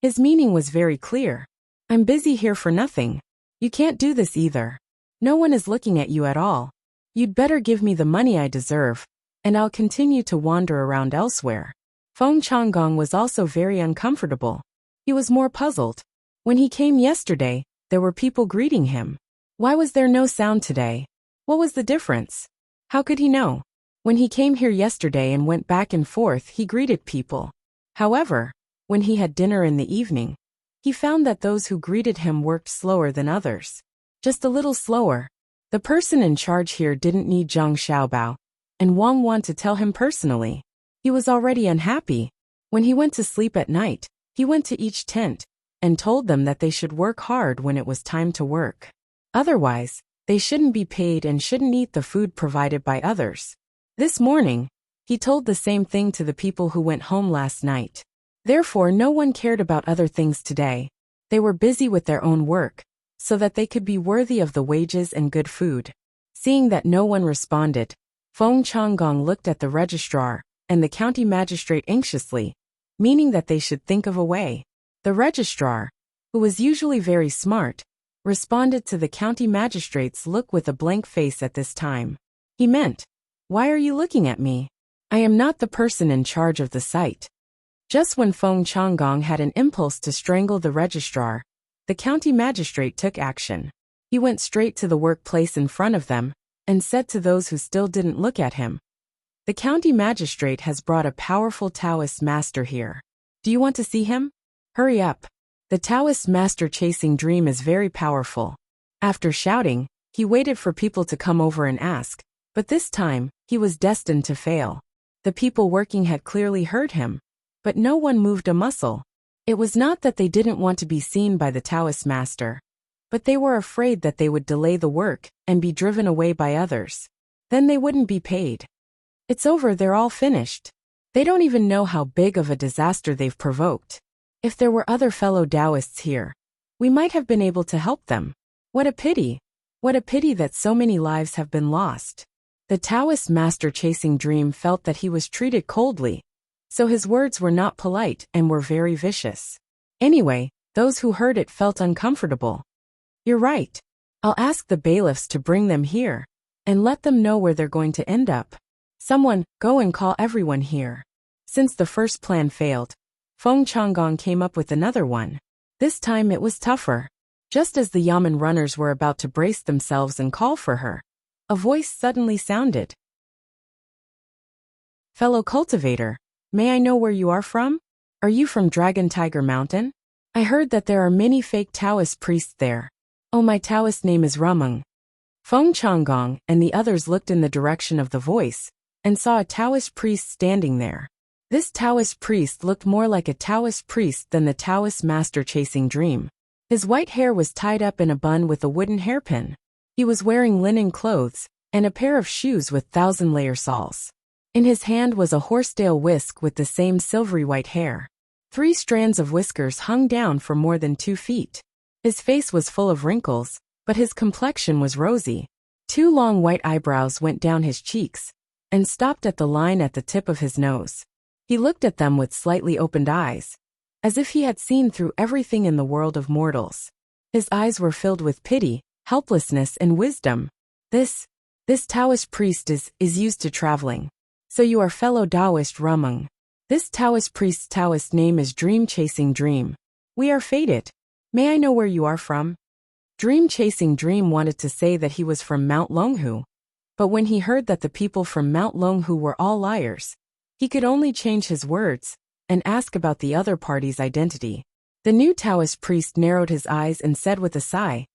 His meaning was very clear. I'm busy here for nothing. You can't do this either. No one is looking at you at all. You'd better give me the money I deserve, and I'll continue to wander around elsewhere. Feng Changgong was also very uncomfortable. He was more puzzled. When he came yesterday, there were people greeting him. Why was there no sound today? What was the difference? How could he know? When he came here yesterday and went back and forth, he greeted people. However, when he had dinner in the evening, he found that those who greeted him worked slower than others. Just a little slower. The person in charge here didn't need Zhang Xiaobao, and Wang Wan to tell him personally. He was already unhappy. When he went to sleep at night, he went to each tent and told them that they should work hard when it was time to work. Otherwise, they shouldn't be paid and shouldn't eat the food provided by others. This morning, he told the same thing to the people who went home last night. Therefore, no one cared about other things today. They were busy with their own work, so that they could be worthy of the wages and good food. Seeing that no one responded, Feng Changgong looked at the registrar and the county magistrate anxiously, meaning that they should think of a way. The registrar, who was usually very smart, responded to the county magistrate's look with a blank face at this time. He meant, "Why are you looking at me? I am not the person in charge of the site." Just when Feng Changgong had an impulse to strangle the registrar, the county magistrate took action. He went straight to the workplace in front of them and said to those who still didn't look at him, "The county magistrate has brought a powerful Taoist master here. Do you want to see him? Hurry up. The Taoist master chasing dream is very powerful." After shouting, he waited for people to come over and ask, but this time, he was destined to fail. The people working had clearly heard him, but no one moved a muscle. It was not that they didn't want to be seen by the Taoist master, but they were afraid that they would delay the work and be driven away by others. Then they wouldn't be paid. It's over, they're all finished. They don't even know how big of a disaster they've provoked. If there were other fellow Taoists here, we might have been able to help them. What a pity. What a pity that so many lives have been lost. The Taoist master chasing dream felt that he was treated coldly, so his words were not polite and were very vicious. Anyway, those who heard it felt uncomfortable. "You're right. I'll ask the bailiffs to bring them here and let them know where they're going to end up. Someone, go and call everyone here." Since the first plan failed, Feng Changgong came up with another one. This time it was tougher. Just as the yamen runners were about to brace themselves and call for her, a voice suddenly sounded. "Fellow cultivator, may I know where you are from? Are you from Dragon Tiger Mountain? I heard that there are many fake Taoist priests there. Oh, my Taoist name is Rumeng." Feng Changgong and the others looked in the direction of the voice and saw a Taoist priest standing there. This Taoist priest looked more like a Taoist priest than the Taoist master chasing dream. His white hair was tied up in a bun with a wooden hairpin. He was wearing linen clothes and a pair of shoes with thousand-layer soles. In his hand was a horsetail whisk with the same silvery white hair. 3 strands of whiskers hung down for more than 2 feet. His face was full of wrinkles, but his complexion was rosy. 2 long white eyebrows went down his cheeks and stopped at the line at the tip of his nose. He looked at them with slightly opened eyes, as if he had seen through everything in the world of mortals. His eyes were filled with pity, helplessness, and wisdom. This Taoist priest is used to traveling. So you are fellow Taoist Rumeng. This Taoist priest's Taoist name is Dream Chasing Dream. We are fated. May I know where you are from? Dream Chasing Dream wanted to say that he was from Mount Longhu, but when he heard that the people from Mount Longhu were all liars, he could only change his words and ask about the other party's identity. The new Taoist priest narrowed his eyes and said with a sigh,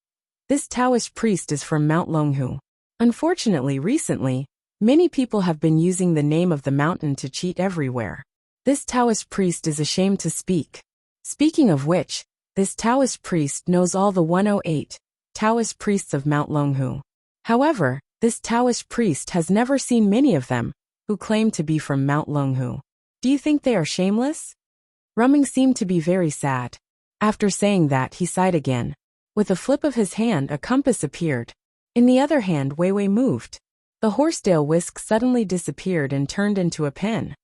"This Taoist priest is from Mount Longhu. Unfortunately, recently, many people have been using the name of the mountain to cheat everywhere. This Taoist priest is ashamed to speak. Speaking of which, this Taoist priest knows all the 108 Taoist priests of Mount Longhu. However, this Taoist priest has never seen many of them who claim to be from Mount Longhu. Do you think they are shameless?" Rumeng seemed to be very sad. After saying that, he sighed again. With a flip of his hand, a compass appeared. In the other hand, Weiwei moved. The horsetail whisk suddenly disappeared and turned into a pen.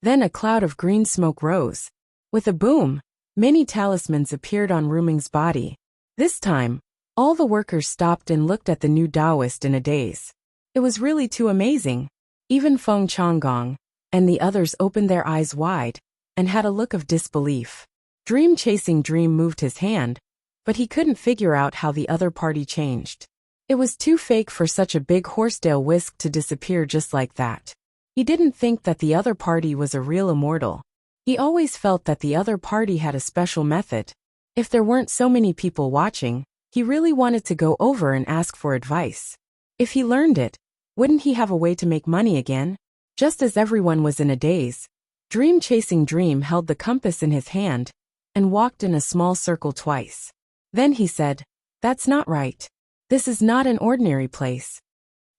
Then a cloud of green smoke rose. With a boom, many talismans appeared on Rumeng's body. This time, all the workers stopped and looked at the new Taoist in a daze. It was really too amazing. Even Feng Changgong and the others opened their eyes wide and had a look of disbelief. Dream Chasing Dream moved his hand, but he couldn't figure out how the other party changed. It was too fake for such a big horsetail whisk to disappear just like that. He didn't think that the other party was a real immortal. He always felt that the other party had a special method. If there weren't so many people watching, he really wanted to go over and ask for advice. If he learned it, wouldn't he have a way to make money again? Just as everyone was in a daze, Dream Chasing Dream held the compass in his hand and walked in a small circle twice. Then he said, "That's not right. This is not an ordinary place."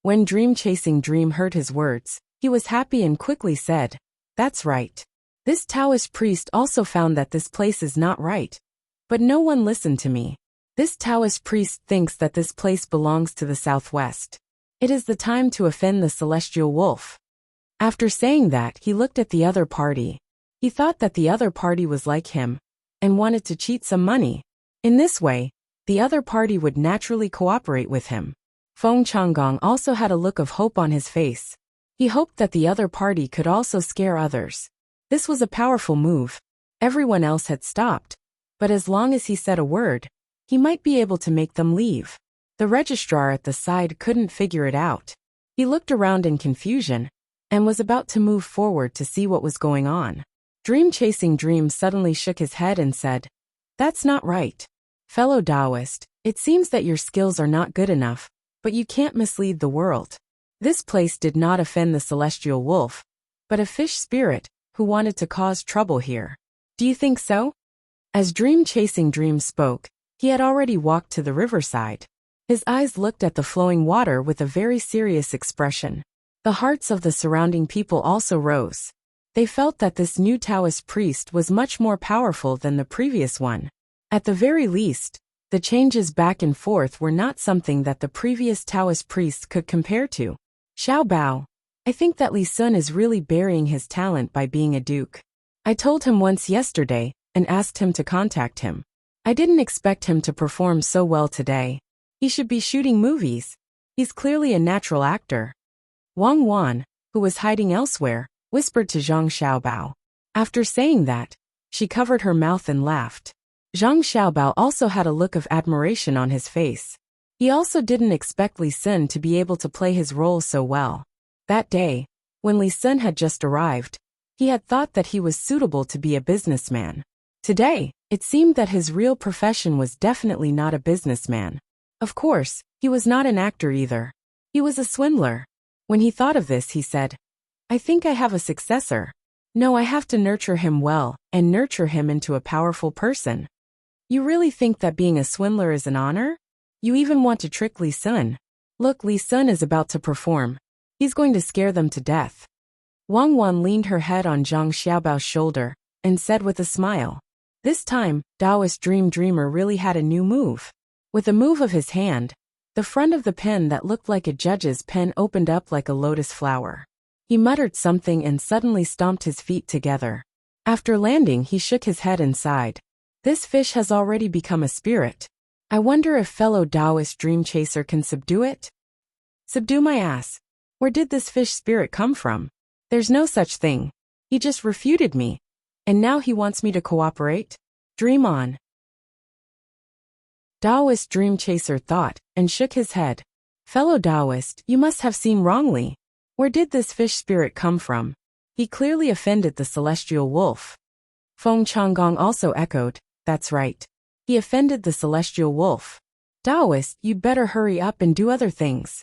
When Dream Chasing Dream heard his words, he was happy and quickly said, "That's right. This Taoist priest also found that this place is not right. But no one listened to me. This Taoist priest thinks that this place belongs to the southwest. It is the time to offend the celestial wolf." After saying that, he looked at the other party. He thought that the other party was like him and wanted to cheat some money. In this way, the other party would naturally cooperate with him. Feng Changgong also had a look of hope on his face. He hoped that the other party could also scare others. This was a powerful move. Everyone else had stopped, but as long as he said a word, he might be able to make them leave. The registrar at the side couldn't figure it out. He looked around in confusion and was about to move forward to see what was going on. Chasing Dream suddenly shook his head and said, "That's not right. Fellow Taoist, it seems that your skills are not good enough, but you can't mislead the world." This place did not offend the celestial wolf, but a fish spirit who wanted to cause trouble here. Do you think so? As Chasing Dream spoke, he had already walked to the riverside. His eyes looked at the flowing water with a very serious expression. The hearts of the surrounding people also rose. They felt that this new Taoist priest was much more powerful than the previous one. At the very least, the changes back and forth were not something that the previous Taoist priest could compare to. Xiao Bao, I think that Li Sun is really burying his talent by being a duke. I told him once yesterday and asked him to contact him. I didn't expect him to perform so well today. He should be shooting movies. He's clearly a natural actor. Wang Wan, who was hiding elsewhere, whispered to Zhang Xiaobao. After saying that, she covered her mouth and laughed. Zhang Xiaobao also had a look of admiration on his face. He also didn't expect Li Sun to be able to play his role so well. That day, when Li Sun had just arrived, he had thought that he was suitable to be a businessman. Today, it seemed that his real profession was definitely not a businessman. Of course, he was not an actor either. He was a swindler. When he thought of this, he said, "I think I have a successor. No, I have to nurture him well and nurture him into a powerful person." You really think that being a swindler is an honor? You even want to trick Li Sun. Look, Li Sun is about to perform. He's going to scare them to death. Wang Wan leaned her head on Zhang Xiaobao's shoulder and said with a smile. This time, Taoist Dreamer really had a new move. With a move of his hand, the front of the pen that looked like a judge's pen opened up like a lotus flower. He muttered something and suddenly stomped his feet together. After landing, he shook his head and sighed. This fish has already become a spirit. I wonder if fellow Taoist Dream Chaser can subdue it? Subdue my ass. Where did this fish spirit come from? There's no such thing. He just refuted me. And now he wants me to cooperate? Dream on. Taoist Dream Chaser thought and shook his head. Fellow Taoist, you must have seen wrongly. Where did this fish spirit come from? He clearly offended the celestial wolf. Feng Changgong also echoed, that's right. He offended the celestial wolf. Taoist, you'd better hurry up and do other things.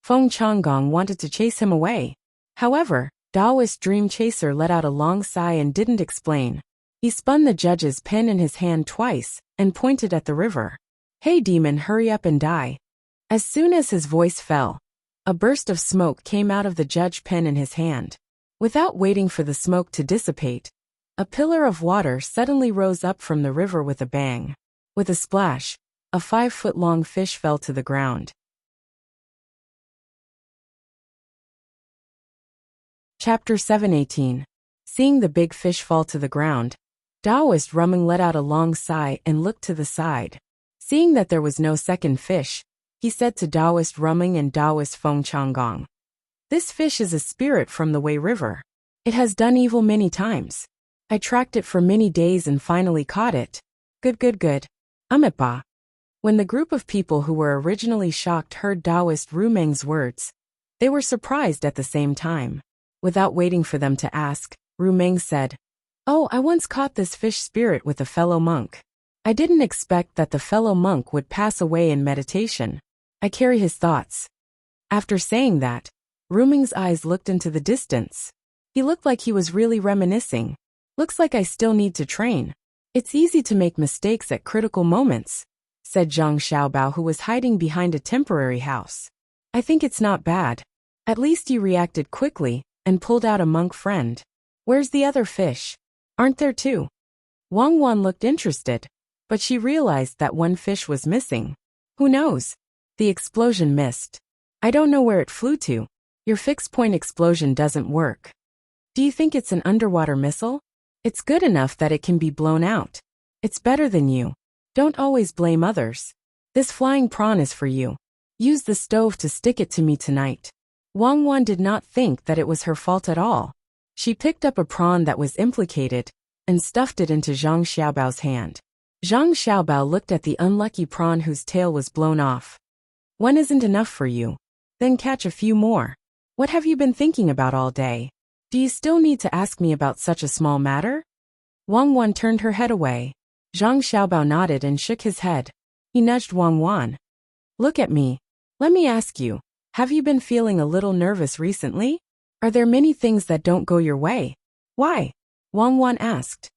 Feng Changgong wanted to chase him away. However, Taoist Dream Chaser let out a long sigh and didn't explain. He spun the judge's pen in his hand twice and pointed at the river. Hey demon, hurry up and die. As soon as his voice fell, a burst of smoke came out of the judge pen in his hand. Without waiting for the smoke to dissipate, a pillar of water suddenly rose up from the river with a bang. With a splash, a 5-foot-long fish fell to the ground. Chapter 718. Seeing the big fish fall to the ground, Taoist Rumming let out a long sigh and looked to the side. Seeing that there was no second fish, he said to Taoist Rumming and Taoist Feng Changgong, "This fish is a spirit from the Wei River. It has done evil many times. I tracked it for many days and finally caught it. Good. Ba." When the group of people who were originally shocked heard Taoist Rumeng's words, they were surprised at the same time. Without waiting for them to ask, Rumeng said, "Oh, I once caught this fish spirit with a fellow monk. I didn't expect that the fellow monk would pass away in meditation. I carry his thoughts." After saying that, Rumeng's eyes looked into the distance. He looked like he was really reminiscing. Looks like I still need to train. It's easy to make mistakes at critical moments, said Zhang Xiaobao, who was hiding behind a temporary house. I think it's not bad. At least you reacted quickly and pulled out a monk friend. Where's the other fish? Aren't there two? Wang Wan looked interested, but she realized that one fish was missing. Who knows? The explosion missed. I don't know where it flew to. Your fixed point explosion doesn't work. Do you think it's an underwater missile? It's good enough that it can be blown out. It's better than you. Don't always blame others. This flying prawn is for you. Use the stove to stick it to me tonight. Wang Wan did not think that it was her fault at all. She picked up a prawn that was implicated and stuffed it into Zhang Xiaobao's hand. Zhang Xiaobao looked at the unlucky prawn whose tail was blown off. One isn't enough for you. Then catch a few more. What have you been thinking about all day? Do you still need to ask me about such a small matter? Wang Wan turned her head away. Zhang Xiaobao nodded and shook his head. He nudged Wang Wan. Look at me. Let me ask you, have you been feeling a little nervous recently? Are there many things that don't go your way? Why? Wang Wan asked.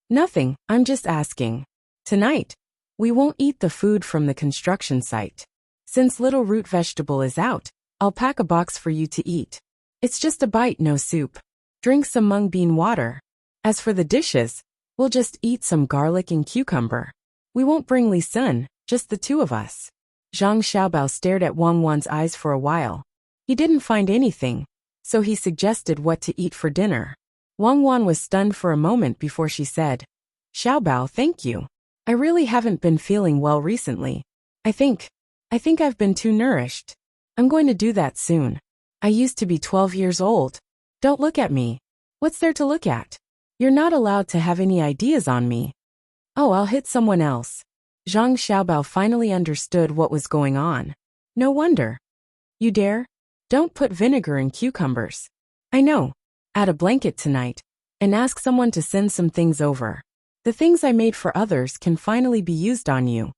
Nothing, I'm just asking. Tonight, we won't eat the food from the construction site. Since little root vegetable is out, I'll pack a box for you to eat. It's just a bite, no soup. Drink some mung bean water. As for the dishes, we'll just eat some garlic and cucumber. We won't bring Li Sun, just the two of us. Zhang Xiaobao stared at Wang Wan's eyes for a while. He didn't find anything, so he suggested what to eat for dinner. Wang Wan was stunned for a moment before she said, Xiaobao, thank you. I really haven't been feeling well recently. I think I've been too nourished. I'm going to do that soon. I used to be 12 years old. Don't look at me. What's there to look at? You're not allowed to have any ideas on me. Oh, I'll hit someone else. Zhang Xiaobao finally understood what was going on. No wonder. You dare? Don't put vinegar in cucumbers. I know. Add a blanket tonight, and ask someone to send some things over. The things I made for others can finally be used on you.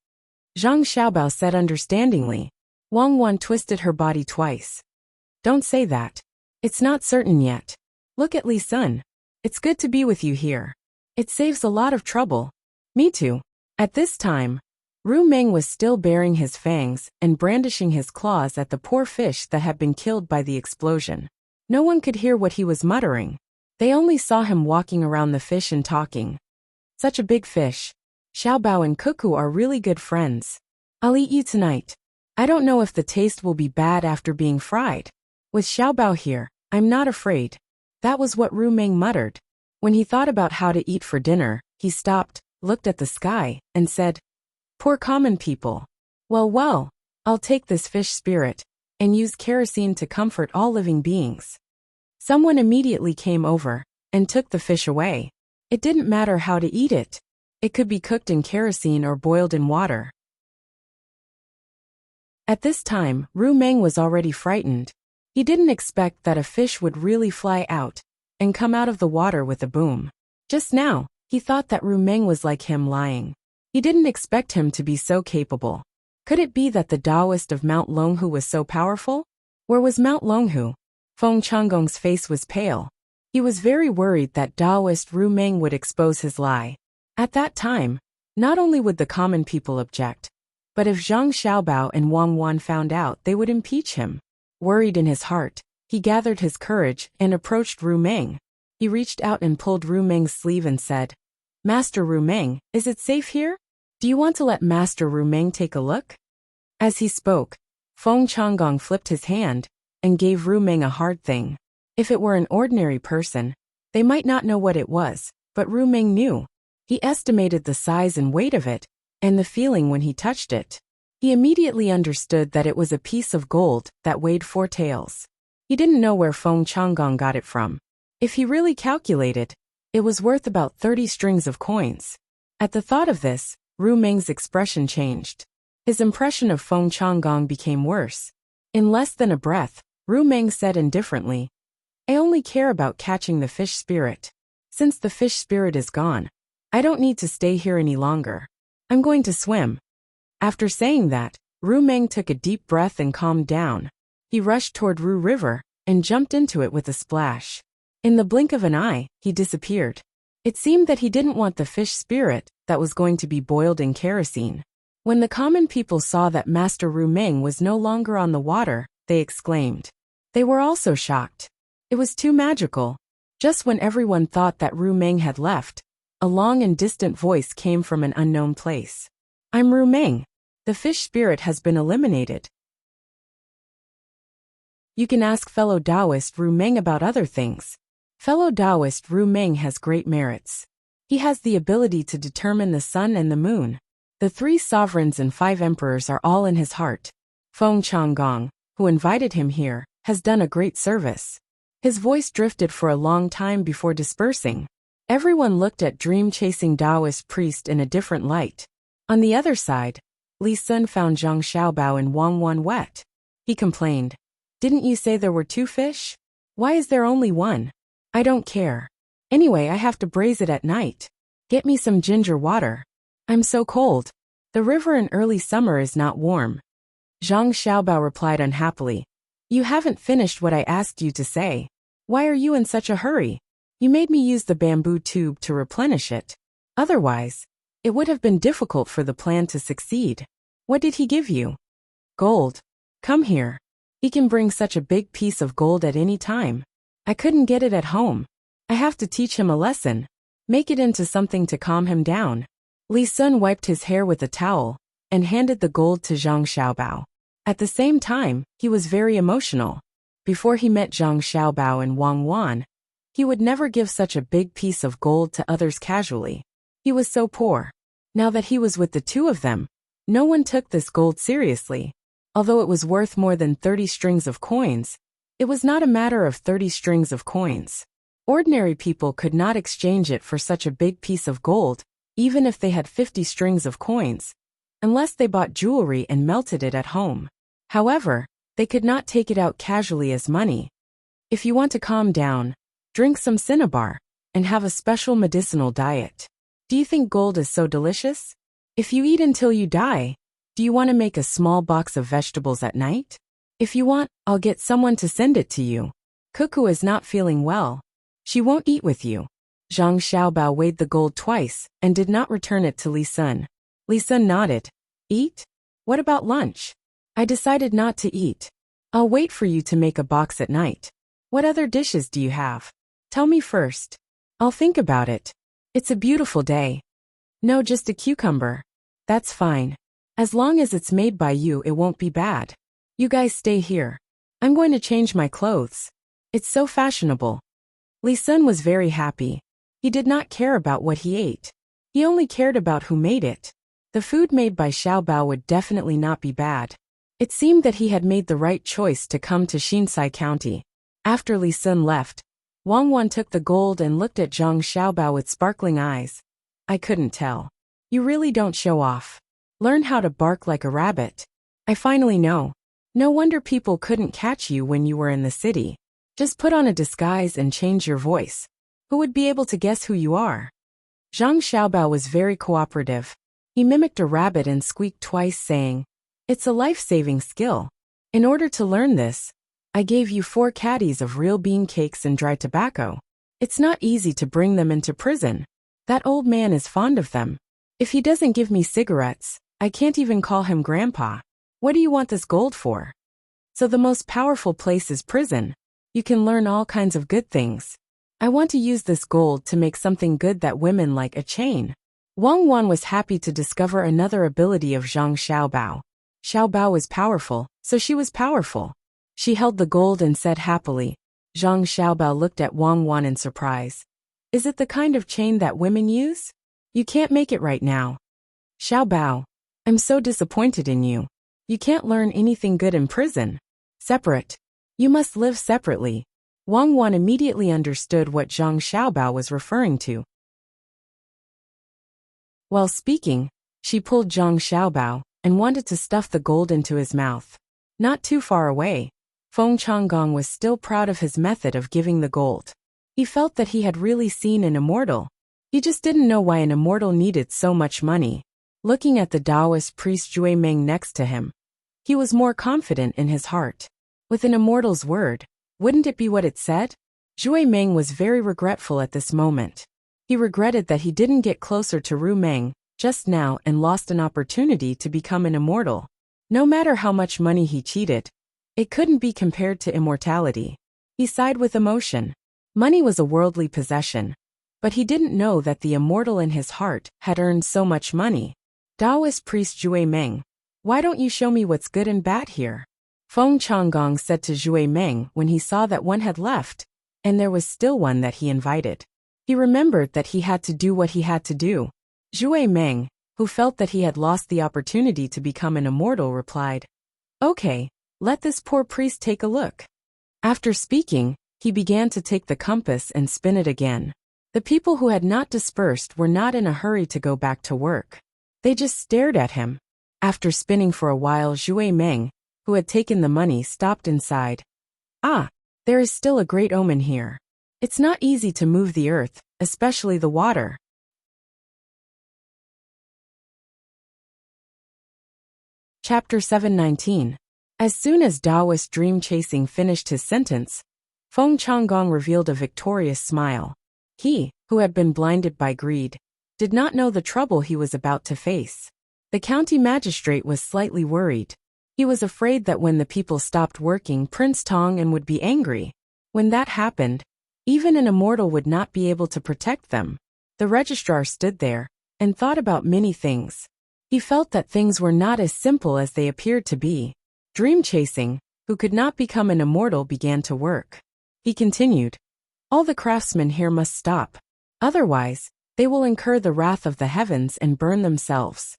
Zhang Xiaobao said understandingly. Wang Wan twisted her body twice. Don't say that. It's not certain yet. Look at Li Sun. It's good to be with you here. It saves a lot of trouble. Me too. At this time, Ru Meng was still baring his fangs and brandishing his claws at the poor fish that had been killed by the explosion. No one could hear what he was muttering. They only saw him walking around the fish and talking. Such a big fish. Xiaobao and Cuckoo are really good friends. I'll eat you tonight. I don't know if the taste will be bad after being fried. With Xiaobao here, I'm not afraid. That was what Ru Meng muttered. When he thought about how to eat for dinner, he stopped, looked at the sky, and said, Poor common people. Well, I'll take this fish spirit and use kerosene to comfort all living beings. Someone immediately came over and took the fish away. It didn't matter how to eat it. It could be cooked in kerosene or boiled in water. At this time, Ru Meng was already frightened. He didn't expect that a fish would really fly out and come out of the water with a boom. Just now, he thought that Ru Meng was like him lying. He didn't expect him to be so capable. Could it be that the Taoist of Mount Longhu was so powerful? Where was Mount Longhu? Feng Changgong's face was pale. He was very worried that Taoist Ru Meng would expose his lie. At that time, not only would the common people object, but if Zhang Xiaobao and Wang Wan found out, they would impeach him. Worried in his heart, he gathered his courage and approached Ru Meng. He reached out and pulled Ru Meng's sleeve and said, Master Ru Meng, is it safe here? Do you want to let Master Ru Meng take a look? As he spoke, Feng Changgong flipped his hand and gave Ru Meng a hard thing. If it were an ordinary person, they might not know what it was, but Ru Meng knew. He estimated the size and weight of it, and the feeling when he touched it. He immediately understood that it was a piece of gold that weighed 4 taels. He didn't know where Feng Changgong got it from. If he really calculated, it was worth about 30 strings of coins. At the thought of this, Ru Meng's expression changed. His impression of Feng Changgong became worse. In less than a breath, Ru Meng said indifferently, I only care about catching the fish spirit. Since the fish spirit is gone, I don't need to stay here any longer. I'm going to swim. After saying that, Ru Meng took a deep breath and calmed down. He rushed toward Ru River and jumped into it with a splash. In the blink of an eye, he disappeared. It seemed that he didn't want the fish spirit that was going to be boiled in kerosene. When the common people saw that Master Ru Meng was no longer on the water, they exclaimed. They were also shocked. It was too magical. Just when everyone thought that Ru Meng had left, a long and distant voice came from an unknown place. I'm Ru Meng. The fish spirit has been eliminated. You can ask fellow Taoist Ru Meng about other things. Fellow Taoist Ru Meng has great merits. He has the ability to determine the sun and the moon. The 3 sovereigns and 5 emperors are all in his heart. Feng Changgong, who invited him here, has done a great service. His voice drifted for a long time before dispersing. Everyone looked at dream-chasing Taoist priest in a different light. On the other side, Li Sun found Zhang Xiaobao and Wang Wan wet. He complained. Didn't you say there were 2 fish? Why is there only 1? I don't care. Anyway, I have to braise it at night. Get me some ginger water. I'm so cold. The river in early summer is not warm. Zhang Xiaobao replied unhappily. You haven't finished what I asked you to say. Why are you in such a hurry? You made me use the bamboo tube to replenish it. Otherwise, it would have been difficult for the plan to succeed. What did he give you? Gold. Come here. He can bring such a big piece of gold at any time. I couldn't get it at home. I have to teach him a lesson. Make it into something to calm him down. Li Sun wiped his hair with a towel and handed the gold to Zhang Xiaobao. At the same time, he was very emotional. Before he met Zhang Xiaobao and Wang Wan, he would never give such a big piece of gold to others casually. He was so poor. Now that he was with the 2 of them, no one took this gold seriously. Although it was worth more than 30 strings of coins, it was not a matter of 30 strings of coins. Ordinary people could not exchange it for such a big piece of gold, even if they had 50 strings of coins, unless they bought jewelry and melted it at home. However, they could not take it out casually as money. If you want to calm down, drink some cinnabar, and have a special medicinal diet. Do you think gold is so delicious? If you eat until you die, do you want to make a small box of vegetables at night? If you want, I'll get someone to send it to you. Cuckoo is not feeling well. She won't eat with you. Zhang Xiaobao weighed the gold twice and did not return it to Li Sun. Li Sun nodded. Eat? What about lunch? I decided not to eat. I'll wait for you to make a box at night. What other dishes do you have? Tell me first. I'll think about it. It's a beautiful day. No, just a cucumber. That's fine. As long as it's made by you, it won't be bad. You guys stay here. I'm going to change my clothes. It's so fashionable. Li Sun was very happy. He did not care about what he ate. He only cared about who made it. The food made by Xiaobao would definitely not be bad. It seemed that he had made the right choice to come to Xinsai County. After Li Sun left, Wang Wan took the gold and looked at Zhang Xiaobao with sparkling eyes. I couldn't tell. You really don't show off. Learn how to bark like a rabbit. I finally know. No wonder people couldn't catch you when you were in the city. Just put on a disguise and change your voice. Who would be able to guess who you are? Zhang Xiaobao was very cooperative. He mimicked a rabbit and squeaked twice, saying, It's a life-saving skill. In order to learn this, I gave you 4 caddies of real bean cakes and dry tobacco. It's not easy to bring them into prison. That old man is fond of them. If he doesn't give me cigarettes, I can't even call him grandpa. What do you want this gold for? So the most powerful place is prison. You can learn all kinds of good things. I want to use this gold to make something good that women like, a chain. Wang Wan was happy to discover another ability of Zhang Xiaobao. Xiaobao was powerful, so she was powerful. She held the gold and said happily. Zhang Xiaobao looked at Wang Wan in surprise. Is it the kind of chain that women use? You can't make it right now. Xiaobao, I'm so disappointed in you. You can't learn anything good in prison. Separate. You must live separately. Wang Wan immediately understood what Zhang Xiaobao was referring to. While speaking, she pulled Zhang Xiaobao and wanted to stuff the gold into his mouth. Not too far away, Feng Changgong was still proud of his method of giving the gold. He felt that he had really seen an immortal. He just didn't know why an immortal needed so much money. Looking at the Taoist priest Zhui Meng next to him, he was more confident in his heart. With an immortal's word, wouldn't it be what it said? Zhui Meng was very regretful at this moment. He regretted that he didn't get closer to Ru Meng just now and lost an opportunity to become an immortal. No matter how much money he cheated, it couldn't be compared to immortality. He sighed with emotion. Money was a worldly possession, but he didn't know that the immortal in his heart had earned so much money. Taoist priest Zhui Meng, why don't you show me what's good and bad here? Feng Changgong said to Zhui Meng when he saw that one had left, and there was still one that he invited. He remembered that he had to do what he had to do. Zhui Meng, who felt that he had lost the opportunity to become an immortal, replied, "Okay, let this poor priest take a look." After speaking, he began to take the compass and spin it again. The people who had not dispersed were not in a hurry to go back to work. They just stared at him. After spinning for a while, Zhui Meng, who had taken the money, stopped and sighed. "Ah, there is still a great omen here. It's not easy to move the earth, especially the water." Chapter 719. As soon as Taoist Dream Chasing finished his sentence, Feng Changgong revealed a victorious smile. He, who had been blinded by greed, did not know the trouble he was about to face. The county magistrate was slightly worried. He was afraid that when the people stopped working, Prince Tang would be angry. When that happened, even an immortal would not be able to protect them. The registrar stood there and thought about many things. He felt that things were not as simple as they appeared to be. Dream Chasing, who could not become an immortal, began to work. He continued, "All the craftsmen here must stop. Otherwise, they will incur the wrath of the heavens and burn themselves."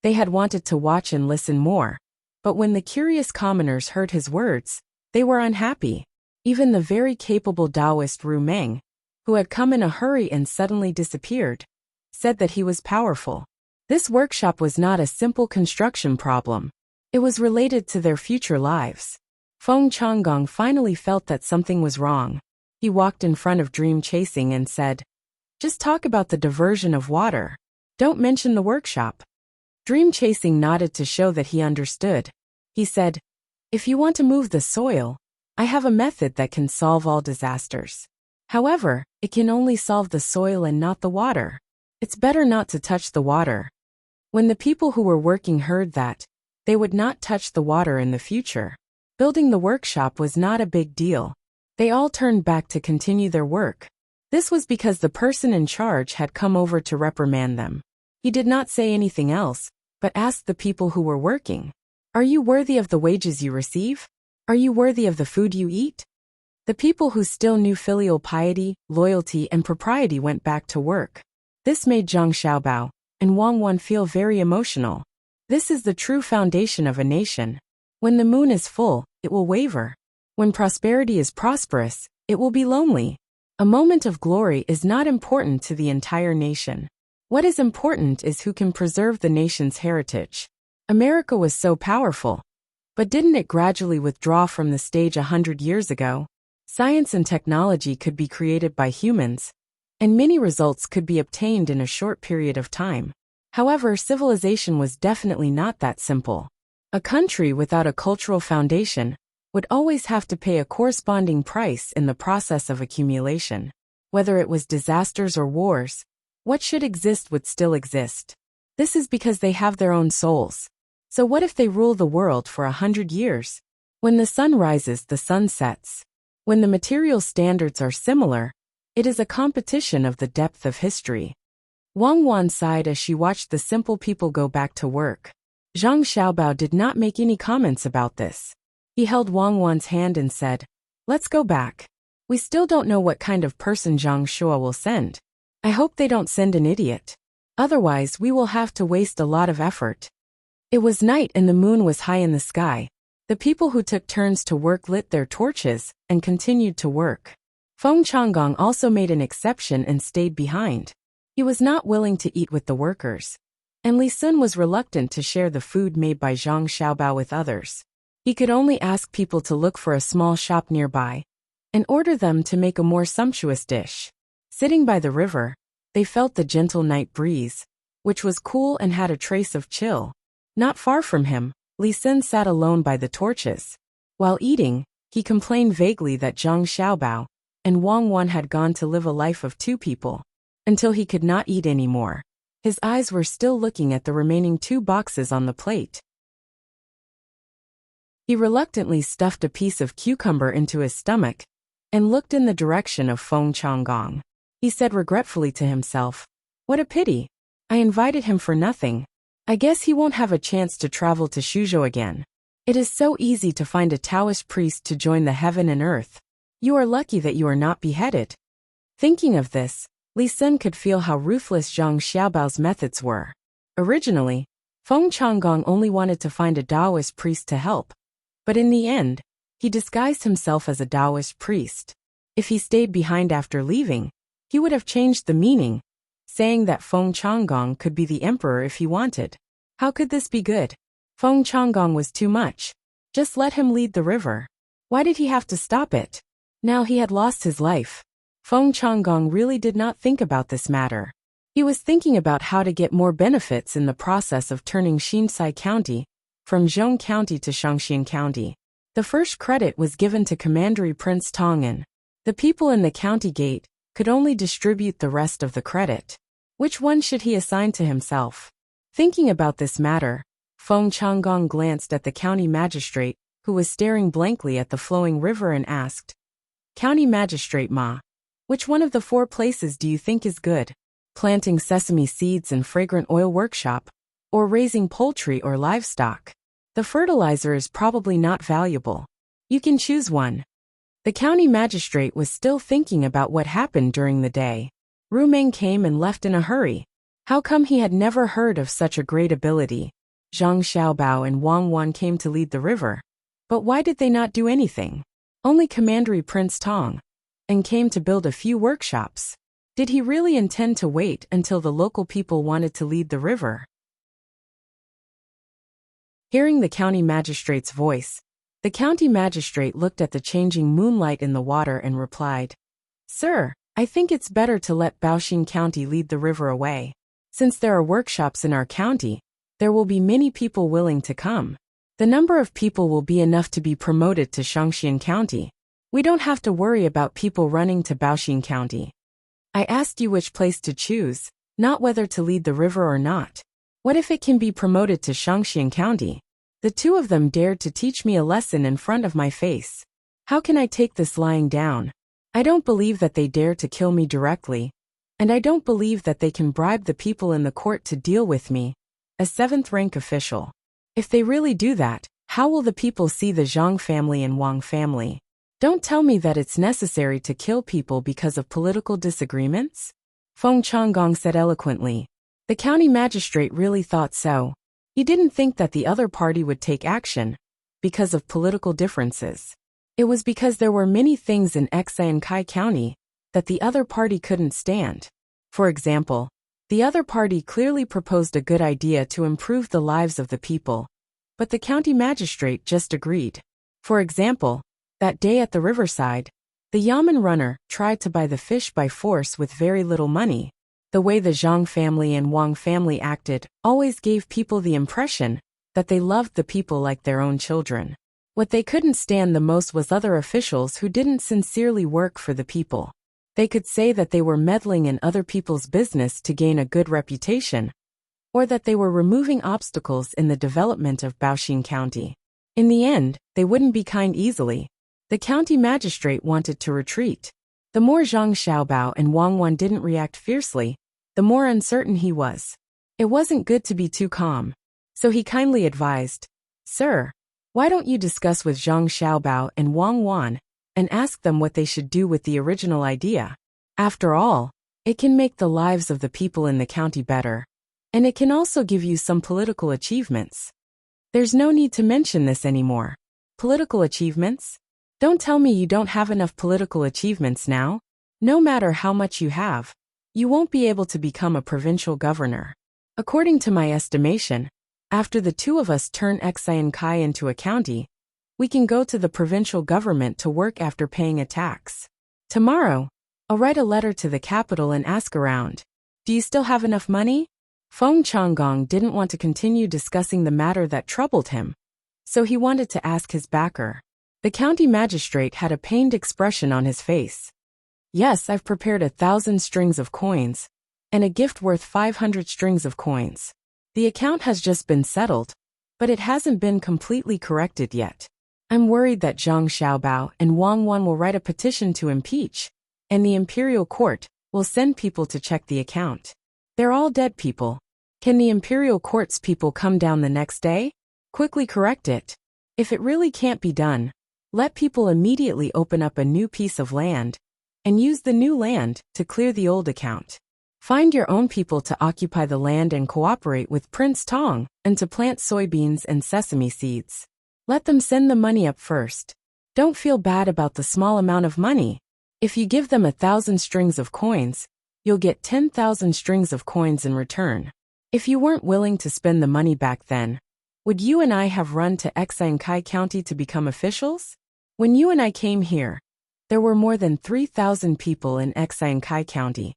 They had wanted to watch and listen more, but when the curious commoners heard his words, they were unhappy. Even the very capable Taoist Ru Meng, who had come in a hurry and suddenly disappeared, said that he was powerful. This workshop was not a simple construction problem. It was related to their future lives. Feng Changgong finally felt that something was wrong. He walked in front of Dream Chasing and said, "Just talk about the diversion of water. Don't mention the workshop." Dream Chasing nodded to show that he understood. He said, "If you want to move the soil, I have a method that can solve all disasters. However, it can only solve the soil and not the water. It's better not to touch the water." When the people who were working heard that, they would not touch the water in the future. Building the workshop was not a big deal. They all turned back to continue their work. This was because the person in charge had come over to reprimand them. He did not say anything else, but asked the people who were working, "Are you worthy of the wages you receive? Are you worthy of the food you eat?" The people who still knew filial piety, loyalty, and propriety went back to work. This made Zhang Xiaobao and Wang Wan feel very emotional. This is the true foundation of a nation. When the moon is full, it will waver. When prosperity is prosperous, it will be lonely. A moment of glory is not important to the entire nation. What is important is who can preserve the nation's heritage. America was so powerful, but didn't it gradually withdraw from the stage 100 years ago? Science and technology could be created by humans, and many results could be obtained in a short period of time. However, civilization was definitely not that simple. A country without a cultural foundation would always have to pay a corresponding price in the process of accumulation. Whether it was disasters or wars, what should exist would still exist. This is because they have their own souls. So what if they rule the world for 100 years? When the sun rises, the sun sets. When the material standards are similar, it is a competition of the depth of history. Wang Wan sighed as she watched the simple people go back to work. Zhang Xiaobao did not make any comments about this. He held Wang Wan's hand and said, "Let's go back. We still don't know what kind of person Zhang Shua will send. I hope they don't send an idiot. Otherwise, we will have to waste a lot of effort." It was night and the moon was high in the sky. The people who took turns to work lit their torches and continued to work. Feng Changgong also made an exception and stayed behind. He was not willing to eat with the workers, and Li Sun was reluctant to share the food made by Zhang Xiaobao with others. He could only ask people to look for a small shop nearby and order them to make a more sumptuous dish. Sitting by the river, they felt the gentle night breeze, which was cool and had a trace of chill. Not far from him, Li Sun sat alone by the torches. While eating, he complained vaguely that Zhang Xiaobao and Wang Wan had gone to live a life of two people, until he could not eat anymore. His eyes were still looking at the remaining 2 boxes on the plate. He reluctantly stuffed a piece of cucumber into his stomach and looked in the direction of Feng Changgong. He said regretfully to himself, "What a pity. I invited him for nothing. I guess he won't have a chance to travel to Suzhou again. It is so easy to find a Taoist priest to join the heaven and earth. You are lucky that you are not beheaded." Thinking of this, Li Sun could feel how ruthless Zhang Xiaobao's methods were. Originally, Feng Changgong only wanted to find a Taoist priest to help. But in the end, he disguised himself as a Taoist priest. If he stayed behind after leaving, he would have changed the meaning, saying that Feng Changgong could be the emperor if he wanted. How could this be good? Feng Changgong was too much. Just let him lead the river. Why did he have to stop it? Now he had lost his life. Feng Changgong really did not think about this matter. He was thinking about how to get more benefits in the process of turning Xinsai County from Zhong County to Shangxian County. The first credit was given to Commandery Prince Tang. The people in the county gate could only distribute the rest of the credit. Which one should he assign to himself? Thinking about this matter, Feng Changgong glanced at the county magistrate, who was staring blankly at the flowing river and asked, "County Magistrate Ma, which one of the 4 places do you think is good? Planting sesame seeds and fragrant oil workshop, or raising poultry or livestock? The fertilizer is probably not valuable. You can choose one." The county magistrate was still thinking about what happened during the day. Ru Meng came and left in a hurry. How come he had never heard of such a great ability? Zhang Xiaobao and Wang Wan came to lead the river. But why did they not do anything? Only Commandery Prince Tang and came to build a few workshops. Did he really intend to wait until the local people wanted to lead the river? Hearing the county magistrate's voice, the county magistrate looked at the changing moonlight in the water and replied, "Sir, I think it's better to let Baoxin County lead the river away. Since there are workshops in our county, there will be many people willing to come. The number of people will be enough to be promoted to Shangxian County. We don't have to worry about people running to Baoxin County. I asked you which place to choose, not whether to lead the river or not. What if it can be promoted to Shangxian County? The 2 of them dared to teach me a lesson in front of my face. How can I take this lying down? I don't believe that they dare to kill me directly, and I don't believe that they can bribe the people in the court to deal with me, a 7th-rank official. If they really do that, how will the people see the Zhang family and Wang family? Don't tell me that it's necessary to kill people because of political disagreements?" Feng Changgong said eloquently. The county magistrate really thought so. He didn't think that the other party would take action because of political differences. It was because there were many things in Xiankai County that the other party couldn't stand. For example, the other party clearly proposed a good idea to improve the lives of the people, but the county magistrate just agreed. For example, that day at the riverside, the Yamen runner tried to buy the fish by force with very little money. The way the Zhang family and Wang family acted always gave people the impression that they loved the people like their own children. What they couldn't stand the most was other officials who didn't sincerely work for the people. They could say that they were meddling in other people's business to gain a good reputation, or that they were removing obstacles in the development of Baoxin County. In the end, they wouldn't be kind easily. The county magistrate wanted to retreat. The more Zhang Xiaobao and Wang Wan didn't react fiercely, the more uncertain he was. It wasn't good to be too calm. So he kindly advised, "Sir, why don't you discuss with Zhang Xiaobao and Wang Wan and ask them what they should do with the original idea? After all, it can make the lives of the people in the county better, and it can also give you some political achievements." There's no need to mention this anymore. Political achievements? Don't tell me you don't have enough political achievements now. No matter how much you have, you won't be able to become a provincial governor. According to my estimation, after the 2 of us turn Xiankai into a county, we can go to the provincial government to work after paying a tax. Tomorrow, I'll write a letter to the capital and ask around. Do you still have enough money? Feng Changgong didn't want to continue discussing the matter that troubled him, so he wanted to ask his backer. The county magistrate had a pained expression on his face. "Yes, I've prepared 1,000 strings of coins, and a gift worth 500 strings of coins. The account has just been settled, but it hasn't been completely corrected yet. I'm worried that Zhang Xiaobao and Wang Wan will write a petition to impeach, and the imperial court will send people to check the account. They're all dead people. Can the imperial court's people come down the next day? Quickly correct it. If it really can't be done, let people immediately open up a new piece of land and use the new land to clear the old account. Find your own people to occupy the land and cooperate with Prince Tang, and to plant soybeans and sesame seeds. Let them send the money up first. Don't feel bad about the small amount of money. If you give them 1,000 strings of coins, you'll get 10,000 strings of coins in return. If you weren't willing to spend the money back then, would you and I have run to Enchanting County to become officials? When you and I came here, there were more than 3,000 people in Enchanting County.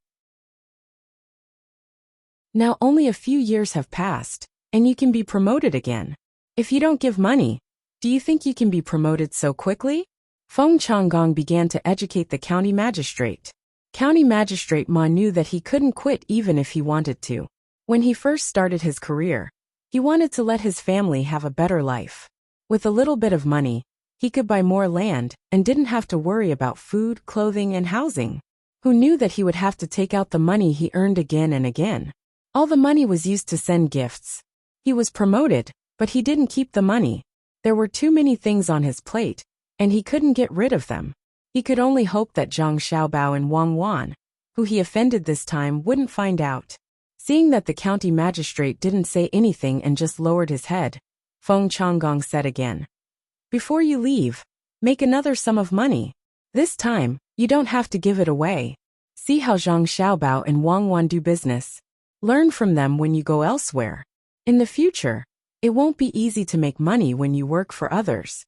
Now only a few years have passed, and you can be promoted again. If you don't give money, do you think you can be promoted so quickly? Feng Changgong began to educate the county magistrate. County Magistrate Ma knew that he couldn't quit even if he wanted to. When he first started his career, he wanted to let his family have a better life. With a little bit of money, he could buy more land and didn't have to worry about food, clothing, and housing. Who knew that he would have to take out the money he earned again and again? All the money was used to send gifts. He was promoted, but he didn't keep the money. There were too many things on his plate, and he couldn't get rid of them. He could only hope that Zhang Xiaobao and Wang Wan, who he offended this time, wouldn't find out. Seeing that the county magistrate didn't say anything and just lowered his head, Feng Changgong said again, "Before you leave, make another sum of money. This time, you don't have to give it away. See how Zhang Xiaobao and Wang Wan do business. Learn from them when you go elsewhere. In the future, it won't be easy to make money when you work for others."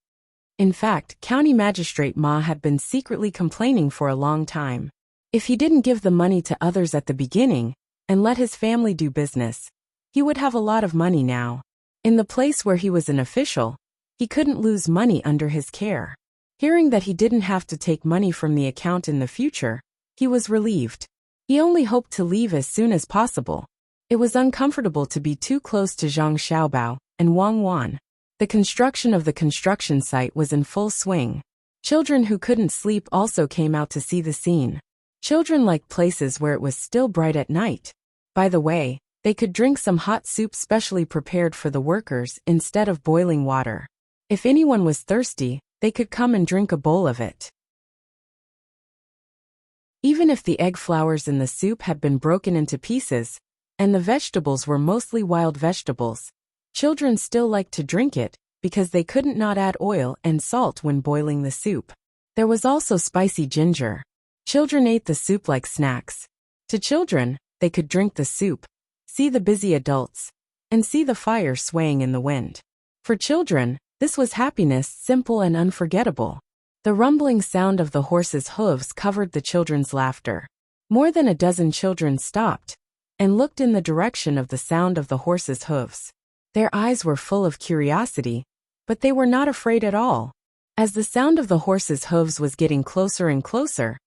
In fact, County Magistrate Ma had been secretly complaining for a long time. If he didn't give the money to others at the beginning, and let his family do business, he would have a lot of money now. In the place where he was an official, he couldn't lose money under his care. Hearing that he didn't have to take money from the account in the future, he was relieved. He only hoped to leave as soon as possible. It was uncomfortable to be too close to Zhang Xiaobao and Wang Wan. The construction of the construction site was in full swing. Children who couldn't sleep also came out to see the scene. Children liked places where it was still bright at night. By the way, they could drink some hot soup specially prepared for the workers instead of boiling water. If anyone was thirsty, they could come and drink a bowl of it. Even if the egg flowers in the soup had been broken into pieces, and the vegetables were mostly wild vegetables, children still liked to drink it, because they couldn't not add oil and salt when boiling the soup. There was also spicy ginger. Children ate the soup like snacks. To children, they could drink the soup, see the busy adults, and see the fire swaying in the wind. For children, this was happiness, simple and unforgettable. The rumbling sound of the horses' hooves covered the children's laughter. More than a dozen children stopped and looked in the direction of the sound of the horses' hooves. Their eyes were full of curiosity, but they were not afraid at all. As the sound of the horses' hooves was getting closer and closer,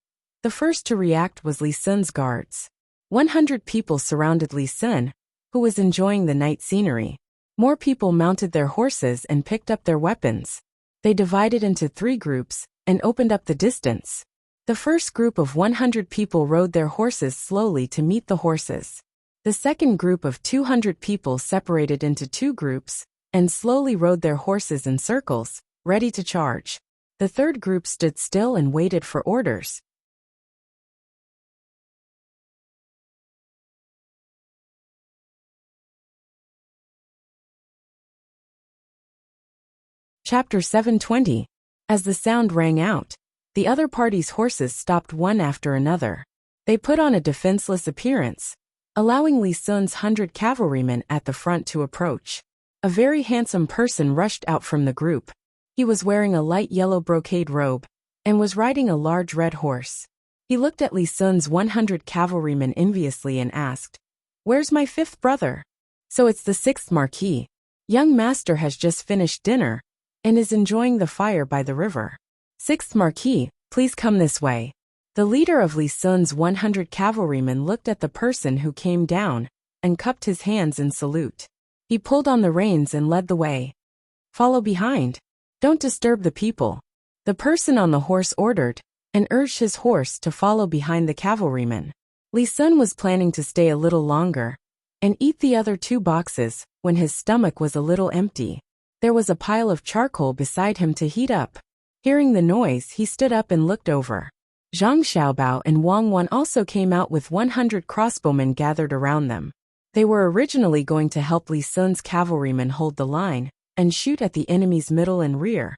the first to react was Li Sun's guards. 100 people surrounded Li Sun, who was enjoying the night scenery. More people mounted their horses and picked up their weapons. They divided into 3 groups and opened up the distance. The first group of 100 people rode their horses slowly to meet the horses. The second group of 200 people separated into 2 groups and slowly rode their horses in circles, ready to charge. The third group stood still and waited for orders. Chapter 720. As the sound rang out, the other party's horses stopped one after another. They put on a defenseless appearance, allowing Li Sun's 100 cavalrymen at the front to approach. A very handsome person rushed out from the group. He was wearing a light yellow brocade robe and was riding a large red horse. He looked at Li Sun's 100 cavalrymen enviously and asked, "Where's my 5th brother?" "So it's the 6th Marquis. Young master has just finished dinner and is enjoying the fire by the river. 6th Marquis, please come this way." The leader of Li Sun's 100 cavalrymen looked at the person who came down and cupped his hands in salute. He pulled on the reins and led the way. "Follow behind. Don't disturb the people," the person on the horse ordered, and urged his horse to follow behind the cavalryman. Li Sun was planning to stay a little longer and eat the other 2 boxes when his stomach was a little empty. There was a pile of charcoal beside him to heat up. Hearing the noise, he stood up and looked over. Zhang Xiaobao and Wang Wan also came out with 100 crossbowmen gathered around them. They were originally going to help Li Sun's cavalrymen hold the line and shoot at the enemy's middle and rear,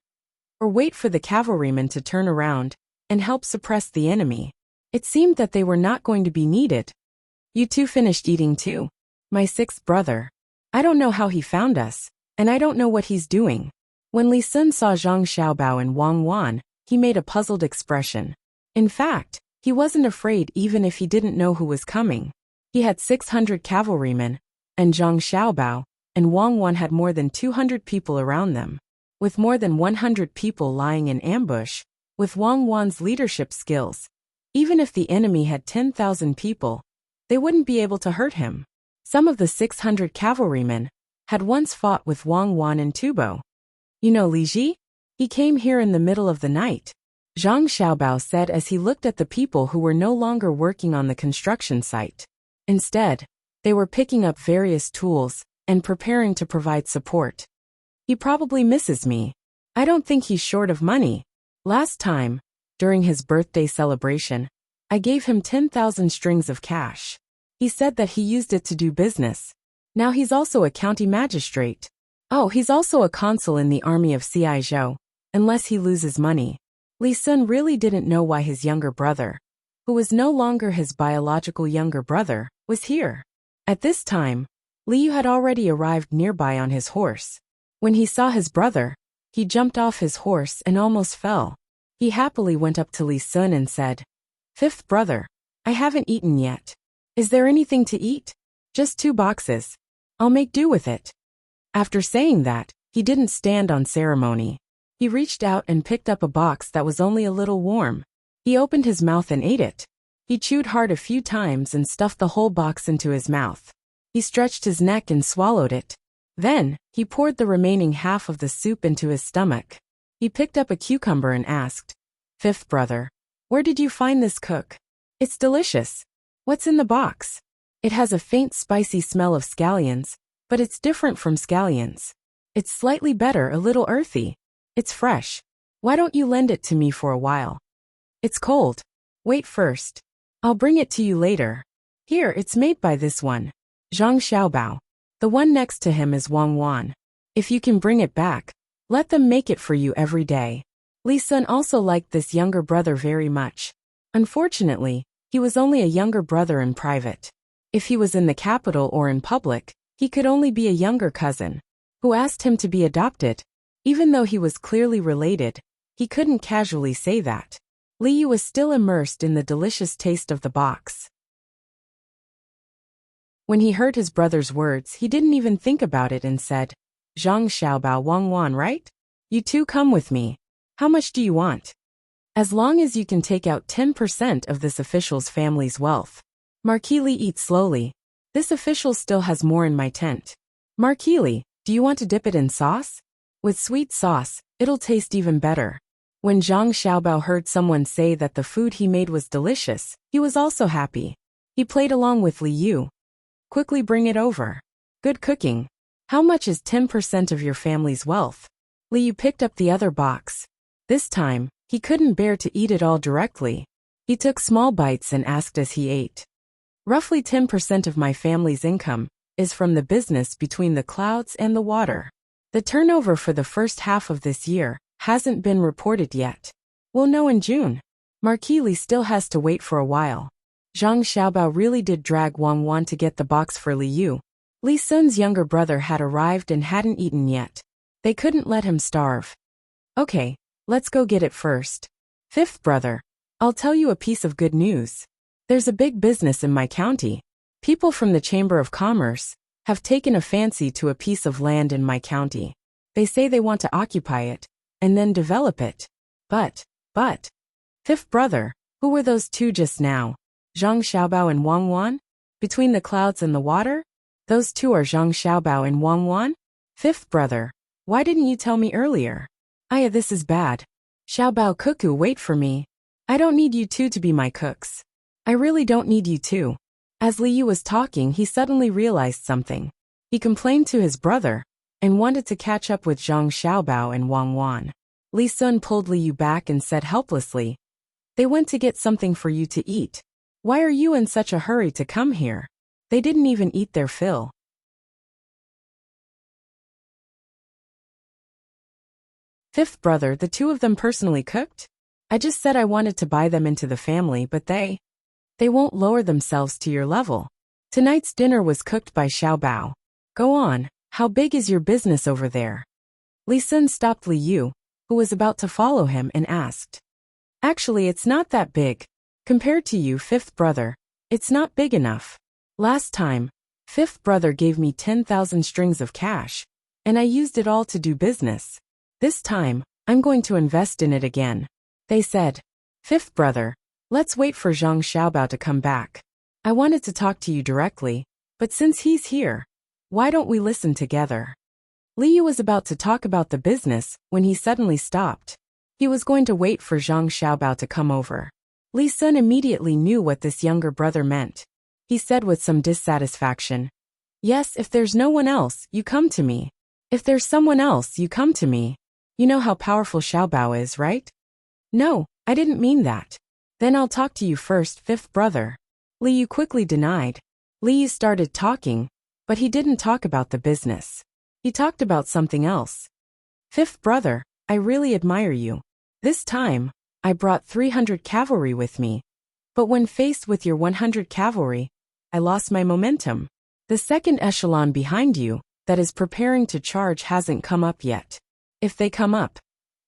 or wait for the cavalrymen to turn around and help suppress the enemy. It seemed that they were not going to be needed. You two finished eating too? My sixth brother. I don't know how he found us, and I don't know what he's doing. When Li Sun saw Zhang Xiaobao and Wang Wan, he made a puzzled expression. In fact, he wasn't afraid even if he didn't know who was coming. He had 600 cavalrymen, and Zhang Xiaobao and Wang Wan had more than 200 people around them. With more than 100 people lying in ambush, with Wang Wan's leadership skills, even if the enemy had 10,000 people, they wouldn't be able to hurt him. Some of the 600 cavalrymen had once fought with Wang Wan and Tubo. You know Li Ji? He came here in the middle of the night, Zhang Xiaobao said as he looked at the people who were no longer working on the construction site. Instead, they were picking up various tools and preparing to provide support. He probably misses me. I don't think he's short of money. Last time, during his birthday celebration, I gave him 10,000 strings of cash. He said that he used it to do business. Now he's also a county magistrate. Oh, he's also a consul in the army of Ciizhou, unless he loses money. Li Sun really didn't know why his younger brother, who was no longer his biological younger brother, was here. At this time, Li Yu had already arrived nearby on his horse. When he saw his brother, he jumped off his horse and almost fell. He happily went up to Li Sun and said, "Fifth brother, I haven't eaten yet. Is there anything to eat? Just 2 boxes. I'll make do with it." After saying that, he didn't stand on ceremony. He reached out and picked up a box that was only a little warm. He opened his mouth and ate it. He chewed hard a few times and stuffed the whole box into his mouth. He stretched his neck and swallowed it. Then, he poured the remaining half of the soup into his stomach. He picked up a cucumber and asked, "Fifth brother, where did you find this cook? It's delicious. What's in the box?" "It has a faint spicy smell of scallions, but it's different from scallions. It's slightly better, a little earthy. It's fresh. Why don't you lend it to me for a while? It's cold. Wait first. I'll bring it to you later. Here, it's made by this one, Zhang Xiaobao. The one next to him is Wang Wan. If you can bring it back, let them make it for you every day." Li Sun also liked this younger brother very much. Unfortunately, he was only a younger brother in private. If he was in the capital or in public, he could only be a younger cousin, who asked him to be adopted. Even though he was clearly related, he couldn't casually say that. Li Yu was still immersed in the delicious taste of the box. When he heard his brother's words, he didn't even think about it and said, "Zhang Xiaobao Wang Wan, right? You two come with me. How much do you want?" "As long as you can take out 10% of this official's family's wealth." Marquis Li eats slowly. "This official still has more in my tent." "Marquis Li, do you want to dip it in sauce? With sweet sauce, it'll taste even better." When Zhang Xiaobao heard someone say that the food he made was delicious, he was also happy. He played along with Li Yu. "Quickly bring it over. Good cooking. How much is 10% of your family's wealth?" Li Yu picked up the other box. This time, he couldn't bear to eat it all directly. He took small bites and asked as he ate. "Roughly 10% of my family's income is from the business between the clouds and the water. The turnover for the first half of this year hasn't been reported yet. We'll know in June." Marquis Li still has to wait for a while. Zhang Xiaobao really did drag Wang Wan to get the box for Li Yu. Li Sun's younger brother had arrived and hadn't eaten yet. They couldn't let him starve. "Okay, let's go get it first. Fifth brother, I'll tell you a piece of good news. There's a big business in my county. People from the Chamber of Commerce have taken a fancy to a piece of land in my county. They say they want to occupy it and then develop it. But, Fifth brother, who were those two just now? Zhang Xiaobao and Wang Wan? Between the clouds and the water? Those two are Zhang Xiaobao and Wang Wan? Fifth brother, why didn't you tell me earlier? Aya, this is bad. Xiaobao Cuckoo, wait for me. I don't need you two to be my cooks. I really don't need you two." As Li Yu was talking, he suddenly realized something. He complained to his brother and wanted to catch up with Zhang Xiaobao and Wang Wan. Li Sun pulled Li Yu back and said helplessly, They went to get something for you to eat. Why are you in such a hurry to come here? They didn't even eat their fill. Fifth brother, the two of them personally cooked? I just said I wanted to buy them into the family, but they won't lower themselves to your level. Tonight's dinner was cooked by Xiaobao. Go on, how big is your business over there? Li Sun stopped Li Yu, who was about to follow him, and asked. Actually, it's not that big. Compared to you, fifth brother, it's not big enough. Last time, fifth brother gave me 10,000 strings of cash, and I used it all to do business. This time, I'm going to invest in it again. They said. Fifth brother, let's wait for Zhang Xiaobao to come back. I wanted to talk to you directly, but since he's here, why don't we listen together? Li Yu was about to talk about the business when he suddenly stopped. He was going to wait for Zhang Xiaobao to come over. Li Sun immediately knew what this younger brother meant. He said with some dissatisfaction, Yes, if there's no one else, you come to me. If there's someone else, you come to me. You know how powerful Xiaobao is, right? No, I didn't mean that. Then I'll talk to you first, fifth brother. Li Yu quickly denied. Li Yu started talking, but he didn't talk about the business. He talked about something else. Fifth brother, I really admire you. This time, I brought 300 cavalry with me. But when faced with your 100 cavalry, I lost my momentum. The second echelon behind you, that is preparing to charge, hasn't come up yet. If they come up,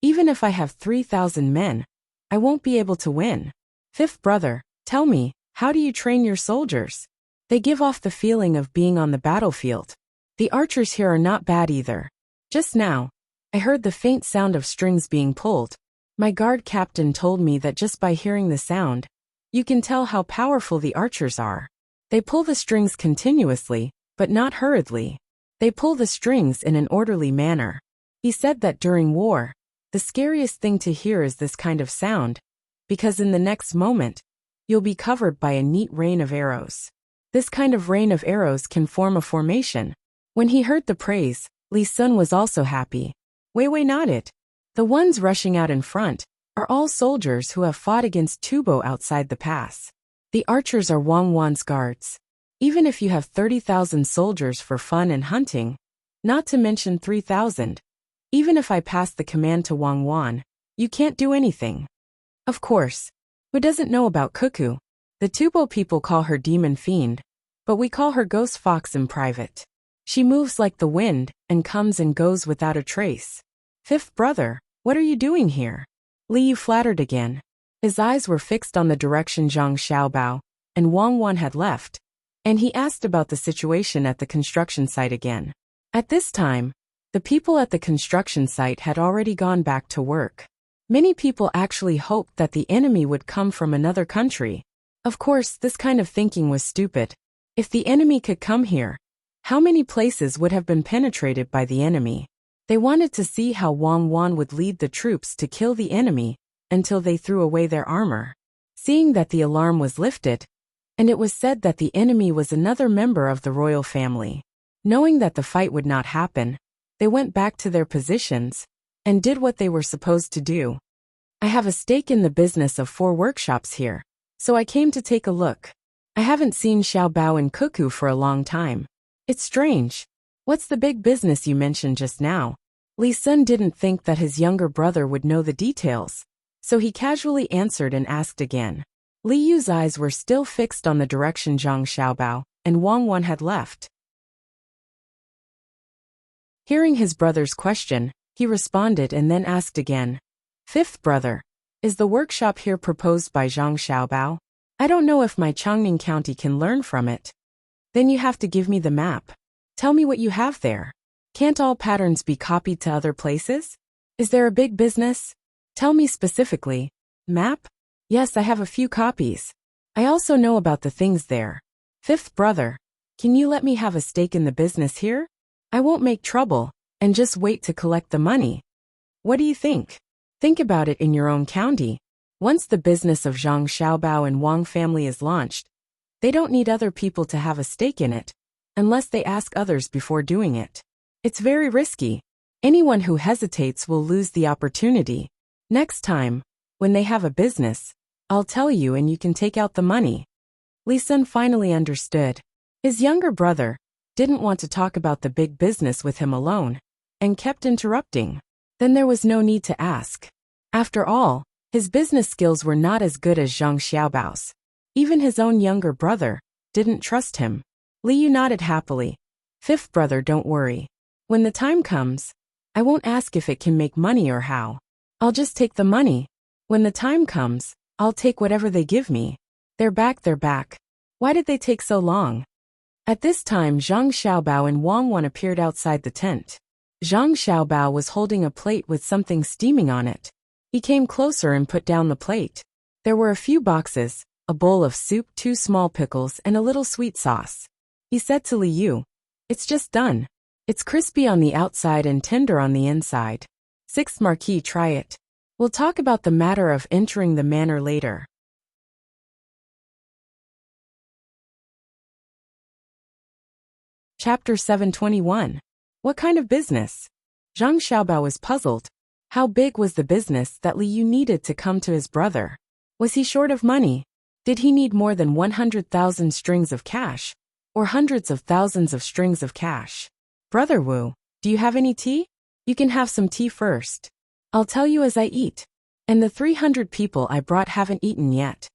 even if I have 3,000 men, I won't be able to win. Fifth brother, tell me, how do you train your soldiers? They give off the feeling of being on the battlefield. The archers here are not bad either. Just now, I heard the faint sound of strings being pulled. My guard captain told me that just by hearing the sound, you can tell how powerful the archers are. They pull the strings continuously, but not hurriedly. They pull the strings in an orderly manner. He said that during war, the scariest thing to hear is this kind of sound, because in the next moment, you'll be covered by a neat rain of arrows. This kind of rain of arrows can form a formation. When he heard the praise, Li Sun was also happy. Wei Wei nodded. The ones rushing out in front are all soldiers who have fought against Tubo outside the pass. The archers are Wang Wan's guards. Even if you have 30,000 soldiers for fun and hunting, not to mention 3,000, even if I pass the command to Wang Wan, you can't do anything. Of course, who doesn't know about Cuckoo? The Tubo people call her Demon Fiend, but we call her Ghost Fox in private. She moves like the wind and comes and goes without a trace. Fifth brother, what are you doing here? Li Yu flattered again. His eyes were fixed on the direction Zhang Xiaobao and Wang Wan had left, and he asked about the situation at the construction site again. At this time, the people at the construction site had already gone back to work. Many people actually hoped that the enemy would come from another country. Of course, this kind of thinking was stupid. If the enemy could come here, how many places would have been penetrated by the enemy? They wanted to see how Wang Wan would lead the troops to kill the enemy until they threw away their armor. Seeing that the alarm was lifted, and it was said that the enemy was another member of the royal family. Knowing that the fight would not happen, they went back to their positions and did what they were supposed to do. I have a stake in the business of 4 workshops here, so I came to take a look. I haven't seen Xiaobao and Cuckoo for a long time. It's strange. What's the big business you mentioned just now? Li Sun didn't think that his younger brother would know the details, so he casually answered and asked again. Li Yu's eyes were still fixed on the direction Zhang Xiaobao and Wang Wan had left. Hearing his brother's question, he responded and then asked again. Fifth brother, is the workshop here proposed by Zhang Xiaobao? I don't know if my Changning County can learn from it. Then you have to give me the map. Tell me what you have there. Can't all patterns be copied to other places? Is there a big business? Tell me specifically. Map? Yes, I have a few copies. I also know about the things there. Fifth brother, can you let me have a stake in the business here? I won't make trouble, and just wait to collect the money. What do you think? Think about it in your own county. Once the business of Zhang Xiaobao and Wang family is launched, they don't need other people to have a stake in it, unless they ask others before doing it. It's very risky. Anyone who hesitates will lose the opportunity. Next time, when they have a business, I'll tell you and you can take out the money. Li Sun finally understood. His younger brother didn't want to talk about the big business with him alone, and kept interrupting. Then there was no need to ask. After all, his business skills were not as good as Zhang Xiaobao's. Even his own younger brother didn't trust him. Li Yu nodded happily. Fifth brother, don't worry. When the time comes, I won't ask if it can make money or how. I'll just take the money. When the time comes, I'll take whatever they give me. They're back. Why did they take so long? At this time, Zhang Xiaobao and Wang Wan appeared outside the tent. Zhang Xiaobao was holding a plate with something steaming on it. He came closer and put down the plate. There were a few boxes, a bowl of soup, 2 small pickles, and a little sweet sauce. He said to Li Yu, "It's just done. It's crispy on the outside and tender on the inside. 6th Marquis, try it. We'll talk about the matter of entering the manor later." Chapter 721. What kind of business? Zhang Xiaobao was puzzled. How big was the business that Li Yu needed to come to his brother? Was he short of money? Did he need more than 100,000 strings of cash? Or hundreds of thousands of strings of cash? Brother Wu, do you have any tea? You can have some tea first. I'll tell you as I eat. And the 300 people I brought haven't eaten yet.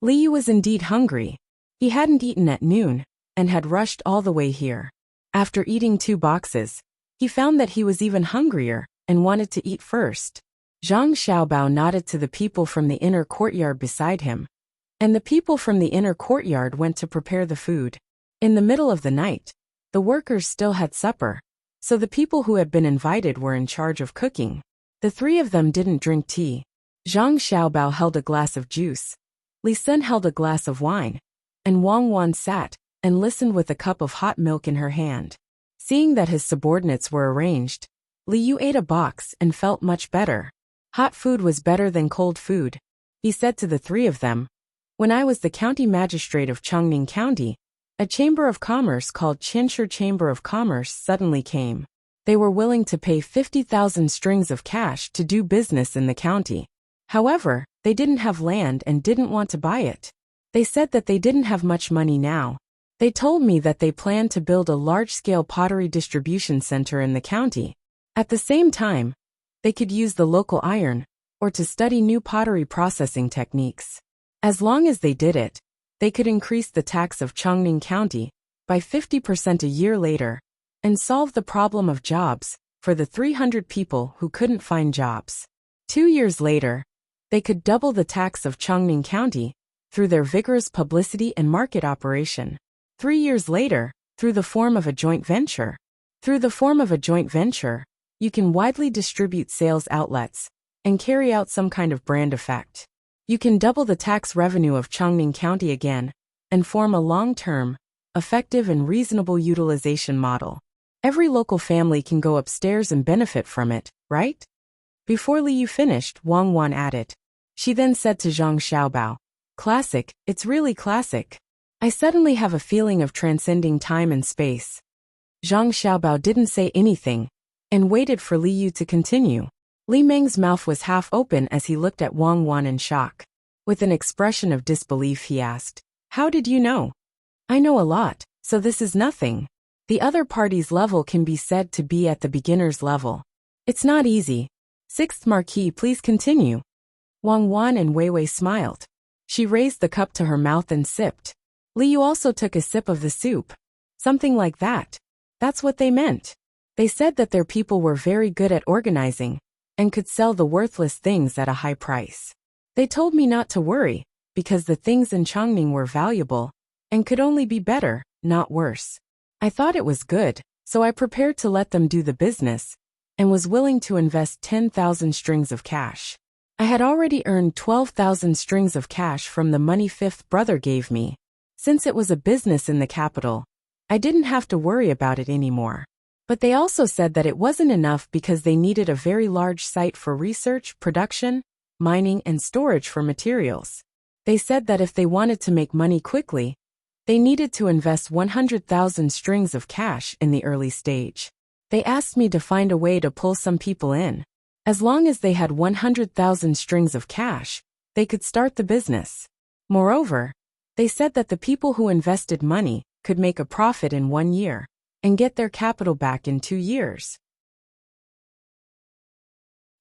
Li Yu was indeed hungry. He hadn't eaten at noon, and had rushed all the way here. After eating 2 boxes, he found that he was even hungrier, and wanted to eat first. Zhang Xiaobao nodded to the people from the inner courtyard beside him. And the people from the inner courtyard went to prepare the food. In the middle of the night, the workers still had supper, so the people who had been invited were in charge of cooking. The 3 of them didn't drink tea. Zhang Xiaobao held a glass of juice. Li Sun held a glass of wine. And Wang Wan sat and listened with a cup of hot milk in her hand. Seeing that his subordinates were arranged, Li Yu ate a box and felt much better. Hot food was better than cold food. He said to the 3 of them, "When I was the county magistrate of Chongning County, a chamber of commerce called Qianshi Chamber of Commerce suddenly came. They were willing to pay 50,000 strings of cash to do business in the county. However, they didn't have land and didn't want to buy it. They said that they didn't have much money now. They told me that they planned to build a large-scale pottery distribution center in the county. At the same time, they could use the local iron, or to study new pottery processing techniques. As long as they did it, they could increase the tax of Chongning County by 50% a year later, and solve the problem of jobs for the 300 people who couldn't find jobs. 2 years later, they could double the tax of Chongning County through their vigorous publicity and market operation. 3 years later, through the form of a joint venture. Through the form of a joint venture, you can widely distribute sales outlets and carry out some kind of brand effect. You can double the tax revenue of Chongning County again and form a long-term, effective and reasonable utilization model. Every local family can go upstairs and benefit from it, right?" Before Li Yu finished, Wang Wan added. She then said to Zhang Xiaobao, "Classic, it's really classic. I suddenly have a feeling of transcending time and space." Zhang Xiaobao didn't say anything, and waited for Li Yu to continue. Li Meng's mouth was half open as he looked at Wang Wan in shock. With an expression of disbelief he asked, "How did you know?" "I know a lot, so this is nothing. The other party's level can be said to be at the beginner's level. It's not easy. 6th Marquis, please continue." Wang Wan and Wei Wei smiled. She raised the cup to her mouth and sipped. Li Yu also took a sip of the soup. Something like that. That's what they meant. They said that their people were very good at organizing, and could sell the worthless things at a high price. They told me not to worry, because the things in Chongning were valuable, and could only be better, not worse. I thought it was good, so I prepared to let them do the business, and was willing to invest 10,000 strings of cash. I had already earned 12,000 strings of cash from the money 5th brother gave me. Since it was a business in the capital, I didn't have to worry about it anymore. But they also said that it wasn't enough because they needed a very large site for research, production, mining and storage for materials. They said that if they wanted to make money quickly, they needed to invest 100,000 strings of cash in the early stage. They asked me to find a way to pull some people in. As long as they had 100,000 strings of cash, they could start the business. Moreover, they said that the people who invested money could make a profit in 1 year and get their capital back in 2 years.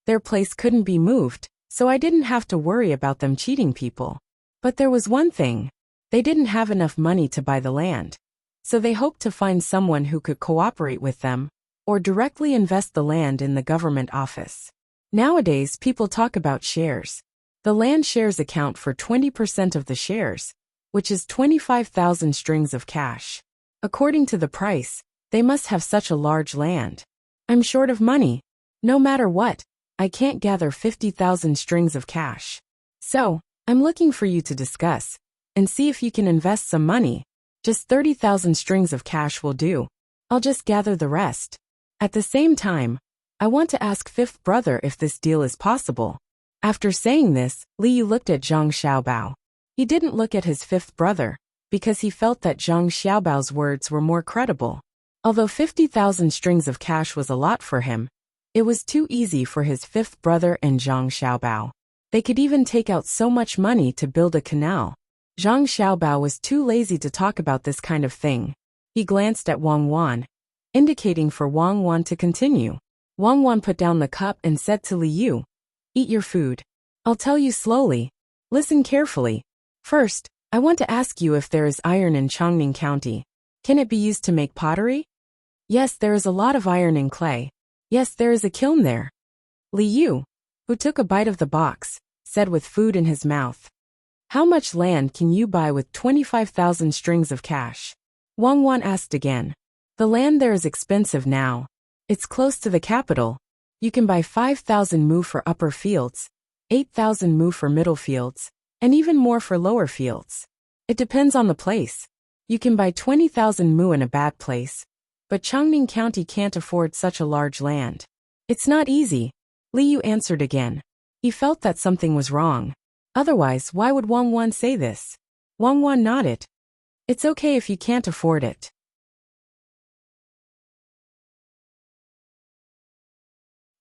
Their place couldn't be moved, so I didn't have to worry about them cheating people. But there was one thing. They didn't have enough money to buy the land. So they hoped to find someone who could cooperate with them, or directly invest the land in the government office. Nowadays, people talk about shares. The land shares account for 20% of the shares, which is 25,000 strings of cash. According to the price, they must have such a large land. I'm short of money. No matter what, I can't gather 50,000 strings of cash. So, I'm looking for you to discuss and see if you can invest some money. Just 30,000 strings of cash will do. I'll just gather the rest. At the same time, I want to ask fifth brother if this deal is possible. After saying this, Liu looked at Zhang Xiaobao. He didn't look at his fifth brother, because he felt that Zhang Xiaobao's words were more credible. Although 50,000 strings of cash was a lot for him, it was too easy for his fifth brother and Zhang Xiaobao. They could even take out so much money to build a canal. Zhang Xiaobao was too lazy to talk about this kind of thing. He glanced at Wang Wan, indicating for Wang Wan to continue. Wang Wan put down the cup and said to Liu, "Eat your food. I'll tell you slowly. Listen carefully. First, I want to ask you if there is iron in Chongning County. Can it be used to make pottery?" "Yes, there is a lot of iron in clay. Yes, there is a kiln there." Liu, who took a bite of the box, said with food in his mouth, "How much land can you buy with 25,000 strings of cash?" Wang Wan asked again. "The land there is expensive now. It's close to the capital. You can buy 5,000 mu for upper fields, 8,000 mu for middle fields, and even more for lower fields. It depends on the place. You can buy 20,000 mu in a bad place, but Chongning County can't afford such a large land." "It's not easy," Liu answered again. He felt that something was wrong. Otherwise, why would Wang Wan say this? Wang Wan nodded. "It's okay if you can't afford it.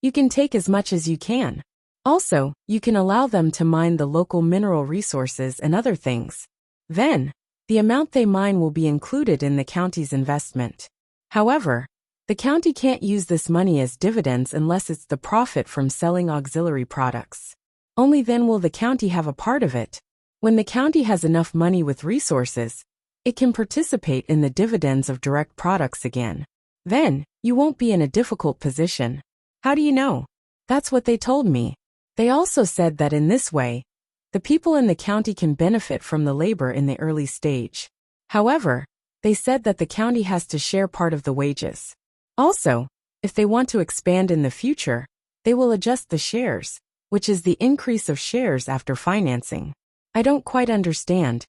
You can take as much as you can. Also, you can allow them to mine the local mineral resources and other things. Then, the amount they mine will be included in the county's investment. However, the county can't use this money as dividends unless it's the profit from selling auxiliary products. Only then will the county have a part of it. When the county has enough money with resources, it can participate in the dividends of direct products again. Then, you won't be in a difficult position." "How do you know?" "That's what they told me. They also said that in this way, the people in the county can benefit from the labor in the early stage. However, they said that the county has to share part of the wages. Also, if they want to expand in the future, they will adjust the shares, which is the increase of shares after financing." "I don't quite understand."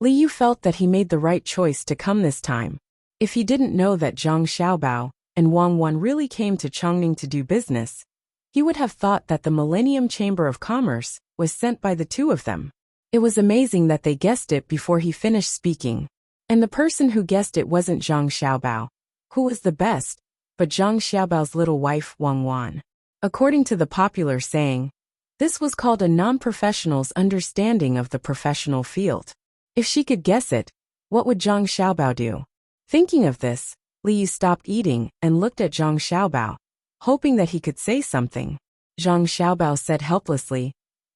Liu felt that he made the right choice to come this time. If he didn't know that Zhang Xiaobao and Wang Wan really came to Chongning to do business, he would have thought that the Millennium Chamber of Commerce was sent by the two of them. It was amazing that they guessed it before he finished speaking. And the person who guessed it wasn't Zhang Xiaobao, who was the best, but Zhang Xiaobao's little wife Wang Wan. According to the popular saying, this was called a non-professional's understanding of the professional field. If she could guess it, what would Zhang Xiaobao do? Thinking of this, Liu stopped eating and looked at Zhang Xiaobao, hoping that he could say something. Zhang Xiaobao said helplessly,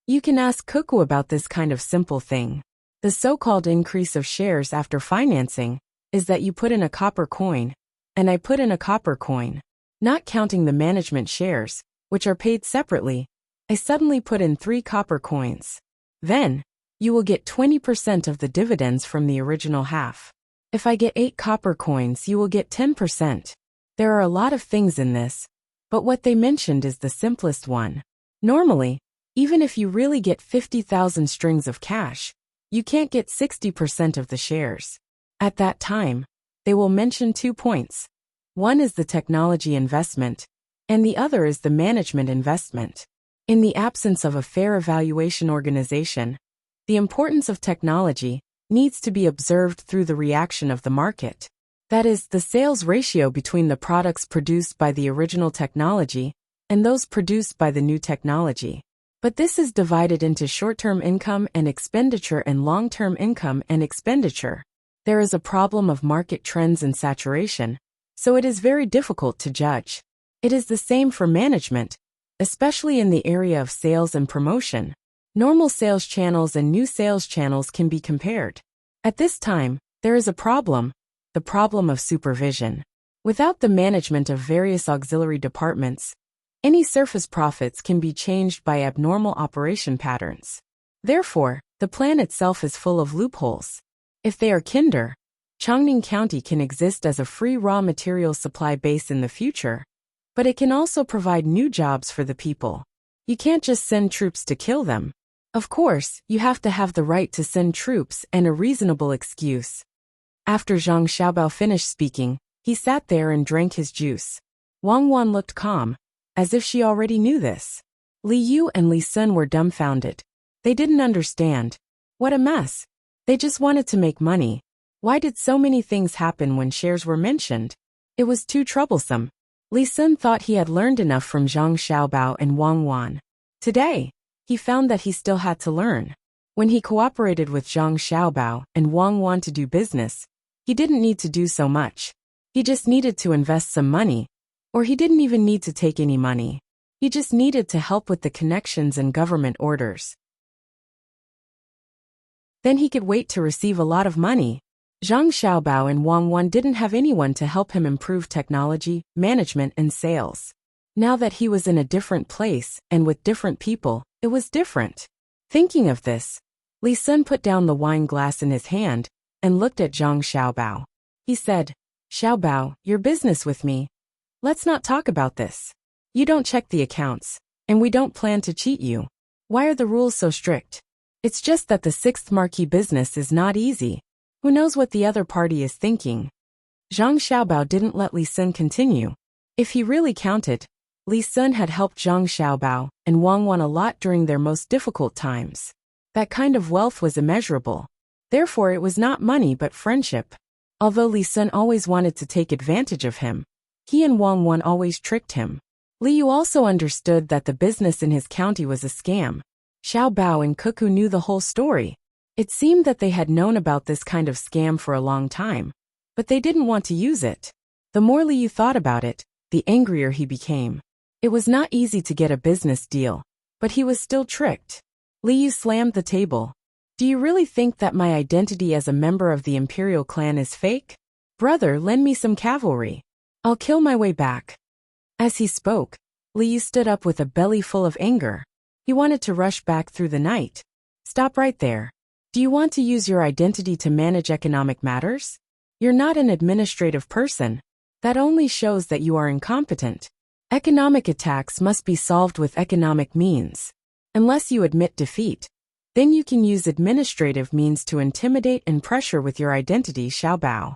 "You can ask Cuckoo about this kind of simple thing. The so-called increase of shares after financing is that you put in a copper coin, and I put in a copper coin. Not counting the management shares, which are paid separately, I suddenly put in 3 copper coins. Then, you will get 20% of the dividends from the original half. If I get 8 copper coins, you will get 10%. There are a lot of things in this, but what they mentioned is the simplest one. Normally, even if you really get 50,000 strings of cash, you can't get 60% of the shares. At that time, they will mention 2 points. One is the technology investment, and the other is the management investment. In the absence of a fair evaluation organization, the importance of technology needs to be observed through the reaction of the market. That is, the sales ratio between the products produced by the original technology and those produced by the new technology. But this is divided into short-term income and expenditure and long-term income and expenditure. There is a problem of market trends and saturation, so it is very difficult to judge. It is the same for management, especially in the area of sales and promotion. Normal sales channels and new sales channels can be compared. At this time, there is a problem, the problem of supervision. Without the management of various auxiliary departments, any surface profits can be changed by abnormal operation patterns. Therefore, the plan itself is full of loopholes. If they are kinder, Chongning County can exist as a free raw material supply base in the future, but it can also provide new jobs for the people. You can't just send troops to kill them. Of course, you have to have the right to send troops and a reasonable excuse. After Zhang Xiaobao finished speaking, he sat there and drank his juice. Wang Wan looked calm, as if she already knew this. Li Yu and Li Sun were dumbfounded. They didn't understand. What a mess. They just wanted to make money. Why did so many things happen when shares were mentioned? It was too troublesome. Li Sun thought he had learned enough from Zhang Xiaobao and Wang Wan. Today, he found that he still had to learn. When he cooperated with Zhang Xiaobao and Wang Wan to do business, he didn't need to do so much. He just needed to invest some money, or he didn't even need to take any money. He just needed to help with the connections and government orders. Then he could wait to receive a lot of money. Zhang Xiaobao and Wang Wan didn't have anyone to help him improve technology, management, and sales. Now that he was in a different place and with different people, it was different. Thinking of this, Li Sun put down the wine glass in his hand and looked at Zhang Xiaobao. He said, "Xiaobao, your business with me. Let's not talk about this. You don't check the accounts, and we don't plan to cheat you. Why are the rules so strict? It's just that the sixth marquee business is not easy. Who knows what the other party is thinking?" Zhang Xiaobao didn't let Li Sun continue. If he really counted, Li Sun had helped Zhang Xiaobao and Wang Wan a lot during their most difficult times. That kind of wealth was immeasurable. Therefore it was not money but friendship. Although Li Sun always wanted to take advantage of him, he and Wang Wan always tricked him. Li Yu also understood that the business in his county was a scam. Xiao Bao and Cuckoo knew the whole story. It seemed that they had known about this kind of scam for a long time, but they didn't want to use it. The more Li Yu thought about it, the angrier he became. It was not easy to get a business deal, but he was still tricked. Li Yu slammed the table. "Do you really think that my identity as a member of the imperial clan is fake? Brother, lend me some cavalry. I'll kill my way back." As he spoke, Li Yu stood up with a belly full of anger. He wanted to rush back through the night. "Stop right there. Do you want to use your identity to manage economic matters? You're not an administrative person. That only shows that you are incompetent. Economic attacks must be solved with economic means. Unless you admit defeat, then you can use administrative means to intimidate and pressure with your identity." Xiao Bao.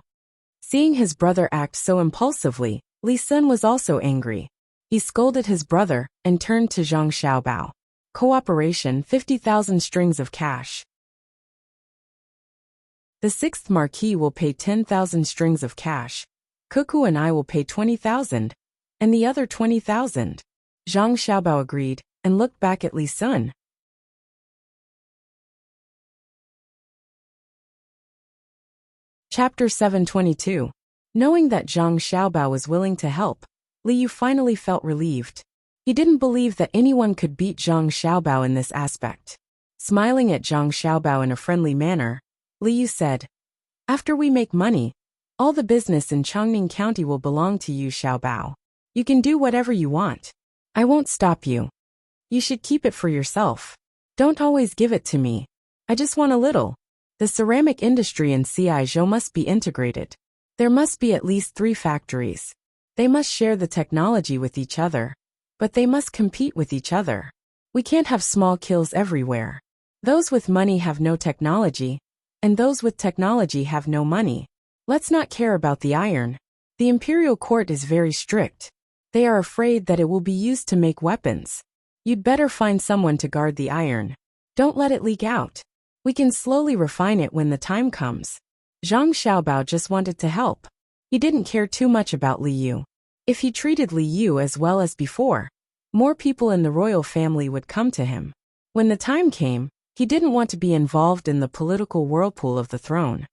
Seeing his brother act so impulsively, Li Sun was also angry. He scolded his brother and turned to Zhang Xiaobao. "Cooperation, 50,000 strings of cash. The sixth marquis will pay 10,000 strings of cash. Cuckoo and I will pay 20,000, and the other 20,000. Zhang Xiaobao agreed and looked back at Li Sun. Chapter 722. Knowing that Zhang Xiaobao was willing to help, Li Yu finally felt relieved. He didn't believe that anyone could beat Zhang Xiaobao in this aspect. Smiling at Zhang Xiaobao in a friendly manner, Li Yu said, "After we make money, all the business in Chongning County will belong to you, Xiaobao. You can do whatever you want. I won't stop you. You should keep it for yourself. Don't always give it to me. I just want a little." The ceramic industry in Ciizhou must be integrated. There must be at least 3 factories. They must share the technology with each other, but they must compete with each other. We can't have small kills everywhere. Those with money have no technology, and those with technology have no money. Let's not care about the iron. The imperial court is very strict. They are afraid that it will be used to make weapons. You'd better find someone to guard the iron. Don't let it leak out. We can slowly refine it when the time comes. Zhang Xiaobao just wanted to help. He didn't care too much about Li Yu. If he treated Li Yu as well as before, more people in the royal family would come to him. When the time came, he didn't want to be involved in the political whirlpool of the throne.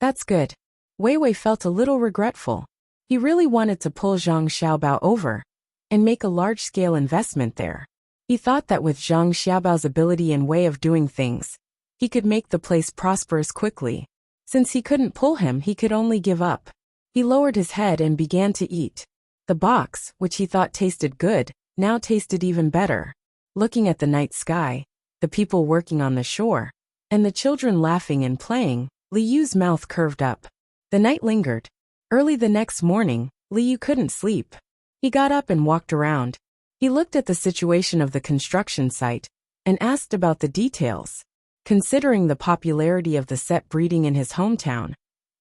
That's good. Wei Wei felt a little regretful. He really wanted to pull Zhang Xiaobao over and make a large-scale investment there. He thought that with Zhang Xiaobao's ability and way of doing things, he could make the place prosperous quickly. Since he couldn't pull him, he could only give up. He lowered his head and began to eat. The box, which he thought tasted good, now tasted even better. Looking at the night sky, the people working on the shore, and the children laughing and playing, Li Yu's mouth curved up. The night lingered. Early the next morning, Li Yu couldn't sleep. He got up and walked around. He looked at the situation of the construction site and asked about the details. Considering the popularity of the set breeding in his hometown,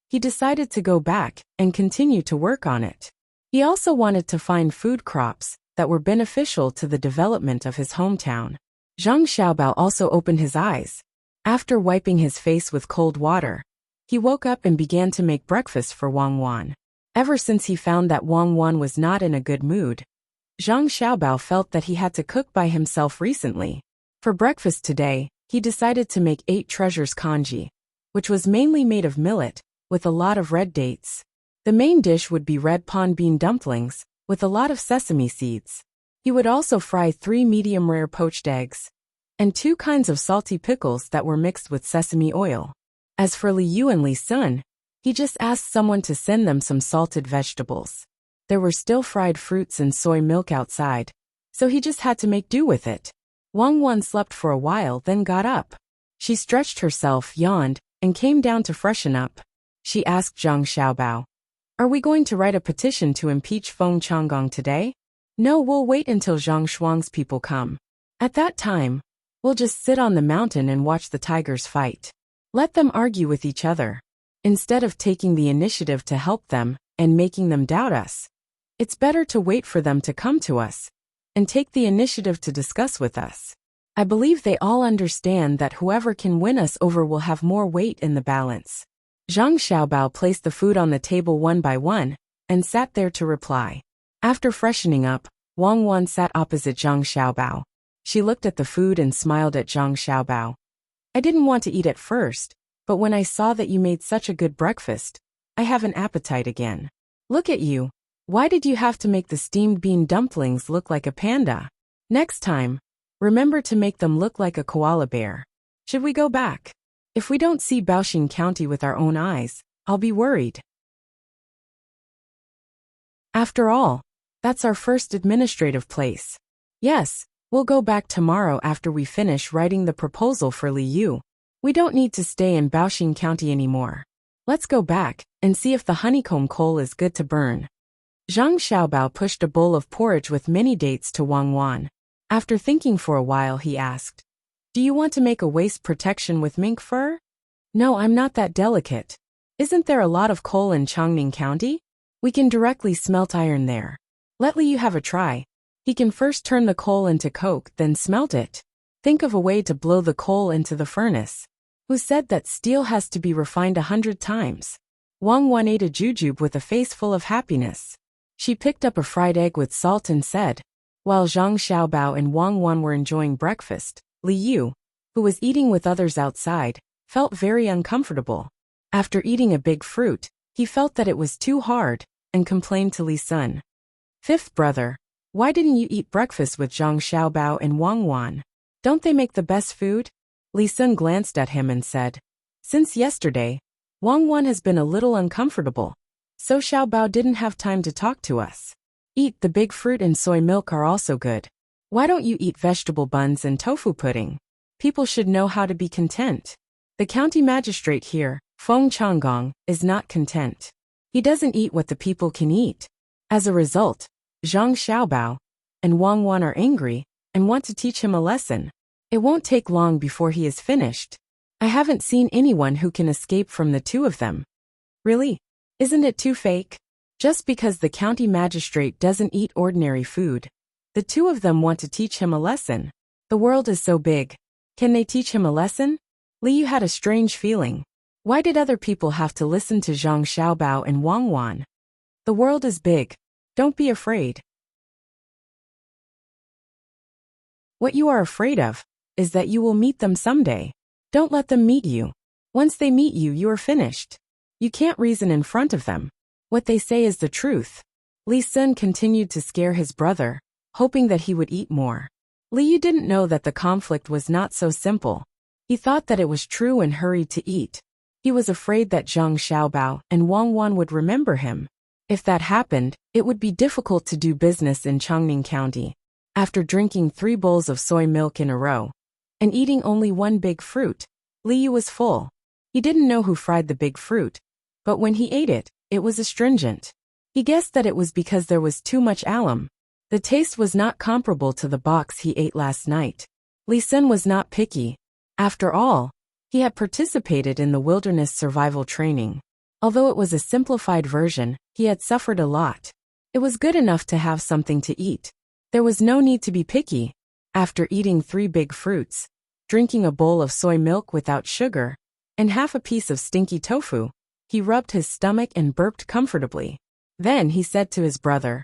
he decided to go back and continue to work on it. He also wanted to find food crops that were beneficial to the development of his hometown. Zhang Xiaobao also opened his eyes. After wiping his face with cold water, he woke up and began to make breakfast for Wang Wan. Ever since he found that Wang Wan was not in a good mood, Zhang Xiaobao felt that he had to cook by himself recently. For breakfast today, he decided to make 8 treasures congee, which was mainly made of millet, with a lot of red dates. The main dish would be red pon bean dumplings, with a lot of sesame seeds. He would also fry 3 medium-rare poached eggs, and 2 kinds of salty pickles that were mixed with sesame oil. As for Li Yu and Li Sun, he just asked someone to send them some salted vegetables. There were still fried fruits and soy milk outside, so he just had to make do with it. Wang Wan slept for a while, then got up. She stretched herself, yawned, and came down to freshen up. She asked Zhang Xiaobao, "Are we going to write a petition to impeach Feng Changgong today?" "No, we'll wait until Zhang Shuang's people come. At that time, we'll just sit on the mountain and watch the tigers fight. Let them argue with each other. Instead of taking the initiative to help them and making them doubt us, it's better to wait for them to come to us and take the initiative to discuss with us. I believe they all understand that whoever can win us over will have more weight in the balance." Zhang Xiaobao placed the food on the table one by one and sat there to reply. After freshening up, Wang Wan sat opposite Zhang Xiaobao. She looked at the food and smiled at Zhang Xiaobao. "I didn't want to eat at first, but when I saw that you made such a good breakfast, I have an appetite again. Look at you. Why did you have to make the steamed bean dumplings look like a panda? Next time, remember to make them look like a koala bear. Should we go back? If we don't see Baoxing County with our own eyes, I'll be worried. After all, that's our first administrative place. Yes, we'll go back tomorrow after we finish writing the proposal for Li Yu. We don't need to stay in Baoxing County anymore. Let's go back and see if the honeycomb coal is good to burn." Zhang Xiaobao pushed a bowl of porridge with many dates to Wang Wan. After thinking for a while, he asked, "Do you want to make a waist protection with mink fur?" "No, I'm not that delicate. Isn't there a lot of coal in Chongning County? We can directly smelt iron there. Let Li Yu have a try. He can first turn the coal into coke, then smelt it. Think of a way to blow the coal into the furnace. Who said that steel has to be refined 100 times?" Wang Wan ate a jujube with a face full of happiness. She picked up a fried egg with salt and said, while Zhang Xiaobao and Wang Wan were enjoying breakfast, Li Yu, who was eating with others outside, felt very uncomfortable. After eating a big fruit, he felt that it was too hard, and complained to Li Sun. "Fifth brother, why didn't you eat breakfast with Zhang Xiaobao and Wang Wan? Don't they make the best food?" Li Sun glanced at him and said, "Since yesterday, Wang Wan has been a little uncomfortable, so Xiaobao didn't have time to talk to us. Eat the big fruit and soy milk are also good. Why don't you eat vegetable buns and tofu pudding? People should know how to be content." The county magistrate here, Feng Changgong, is not content. He doesn't eat what the people can eat. As a result, Zhang Xiaobao and Wang Wan are angry and want to teach him a lesson. It won't take long before he is finished. I haven't seen anyone who can escape from the two of them. Really? Isn't it too fake? Just because the county magistrate doesn't eat ordinary food, the two of them want to teach him a lesson. The world is so big. Can they teach him a lesson? Li Yu had a strange feeling. Why did other people have to listen to Zhang Xiaobao and Wang Wan? The world is big. Don't be afraid. What you are afraid of is that you will meet them someday. Don't let them meet you. Once they meet you, you are finished. You can't reason in front of them. What they say is the truth. Li Sun continued to scare his brother, hoping that he would eat more. Li Yu didn't know that the conflict was not so simple. He thought that it was true and hurried to eat. He was afraid that Zhang Xiaobao and Wang Wan would remember him. If that happened, it would be difficult to do business in Chongning County. After drinking 3 bowls of soy milk in a row and eating only 1 big fruit, Li Yu was full. He didn't know who fried the big fruit, but when he ate it, it was astringent. He guessed that it was because there was too much alum. The taste was not comparable to the box he ate last night. Li Sun was not picky. After all, he had participated in the wilderness survival training. Although it was a simplified version, he had suffered a lot. It was good enough to have something to eat. There was no need to be picky. After eating 3 big fruits, drinking a bowl of soy milk without sugar, and half a piece of stinky tofu, he rubbed his stomach and burped comfortably. Then he said to his brother,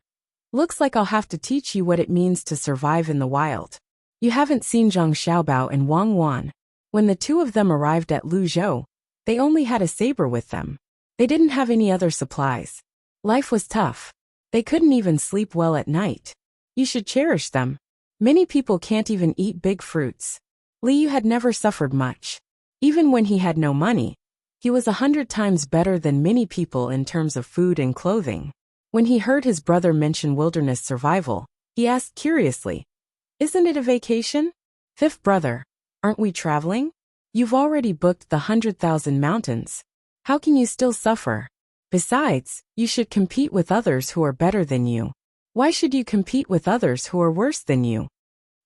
"Looks like I'll have to teach you what it means to survive in the wild. You haven't seen Zhang Xiaobao and Wang Wan. When the 2 of them arrived at Luzhou, they only had a saber with them. They didn't have any other supplies. Life was tough. They couldn't even sleep well at night. You should cherish them. Many people can't even eat big fruits." Li Yu had never suffered much. Even when he had no money, he was 100 times better than many people in terms of food and clothing. When he heard his brother mention wilderness survival, he asked curiously, "Isn't it a vacation?" "Fifth brother, aren't we traveling? You've already booked the 100,000 mountains. How can you still suffer? Besides, you should compete with others who are better than you. Why should you compete with others who are worse than you?"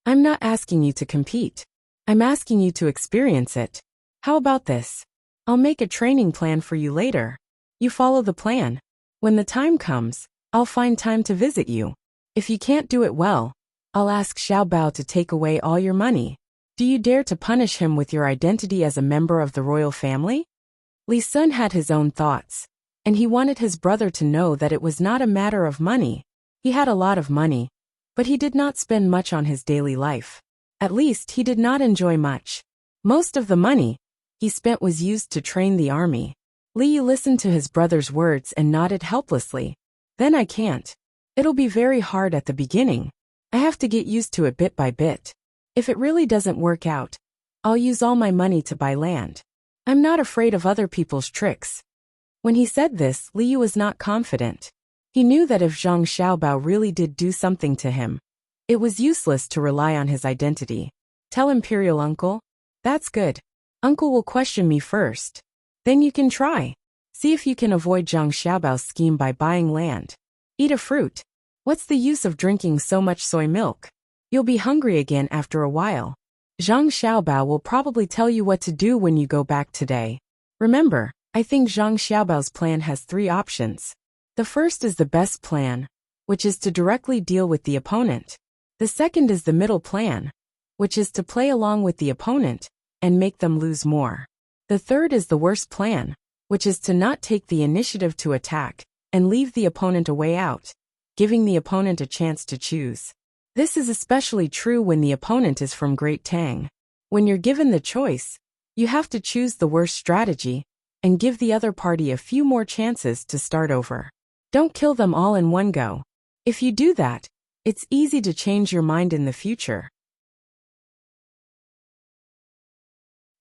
"I'm not asking you to compete. I'm asking you to experience it. How about this? I'll make a training plan for you later. You follow the plan. When the time comes, I'll find time to visit you. If you can't do it well, I'll ask Xiaobao to take away all your money. Do you dare to punish him with your identity as a member of the royal family?" Li Sun had his own thoughts, and he wanted his brother to know that it was not a matter of money. He had a lot of money, but he did not spend much on his daily life. At least he did not enjoy much. Most of the money he spent was used to train the army. Li Yu listened to his brother's words and nodded helplessly. "Then I can't. It'll be very hard at the beginning. I have to get used to it bit by bit. If it really doesn't work out, I'll use all my money to buy land. I'm not afraid of other people's tricks." When he said this, Li Yu was not confident. He knew that if Zhang Xiaobao really did do something to him, it was useless to rely on his identity. "Tell Imperial Uncle." "That's good. Uncle will question me first. Then you can try. See if you can avoid Zhang Xiaobao's scheme by buying land. Eat a fruit. What's the use of drinking so much soy milk? You'll be hungry again after a while. Zhang Xiaobao will probably tell you what to do when you go back today. Remember, I think Zhang Xiaobao's plan has 3 options. The first is the best plan, which is to directly deal with the opponent. The second is the middle plan, which is to play along with the opponent and make them lose more. The third is the worst plan, which is to not take the initiative to attack and leave the opponent a way out, giving the opponent a chance to choose. This is especially true when the opponent is from Great Tang. When you're given the choice, you have to choose the worst strategy and give the other party a few more chances to start over. Don't kill them all in one go. If you do that, it's easy to change your mind in the future.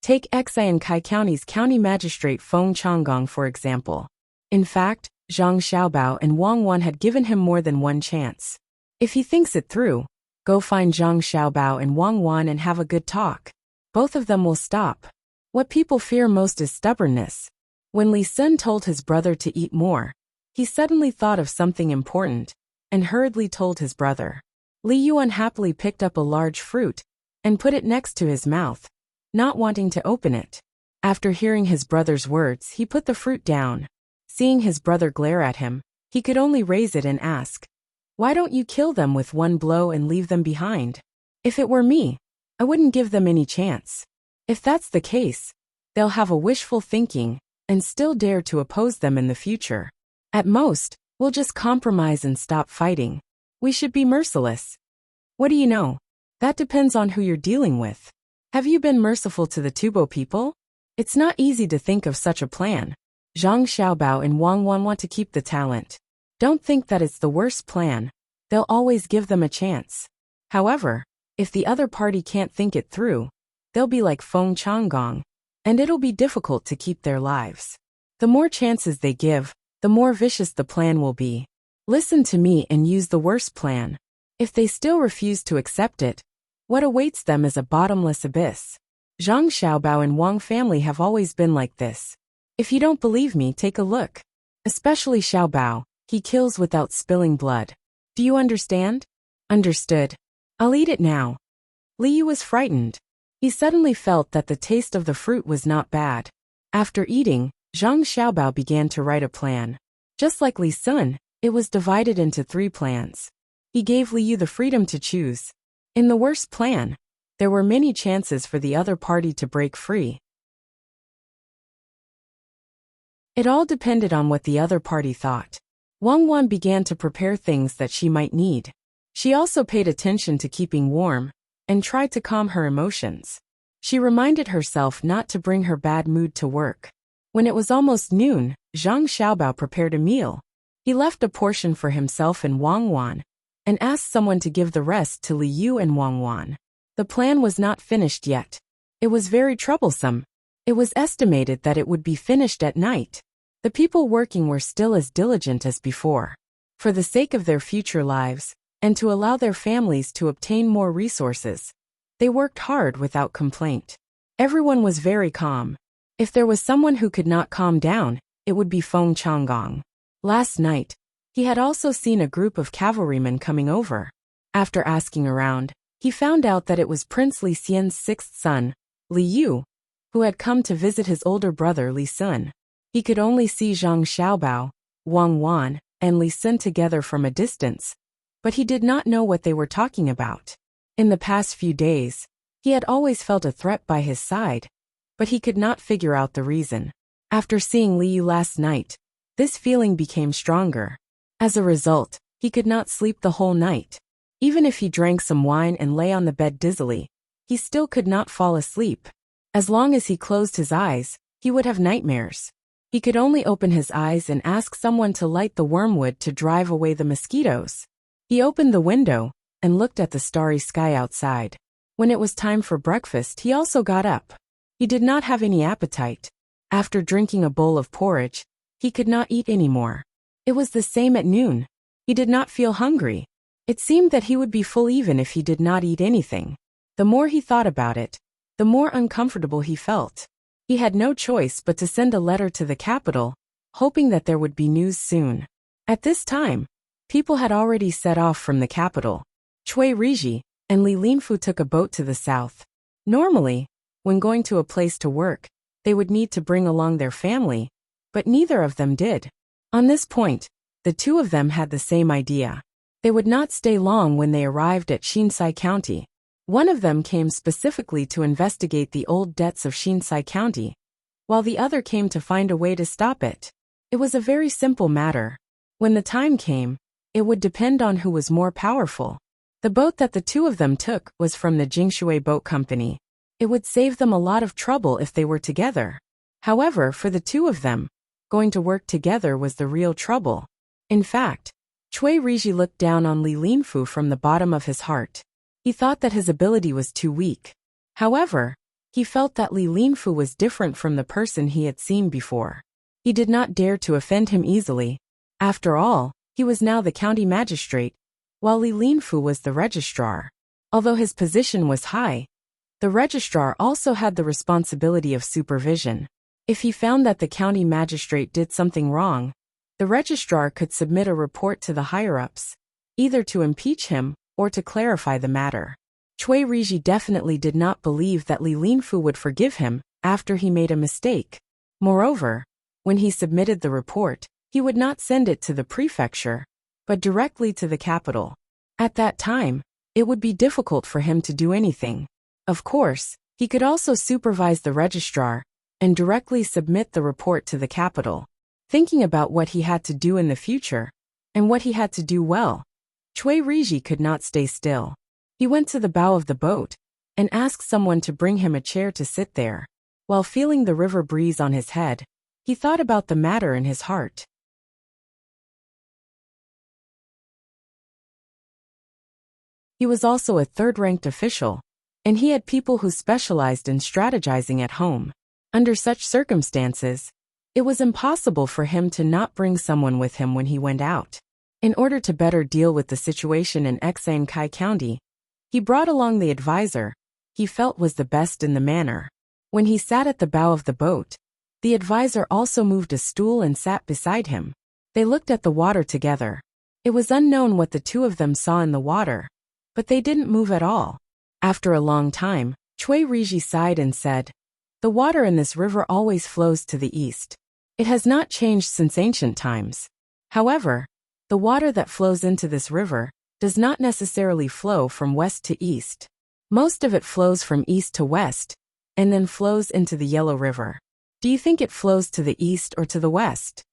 Take Xiankai County's County Magistrate Feng Changgong for example. In fact, Zhang Xiaobao and Wang Wan had given him more than one chance. If he thinks it through, go find Zhang Xiaobao and Wang Wan and have a good talk. Both of them will stop. What people fear most is stubbornness. When Li Sun told his brother to eat more, he suddenly thought of something important and hurriedly told his brother. Li Yu unhappily picked up a large fruit and put it next to his mouth, not wanting to open it. After hearing his brother's words, he put the fruit down. Seeing his brother glare at him, he could only raise it and ask, "Why don't you kill them with one blow and leave them behind? If it were me, I wouldn't give them any chance. If that's the case, they'll have a wishful thinking and still dare to oppose them in the future. At most, we'll just compromise and stop fighting. We should be merciless." What do you know? That depends on who you're dealing with. Have you been merciful to the Tubo people? It's not easy to think of such a plan. Zhang Xiaobao and Wang Wan want to keep the talent. Don't think that it's the worst plan. They'll always give them a chance. However, if the other party can't think it through, they'll be like Feng Changgong, and it'll be difficult to keep their lives. The more chances they give, the more vicious the plan will be. Listen to me and use the worst plan. If they still refuse to accept it, what awaits them is a bottomless abyss. Zhang Xiaobao and Wang family have always been like this. If you don't believe me, take a look. Especially Xiaobao, he kills without spilling blood. Do you understand? Understood. I'll eat it now. Liu was frightened. He suddenly felt that the taste of the fruit was not bad. After eating, Zhang Xiaobao began to write a plan. Just like Li Sun, it was divided into 3 plans. He gave Liu the freedom to choose. In the worst plan, there were many chances for the other party to break free. It all depended on what the other party thought. Wang Wan began to prepare things that she might need. She also paid attention to keeping warm and tried to calm her emotions. She reminded herself not to bring her bad mood to work. When it was almost noon, Zhang Xiaobao prepared a meal. He left a portion for himself and Wang Wan, and asked someone to give the rest to Liu and Wang Wan. The plan was not finished yet. It was very troublesome. It was estimated that it would be finished at night. The people working were still as diligent as before. For the sake of their future lives, and to allow their families to obtain more resources, they worked hard without complaint. Everyone was very calm. If there was someone who could not calm down, it would be Feng Changgong. Last night, he had also seen a group of cavalrymen coming over. After asking around, he found out that it was Prince Li Xian's 6th son, Liu, who had come to visit his older brother Li Sun. He could only see Zhang Xiaobao, Wang Wan, and Li Sun together from a distance, but he did not know what they were talking about. In the past few days, he had always felt a threat by his side, but he could not figure out the reason. After seeing Liu last night, this feeling became stronger. As a result, he could not sleep the whole night. Even if he drank some wine and lay on the bed dizzily, he still could not fall asleep. As long as he closed his eyes, he would have nightmares. He could only open his eyes and ask someone to light the wormwood to drive away the mosquitoes. He opened the window and looked at the starry sky outside. When it was time for breakfast, he also got up. He did not have any appetite. After drinking a bowl of porridge, he could not eat anymore. It was the same at noon. He did not feel hungry. It seemed that he would be full even if he did not eat anything. The more he thought about it, the more uncomfortable he felt. He had no choice but to send a letter to the capital, hoping that there would be news soon. At this time, people had already set off from the capital. Cui Riji and Li Linfu took a boat to the south. Normally, when going to a place to work, they would need to bring along their family, but neither of them did. On this point, the two of them had the same idea. They would not stay long when they arrived at Shinsai County. One of them came specifically to investigate the old debts of Shinsai County, while the other came to find a way to stop it. It was a very simple matter. When the time came, it would depend on who was more powerful. The boat that the two of them took was from the Jingshui Boat Company. It would save them a lot of trouble if they were together. However, for the two of them, going to work together was the real trouble. In fact, Cui Riji looked down on Li Linfu from the bottom of his heart. He thought that his ability was too weak. However, he felt that Li Linfu was different from the person he had seen before. He did not dare to offend him easily. After all, he was now the county magistrate, while Li Linfu was the registrar. Although his position was high, the registrar also had the responsibility of supervision. If he found that the county magistrate did something wrong, the registrar could submit a report to the higher-ups, either to impeach him or to clarify the matter. Cui Riji definitely did not believe that Li Linfu would forgive him after he made a mistake. Moreover, when he submitted the report, he would not send it to the prefecture, but directly to the capital. At that time, it would be difficult for him to do anything. Of course, he could also supervise the registrar and directly submit the report to the capital. Thinking about what he had to do in the future, and what he had to do well, Cui Riji could not stay still. He went to the bow of the boat and asked someone to bring him a chair to sit there. While feeling the river breeze on his head, he thought about the matter in his heart. He was also a third-ranked official, and he had people who specialized in strategizing at home. Under such circumstances, it was impossible for him to not bring someone with him when he went out. In order to better deal with the situation in Enchanting County, he brought along the advisor he felt was the best in the manner. When he sat at the bow of the boat, the advisor also moved a stool and sat beside him. They looked at the water together. It was unknown what the two of them saw in the water, but they didn't move at all. After a long time, Chui Riji sighed and said, "The water in this river always flows to the east. It has not changed since ancient times. However, the water that flows into this river does not necessarily flow from west to east. Most of it flows from east to west, and then flows into the Yellow River. Do you think it flows to the east or to the west?"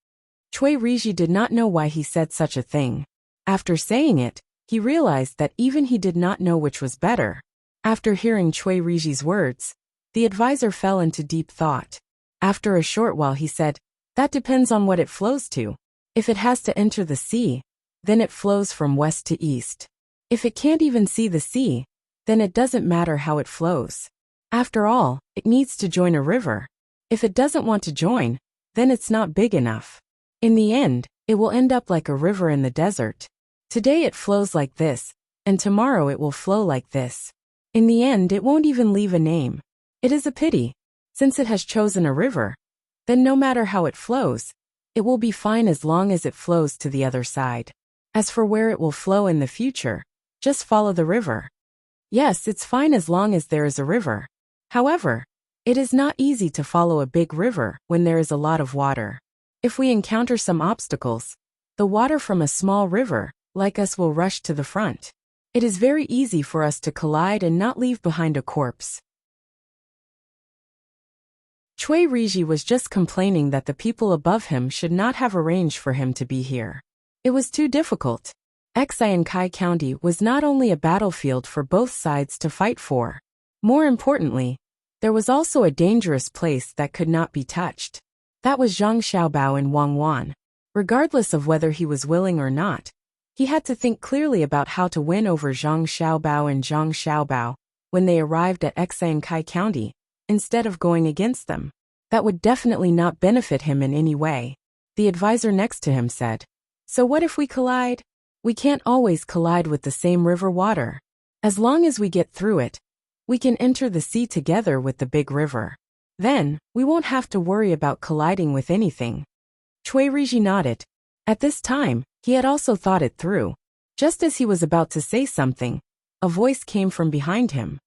Chui Riji did not know why he said such a thing. After saying it, he realized that even he did not know which was better. After hearing Chui Riji's words, the advisor fell into deep thought. After a short while he said, "That depends on what it flows to. If it has to enter the sea, then it flows from west to east. If it can't even see the sea, then it doesn't matter how it flows. After all, it needs to join a river. If it doesn't want to join, then it's not big enough. In the end, it will end up like a river in the desert. Today it flows like this, and tomorrow it will flow like this. In the end, it won't even leave a name. It is a pity. Since it has chosen a river, then no matter how it flows, it will be fine as long as it flows to the other side. As for where it will flow in the future, just follow the river. Yes, it's fine as long as there is a river. However, it is not easy to follow a big river when there is a lot of water. If we encounter some obstacles, the water from a small river, like us, will rush to the front. It is very easy for us to collide and not leave behind a corpse." Chui Riji was just complaining that the people above him should not have arranged for him to be here. It was too difficult. Enchanting County was not only a battlefield for both sides to fight for. More importantly, there was also a dangerous place that could not be touched. That was Zhang Xiaobao and Wang Wan. Regardless of whether he was willing or not, he had to think clearly about how to win over Zhang Xiaobao and Zhang Xiaobao when they arrived at Enchanting County, instead of going against them. That would definitely not benefit him in any way. The advisor next to him said, "So what if we collide? We can't always collide with the same river water. As long as we get through it, we can enter the sea together with the big river. Then, we won't have to worry about colliding with anything." Chui Riji nodded. At this time, he had also thought it through. Just as he was about to say something, a voice came from behind him.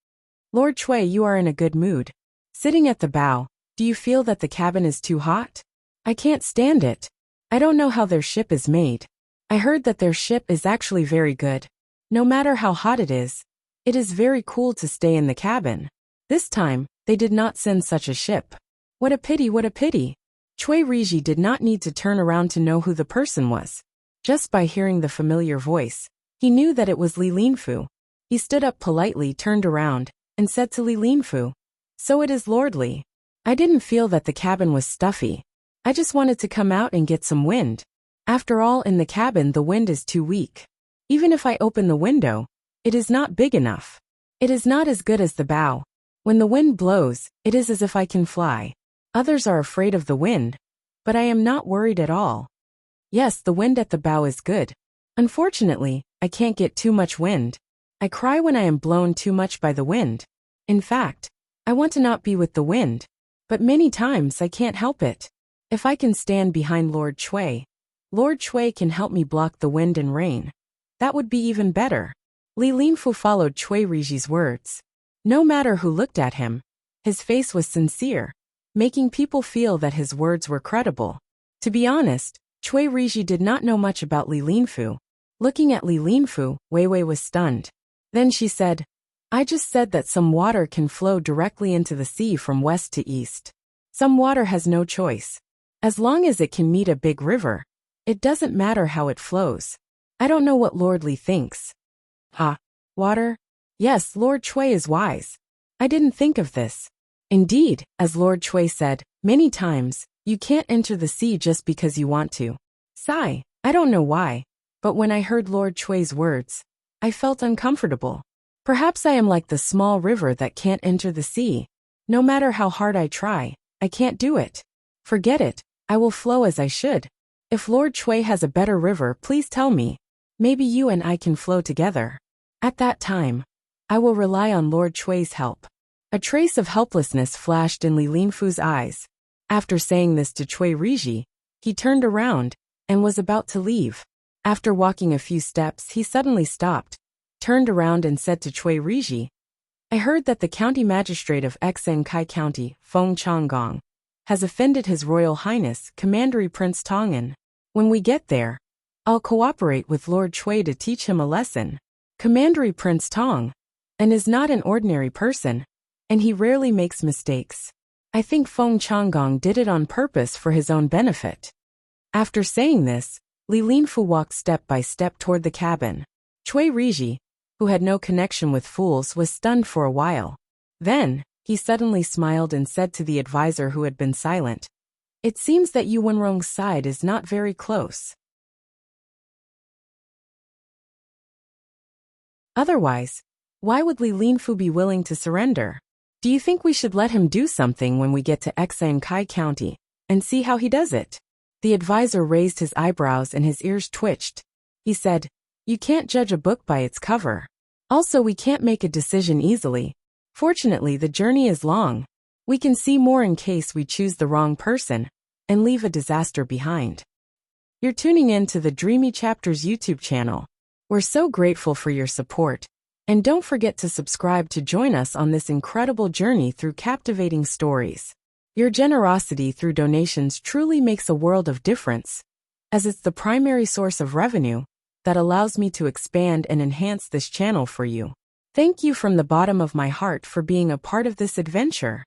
"Lord Chui, you are in a good mood. Sitting at the bow, do you feel that the cabin is too hot? I can't stand it. I don't know how their ship is made. I heard that their ship is actually very good. No matter how hot it is very cool to stay in the cabin. This time, they did not send such a ship. What a pity, what a pity." Chui Riji did not need to turn around to know who the person was. Just by hearing the familiar voice, he knew that it was Li Linfu. He stood up politely, turned around, and said to Li Linfu, "So it is Lord Li. I didn't feel that the cabin was stuffy. I just wanted to come out and get some wind. After all, in the cabin the wind is too weak. Even if I open the window, it is not big enough. It is not as good as the bow. When the wind blows, it is as if I can fly. Others are afraid of the wind, but I am not worried at all. Yes, the wind at the bow is good. Unfortunately, I can't get too much wind. I cry when I am blown too much by the wind. In fact, I want to not be with the wind, but many times I can't help it. If I can stand behind Lord Chui can help me block the wind and rain. That would be even better." Li Linfu followed Chui Riji's words. No matter who looked at him, his face was sincere, making people feel that his words were credible. To be honest, Chui Riji did not know much about Li Linfu. Looking at Li Linfu, Wei Wei was stunned. Then she said, "I just said that some water can flow directly into the sea from west to east. Some water has no choice. As long as it can meet a big river, it doesn't matter how it flows. I don't know what Lord Li thinks." "Ha, water? Yes, Lord Chui is wise. I didn't think of this. Indeed, as Lord Chui said many times, you can't enter the sea just because you want to. Sigh, I don't know why, but when I heard Lord Chui's words, I felt uncomfortable. Perhaps I am like the small river that can't enter the sea. No matter how hard I try, I can't do it. Forget it, I will flow as I should. If Lord Chui has a better river, please tell me. Maybe you and I can flow together. At that time, I will rely on Lord Chui's help. A trace of helplessness flashed in Li Linfu's eyes. After saying this to Chui Riji, he turned around and was about to leave. After walking a few steps, he suddenly stopped, turned around and said to Chui Riji, I heard that the county magistrate of Xinkai County, Feng Changgong, has offended His Royal Highness, Commandery Prince Tongan. When we get there, I'll cooperate with Lord Chui to teach him a lesson. Commandery Prince Tong, and is not an ordinary person, and he rarely makes mistakes. I think Feng Changgong did it on purpose for his own benefit. After saying this, Li Linfu walked step by step toward the cabin. Chui Riji, who had no connection with fools, was stunned for a while. Then, he suddenly smiled and said to the advisor who had been silent, It seems that Yu Wenrong's side is not very close. Otherwise, why would Li Linfu be willing to surrender? Do you think we should let him do something when we get to Xinkai County, and see how he does it? The advisor raised his eyebrows and his ears twitched. He said, You can't judge a book by its cover. Also, we can't make a decision easily. Fortunately, the journey is long. We can see more in case we choose the wrong person and leave a disaster behind. You're tuning in to the Dreamy Chapters YouTube channel. We're so grateful for your support. And don't forget to subscribe to join us on this incredible journey through captivating stories. Your generosity through donations truly makes a world of difference, as it's the primary source of revenue that allows me to expand and enhance this channel for you. Thank you from the bottom of my heart for being a part of this adventure.